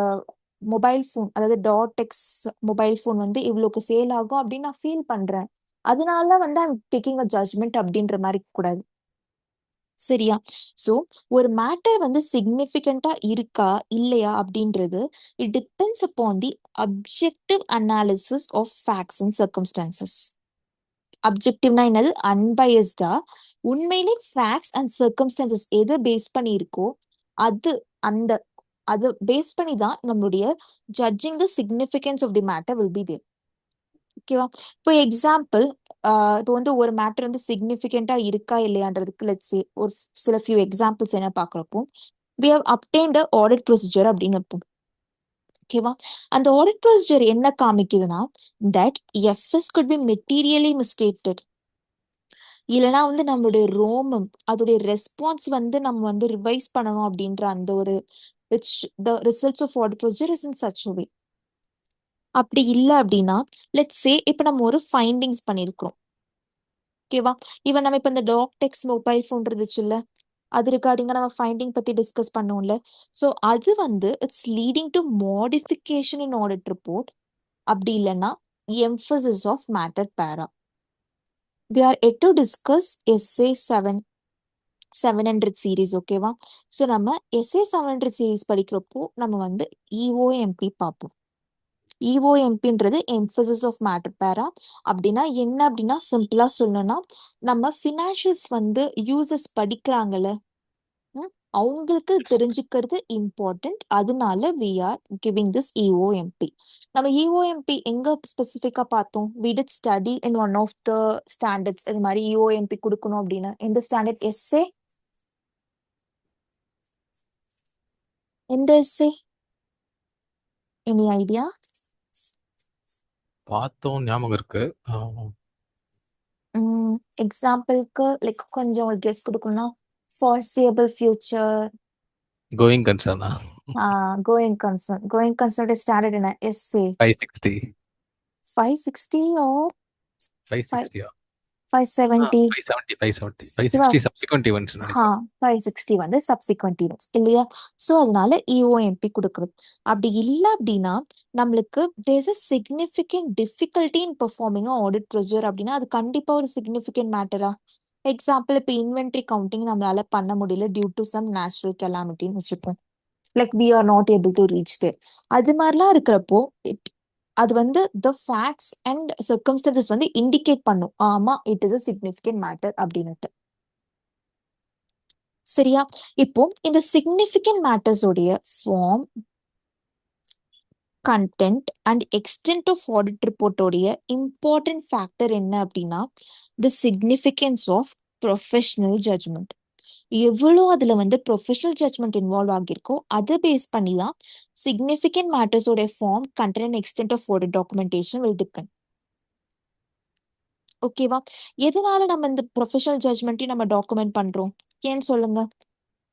மொபைல் ஃபோன் அதாவது டாட்.எக்ஸ் மொபைல் ஃபோன் வந்து இவ்வளோக்கு சேல் ஆகும் அப்படின்னு நான் ஃபீல் பண்றேன், அதனால வந்து ஐம் டேக்கிங் அ ஜட்ஜ்மெண்ட் அப்படின்ற மாதிரி கூடாது. சரியா? ஸோ ஒரு மேட்டர் வந்து சிக்னிஃபிகண்டா இருக்கா இல்லையா அப்படின்றது it depends upon the objective analysis of facts and circumstances. அப்ஜெக்டிவ்னா என்னது? அன்பயஸ்டா உண்மையிலே ஃபேக்ட்ஸ் அண்ட் சர்க்கம்ஸ்டான்சஸ் எதை பேஸ் பண்ணி இருக்கோ அதை பேஸ் பண்ணி தான் நம்மளுடைய judging the significance of the matter will be there. ஓகேவா? இப்போ எக்ஸாம்பிள், இப்போ வந்து ஒரு மேட்டர் வந்து சிக்னிஃபிகண்டா இருக்கா இல்லையான்றதுக்கு லெட்ஸ் சே ஒரு சில ஃபியூ எக்ஸாம்பிள்ஸ் என்ன பார்க்குறப்போ, we have obtained a audit procedure அப்படின்னு வைப்போம். ஓகேவா? அந்த ஆடிட் ப்ரொசீஜர் என்ன காமிக்குதுன்னா that FS could be materially misstated, இல்லைன்னா வந்து நம்மளுடைய ரோமம் அதோடைய ரெஸ்பான்ஸ் வந்து நம்ம வந்து ரிவைஸ் பண்ணணும் அப்படின்ற அந்த ஒரு the results of audit procedure is in such a way. அப்படி இல்லை அப்படின்னா லெட்ஸ் சே இப்போ நம்ம ஒரு ஃபைண்டிங்ஸ் பண்ணியிருக்கிறோம். ஓகேவா? இவன் நம்ம இப்போ இந்த டாட்.எக்ஸ் மொபைல் ஃபோன் இருந்துச்சு இல்ல, அது ரிகார்டிங்கா நம்ம ஃபைண்டிங் பத்தி டிஸ்கஸ் பண்ணோம்ல. ஸோ அது வந்து it's leading to modification in audit report. அப்படி இல்லைன்னா எம்பசிஸ் ஆஃப் மேட்டர் பேரா. We are yet to discuss SA 700 series. ஓகேவா? ஸோ நம்ம SA 700 சீரீஸ் படிக்கிறப்போ நம்ம வந்து EOMP பார்ப்போம். EOMPன்றது எம்பசிஸ் ஆஃப் மேட்டர் பேரா. அப்படின்னா என்ன அப்படின்னா சிம்பிளா சொல்லணும்னா நம்ம ஃபினான்ஷியல்ஸ் வந்து யூசர்ஸ் படிக்கிறாங்கல்ல, அவங்களுக்கு தெரிஞ்சுக்கிறது இம்பார்ட்டன்ட். அதனால we are giving this EOMP. நம்ம EOMP எங்க ஸ்பெசிஃபிக்கா பார்த்தோம்? we did study in one of the standards. இது மாதிரி EOMP கொடுக்கணும் அப்படின்னு. எந்த ஸ்டாண்டர்ட்? எஸ்ஏ. எந்த எஸ்ஏ? Any idea? பார்த்தோம், ஞாபகம் இருக்கு. எக்ஸாம்பிளுக்கு லைக் கொஞ்சம் ஒரு கெஸ் கொடுக்கணும்னா foreseeable future, கோயிங் கன்சர்னா going concern is standard in a essay. 560 560 or 560 570? 560 subsequent events நினைக்கிறேன். 560 வந்து சப்சிக்வெண்ட் ஈவெண்ட்ஸ் இல்லையா? ஸோ அதனால EOMP கொடுக்குறது. அப்படி இல்லை அப்படின்னா நம்மளுக்கு there's a significant difficulty in performing audit procedure அப்படின்னா அது கண்டிப்பா ஒரு சிக்னிஃபிகண்ட் மேட்டரா? எக்ஸாம்பிள் இப்போ இன்வென்ட்ரி கவுண்டிங் நம்மளால பண்ண முடியல டியூ டு சம் நேச்சுரல் கெலாமிட்டின்னு வச்சுப்போம். Like we are not able to reach there. அது மாதிரிலாம் இருக்கிறப்போ அது வந்து the facts and circumstances வந்து இண்டிகேட் பண்ணும், ஆமா it is a significant matter அப்படின்னுட்டு. சரியா? இப்போ இந்த significant matters உடைய form, content and extent of audit report உடைய இம்பார்ட்டன்ட் ஃபேக்டர் என்ன அப்படின்னா the significance of professional judgment. எவ்வளோ அதுல வந்து ப்ரொஃபஷனல் ஜட்மெண்ட் இன்வால்வ் ஆகியிருக்கோ அதை பேஸ் பண்ணி தான் சிக்னிஃபிகண்ட் மேட்டர்ஸோட form, content and extent of audit documentation will depend. ஓகேவா? எதனால நம்ம இந்த ப்ரொஃபஷனல் ஜட்மெண்ட்டையும் நம்ம டாக்குமெண்ட் பண்றோம்? ஏன்னு சொல்லுங்க.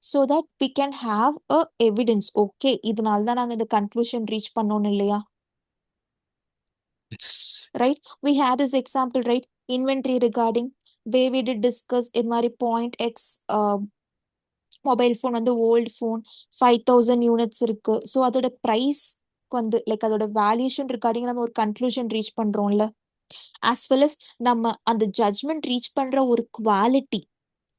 So that we can have a evidence. Okay, இதனால தான் நாங்கள் இந்த கன்க்ளூஷன் ரீச் பண்ணோம் இல்லையா? Right, we had this example, right? Inventory regarding where we did discuss இது மாதிரி பாயிண்ட் எக்ஸ் மொபைல் ஃபோன் வந்து ஓல்டு ஃபோன் 5000 யூனிட்ஸ் இருக்கு. ஸோ அதோட ப்ரைஸ் வந்து லைக் அதோட வேல்யூஷன் ரிகார்டிங் நம்ம ஒரு கன்க்ளூஷன் ரீச் பண்றோம்ல. ஆஸ் வெல் அஸ் நம்ம அந்த ஜட்மெண்ட் ரீச் பண்ற ஒரு குவாலிட்டி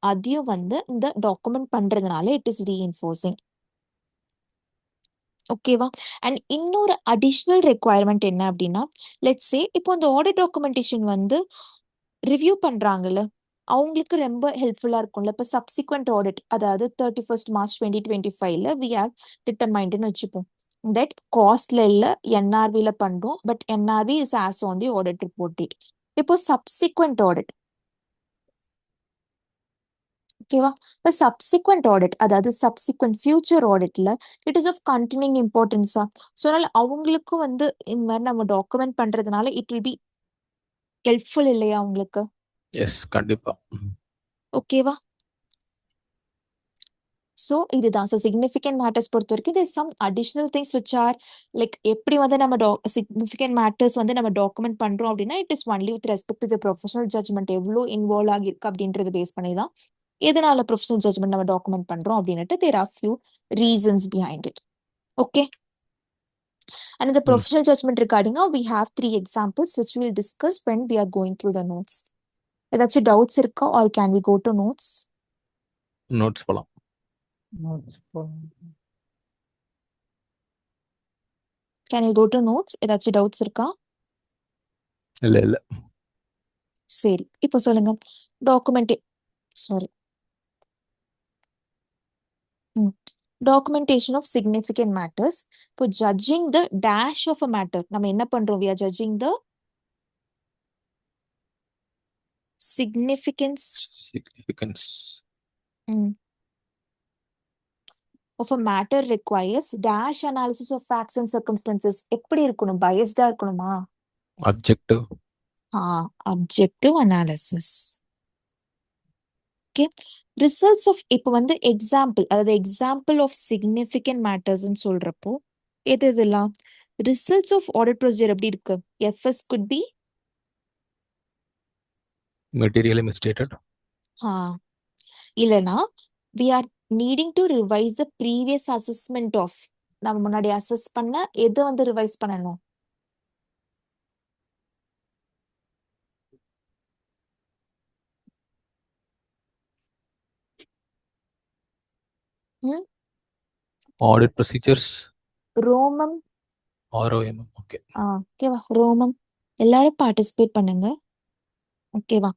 அதையும் வந்து இந்த டாக்குமெண்ட் பண்றதுனால இட் இஸ் ரீஎன்ஃபோர்சிங். ஓகேவா? அண்ட் இன்னொரு அடிஷ்னல் ரெக்குவயர்மெண்ட் என்ன அப்படின்னா லெட்ஸ் சே இப்போ இந்த ஆடிட் டாக்குமெண்டேஷன் வந்து ரிவ்யூ பண்றாங்கல்ல, அவங்களுக்கு ரொம்ப ஹெல்ப்ஃபுல்லா இருக்கும்ல. இப்போ சப்சிக்வெண்ட் ஆடிட் அதாவது 31st March 2025 வி ஆர் டிட்டர்மைண்ட்னு வச்சுப்போம் தட் காஸ்ட்ல இல்ல NRVல பண்றோம், but NRV is as on the audit report date. இப்போ சப்சிக்வெண்ட் ஆடிட், ஓகேவா? இப்போ சப்சிக்வெண்ட் ஆடிட் அதாவது சப்சிக்வெண்ட் ஃபியூச்சர் ஆடிட்ல இட் இஸ் ஆஃப் கண்டினியூங் இம்பார்ட்டன்ஸா. ஸோ அதனால அவங்களுக்கும் வந்து இந்த மாதிரி நம்ம டாக்குமெண்ட் பண்றதுனால இட் வில் பி ஹெல்ப்ஃபுல் இல்லையா உங்களுக்கு? எஸ், கண்டிப்பா. ஓகேவா? ஸோ இதுதான். ஸோ சிக்னிஃபிகண்ட் மேட்டர்ஸ் பொறுத்த வரைக்கும் there some additional things which are like எப்படி வந்து நம்ம சிக்னிஃபிகண்ட் மேட்டர்ஸ் வந்து நம்ம டாக்குமெண்ட் பண்றோம் அப்படின்னா it is only with respect to the professional judgment எவ்வளோ இன்வால்வ் ஆகிருக்கு அப்படின்றது பேஸ் பண்ணி தான் எதனால ப்ரொஃபஷனல் ஜட்மெண்ட் நம்ம டாக்குமெண்ட் பண்றோம் அப்படின்னுட்டு there are few reasons behind it. Okay, and the professional judgment regarding we have 3 examples which we will discuss when we are going through the notes. ஏதாச்சும் doubts இருக்கா or can we go to notes? Notes போலாம். notes for Can you go to notes? ஏதாச்சும் doubts இருக்கா? இல்ல. சரி, இப்போ சொல்லுங்க. Documentation of significant matters. இப்போ judging the dash of a matter நம்ம என்ன பண்றோம்? We are judging the significance of a matter requires dash analysis of facts and circumstances. எப்படி இருக்கணும்? biased இருக்கணுமா? Objective. Objective analysis. Okay, results of இப்போ வந்து example அதாவது எக்ஸாம்பிள் ஆஃப் சிக்னிஃபிகண்ட் மேட்டர்ஸ்ன்னு சொல்றப்போ எது இதெல்லாம் ரிசல்ட்ஸ் ஆஃப் ஆடிட் ப்ரொசீஜர் எப்படி இருக்கு? FS could be materially misstated. இல்லனா we are needing to revise the previous assessment of நம்ம முன்னாடி அசஸ் பண்ண எதை வந்து ரிவைஸ் பண்ணணும்? ம்? Audit procedures, ரோமம் ROM. Okay. ஓகேவா? ரோமம் எல்லாரும் பார்ட்டிசிபேட் பண்ணுங்க. ஓகேவா?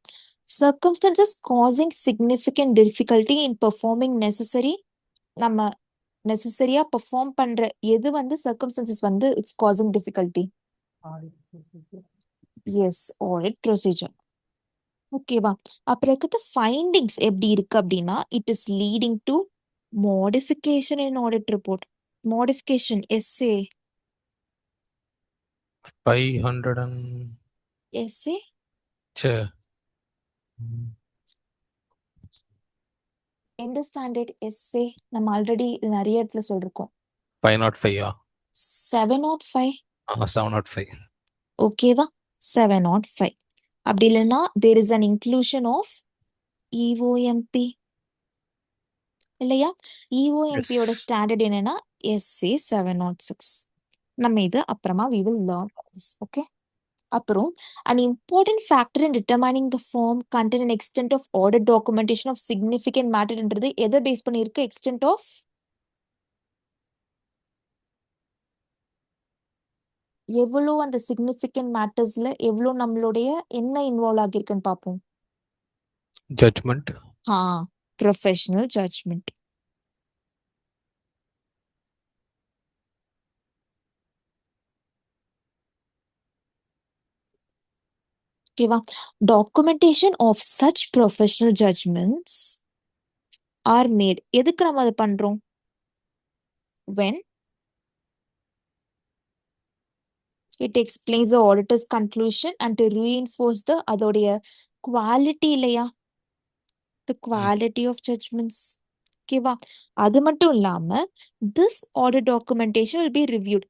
circumstances causing significant difficulty in performing necessary நம்ம நெசசரியா பெர்ஃபார்ம் பண்ற எது வந்து சர்க்கம்ஸ்டன்சஸ் வந்து it's causing difficulty? Yes, audit procedure. ஓகேவா? அப்புறம் இருக்கிற ஃபைண்டிங்ஸ் எப்படி இருக்கு அப்படின்னா it is leading to modification in audit report. Modification SA 500 and SA che. எந்த ஸ்டாண்டர்ட் எஸ்ஏ நம்ம ஆல்ரெடி நிறைய இடத்துல சொல்லிருக்கோம். 505. 705. 705. ஓகேவா? 705. அப்படி இல்லைன்னா there is an inclusion of EOMP இல்லையா? இஓஎம்பியோட Yes. ஸ்டாண்டர்ட் என்னன்னா எஸ்ஏ 706. நம்ம இது அப்புறமா we will learn this. Okay. அப்புறம் an important factor in determining the form, content and extent of audit documentation of significant matterன்றது எதை பேஸ் பண்ணியிருக்கு? extent of எவ்வளோ அந்த சிக்னிஃபிகண்ட் மேட்டர்ஸ்ல எவ்வளோ நம்மளுடைய என்ன இன்வால்வ் ஆகியிருக்குன்னு பார்ப்போம். Judgment. Professional judgment. ஓகேவா? Documentation of such professional judgments are made. எதுக்கு நம்ம அதை பண்றோம்? when it explains the auditor's conclusion and to reinforce the அதோடைய குவாலிட்டி இல்லையா? the quality of judgments. ஓகேவா? அது மட்டும் இல்லாம this audit documentation will be reviewed.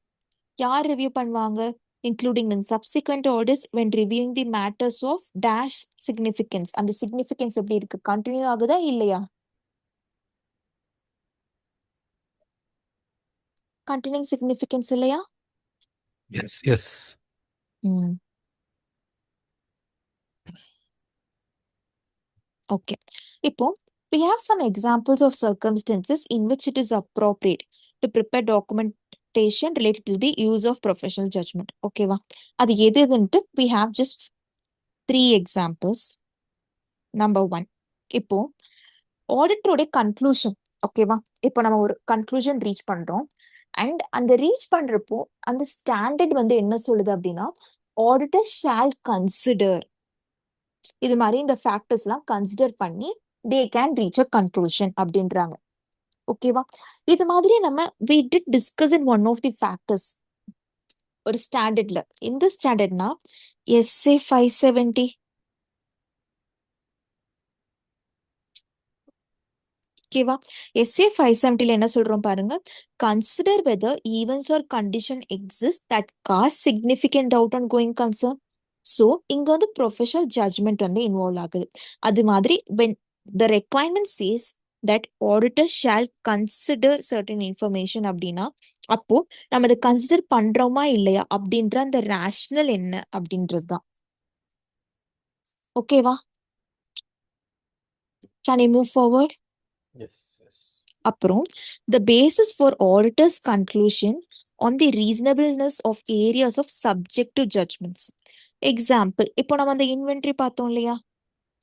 யார் ரிவ்யூ பண்ணுவாங்க? including in subsequent audits when reviewing the matters of dash significance. அந்த significance எப்படி இருக்கு? கண்டினியூ ஆகுதா இல்லையா? continuing significance இல்லையா? Yes. Yes. ஓகே. இப்போ we have some examples of circumstances in which it is appropriate to prepare documentation related to the use of professional judgment. ஓகேவா? அது எது எதுன்ட்டு we have just 3 examples. Number 1. இப்போ ஆடிட்டரோட conclusion. ஓகேவா? இப்போ நம்ம ஒரு கன்க்ளூஷன் ரீச் பண்றோம் அண்ட் அந்த ரீச் பண்றப்போ அந்த ஸ்டாண்டர்ட் வந்து என்ன சொல்லுது அப்படின்னா ஆடிட்டர் ஷால் கன்சிடர் இது மாதிரி இந்த ஃபேக்டர்ஸ் எல்லாம் கன்சிடர் பண்ணி they can reach a conclusion அப்படின்றாங்க. ஓகேவா? இது மாதிரி நம்ம we did discuss in one of the factors ஒரு ஸ்டாண்டர்ட்ல. இந்த ஸ்டாண்டர்ட்னா எஸ்ஏ 570. ஓகேவா? எஸ்ஏ 570ல என்ன சொல்றோம் பாருங்க. Consider whether events or condition exist that cause significant doubt on going concern. So இங்க வந்து ப்ரொஃபஷனல் ஜட்ஜ்மெண்ட் வந்து இன்வால்வ் ஆகுது. அது மாதிரி when the requirement says that auditor shall consider certain information அப்படின்னா அப்போ நம்ம அதை கன்சிடர் பண்றோமா இல்லையா அப்படின்ற அந்த ரேஷனல் என்ன அப்படின்றது தான். ஓகேவா? Can I move forward? Yes. Yes. அப்புறம் the basis for auditor's conclusion on the reasonableness of areas of subjective judgments. Example, இப்போ நம்ம அந்த inventory பார்த்தோம் இல்லையா?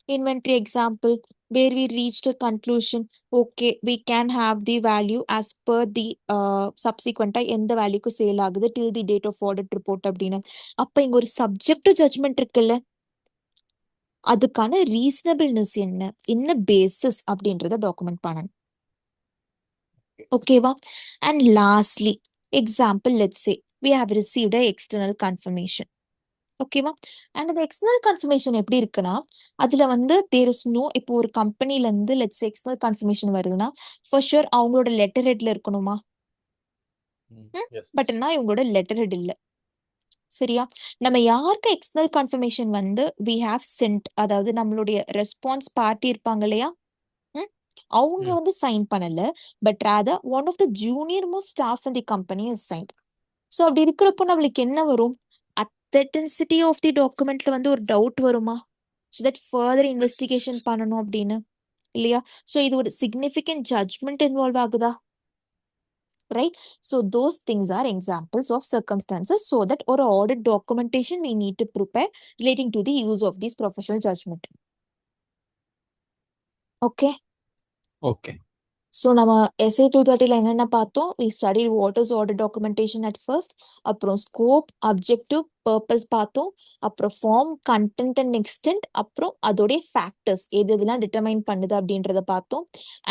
Inventory example where we reached a conclusion, okay, we can have the value as per the subsequent எந்த வேல்யூக்கு sale ஆகுது till the date of audit report அப்படின்னு. அப்ப இங்க ஒரு subjective judgment இருக்குல்ல, அதுக்கான ரீசனபிள்னஸ் என்ன பேசிஸ் அப்படின்றத டாக்குமெண்ட் பண்ணணும். ஓகேவா? And lastly example let's say we have received a external confirmation. ஓகேவா? அண்ட் அந்த எக்ஸ்டர்னல் கன்ஃபர்மேஷன் எப்படி இருக்குன்னா அதுல வந்து தேர் இஸ் நோ இப்போ ஒரு கம்பெனில இருந்து லெட்ஸ் எக்ஸ்டர்னல் கன்ஃபர்மேஷன் வருதுன்னா ஃபார் ஷூர் அவங்களோட லெட்டர் ஹெட்ல இருக்கணுமா? Yes. பட் என்ன இவங்களோட லெட்டர் ஹெட் இல்ல. சரியா? நம்ம யாருக்கு எக்ஸ்டர்னல் கன்ஃபர்மேஷன் வந்து we have sent அதாவது நம்மளுடைய ரெஸ்பான்ஸ் பார்ட்டி இருப்பாங்க இல்லையா? அவங்க வந்து சைன் பண்ணல, but rather one of the junior most staff in the company is sign. So அப்படி இருக்கிறப்போ நம்மளுக்கு என்ன வரும்? அத்தென்டிசிட்டி ஆஃப் தி டாக்குமெண்ட்ல வந்து ஒரு டவுட் வருமா? ஸோ தட் ஃபர்தர் இன்வெஸ்டிகேஷன் பண்ணணும் அப்படின்னு இல்லையா? ஸோ இது ஒரு சிக்னிஃபிகண்ட் ஜட்ஜ்மெண்ட் இன்வால்வ் ஆகுதா? Right? So those things are examples of circumstances so that or audit documentation we need to prepare relating to the use of this professional judgment. Okay. Okay. So நம்ம SA 230 என்னென்ன பார்த்தோம்? we studied what is audit documentation at first, அப்புறம் scope, objective, purpose பார்த்தோம், அப்புறம் form, content and extend, அப்புறம் அதோடைய factors எது எதுலாம் determine பண்ணுது அப்படின்றத பார்த்தோம்.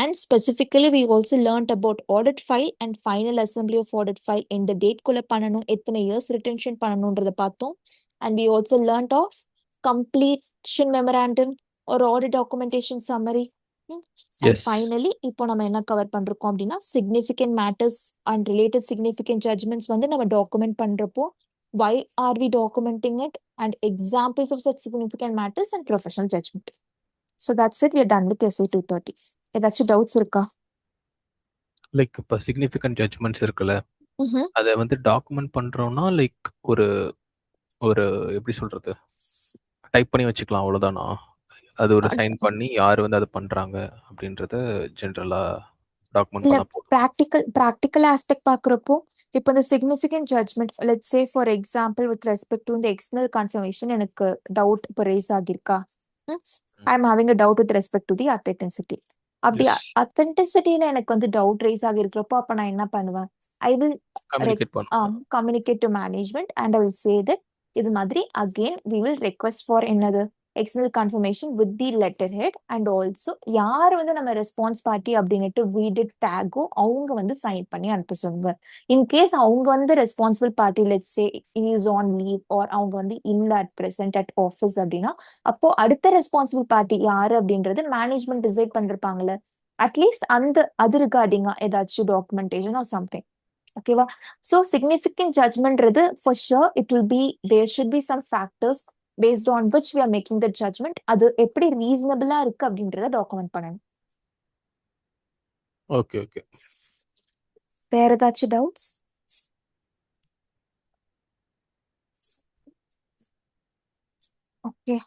And specifically we also learnt about audit file and final assembly of audit file, எந்த டேட்குள்ள பண்ணணும், எத்தனை இயர்ஸ் ரிட்டென்ஷன் பண்ணணுன்றத பார்த்தோம். and we also learnt of completion memorandum or audit documentation summary. And yes. finally இப்போ நம்ம என்ன கவர் பண்றோம் அப்படின்னா significant matters and related significant judgments வந்து நம்ம டாக்குமெண்ட் பண்றப்போ why are we documenting it and examples of such significant matters and professional judgment. So that's it, we are done with SA 230. ஏதாச்சும் doubts இருக்கா? Like இப்போ significant judgements இருக்குல்ல, ம்ஹும். அதை வந்து டாக்குமெண்ட் பண்ணுறோம்னா லைக் ஒரு ஒரு எப்படி சொல்கிறது, டைப் பண்ணி வச்சுக்கலாம் அவ்வளோதானா? அது ஒரு சைன் பண்ணி யார் வந்து அதை பண்ணுறாங்க அப்படின்றத ஜென்ரலாக டாக்குமெண்ட் இல்ல, பண்ண போதும். ப்ராக்டிக்கல் ஆஸ்பெக்ட் பாக்குறப்போ இப்போ இந்த significant judgment let's say for example with respect to இந்த எக்ஸ்டர்னல் கன்ஃபர்மேஷன் எனக்கு டவுட் இப்போ ரேஸ் ஆகிருக்கா, I am having a doubt with respect to the authenticity. அப்படி எஸ். அத்தென்டிசிட்டியில எனக்கு வந்து டவுட் ரேஸ் ஆகிருக்கிறப்போ அப்ப நான் என்ன பண்ணுவேன்? ஐ வில் கம்யூனிகேட் பண்ணுவோம். communicate to management and I will say that இது மாதிரி again we will request for another external confirmation with the letterhead and also யார் வந்து நம்ம ரெஸ்பான்ஸ் பார்ட்டி அப்படின்னுட்டு வீடு டேகோ அவங்க வந்து சைன் பண்ணி அனுப்ப சொல்லுங்க. இன்கேஸ் அவங்க வந்து responsible party let's say is on leave or அவங்க வந்து இல்ல அட் பிரசன்ட் அட் ஆஃபீஸ் அப்படின்னா அப்போ அடுத்த ரெஸ்பான்சிபிள் பார்ட்டி யாரு அப்படின்றது மேனேஜ்மெண்ட் டிசைட் பண்ணிருப்பாங்கல்ல, அட்லீஸ்ட் அது ரிகார்டிங்கா ஏதாச்சும் டாக்குமெண்டேஷன் ஆர் சம்திங். ஓகேவா? ஸோ சிக்னிஃபிகண்ட் ஜட்ஜ்மெண்ட்றது for sure it will be there should be some factors based on which we are making the judgment. அது எப்படி ரீசனபிளா இருக்கு அப்படின்றத டாக்குமெண்ட் பண்ணணும். Okay okay. வேற ஏதாச்சும் டவுட்ஸ்? ஓகே.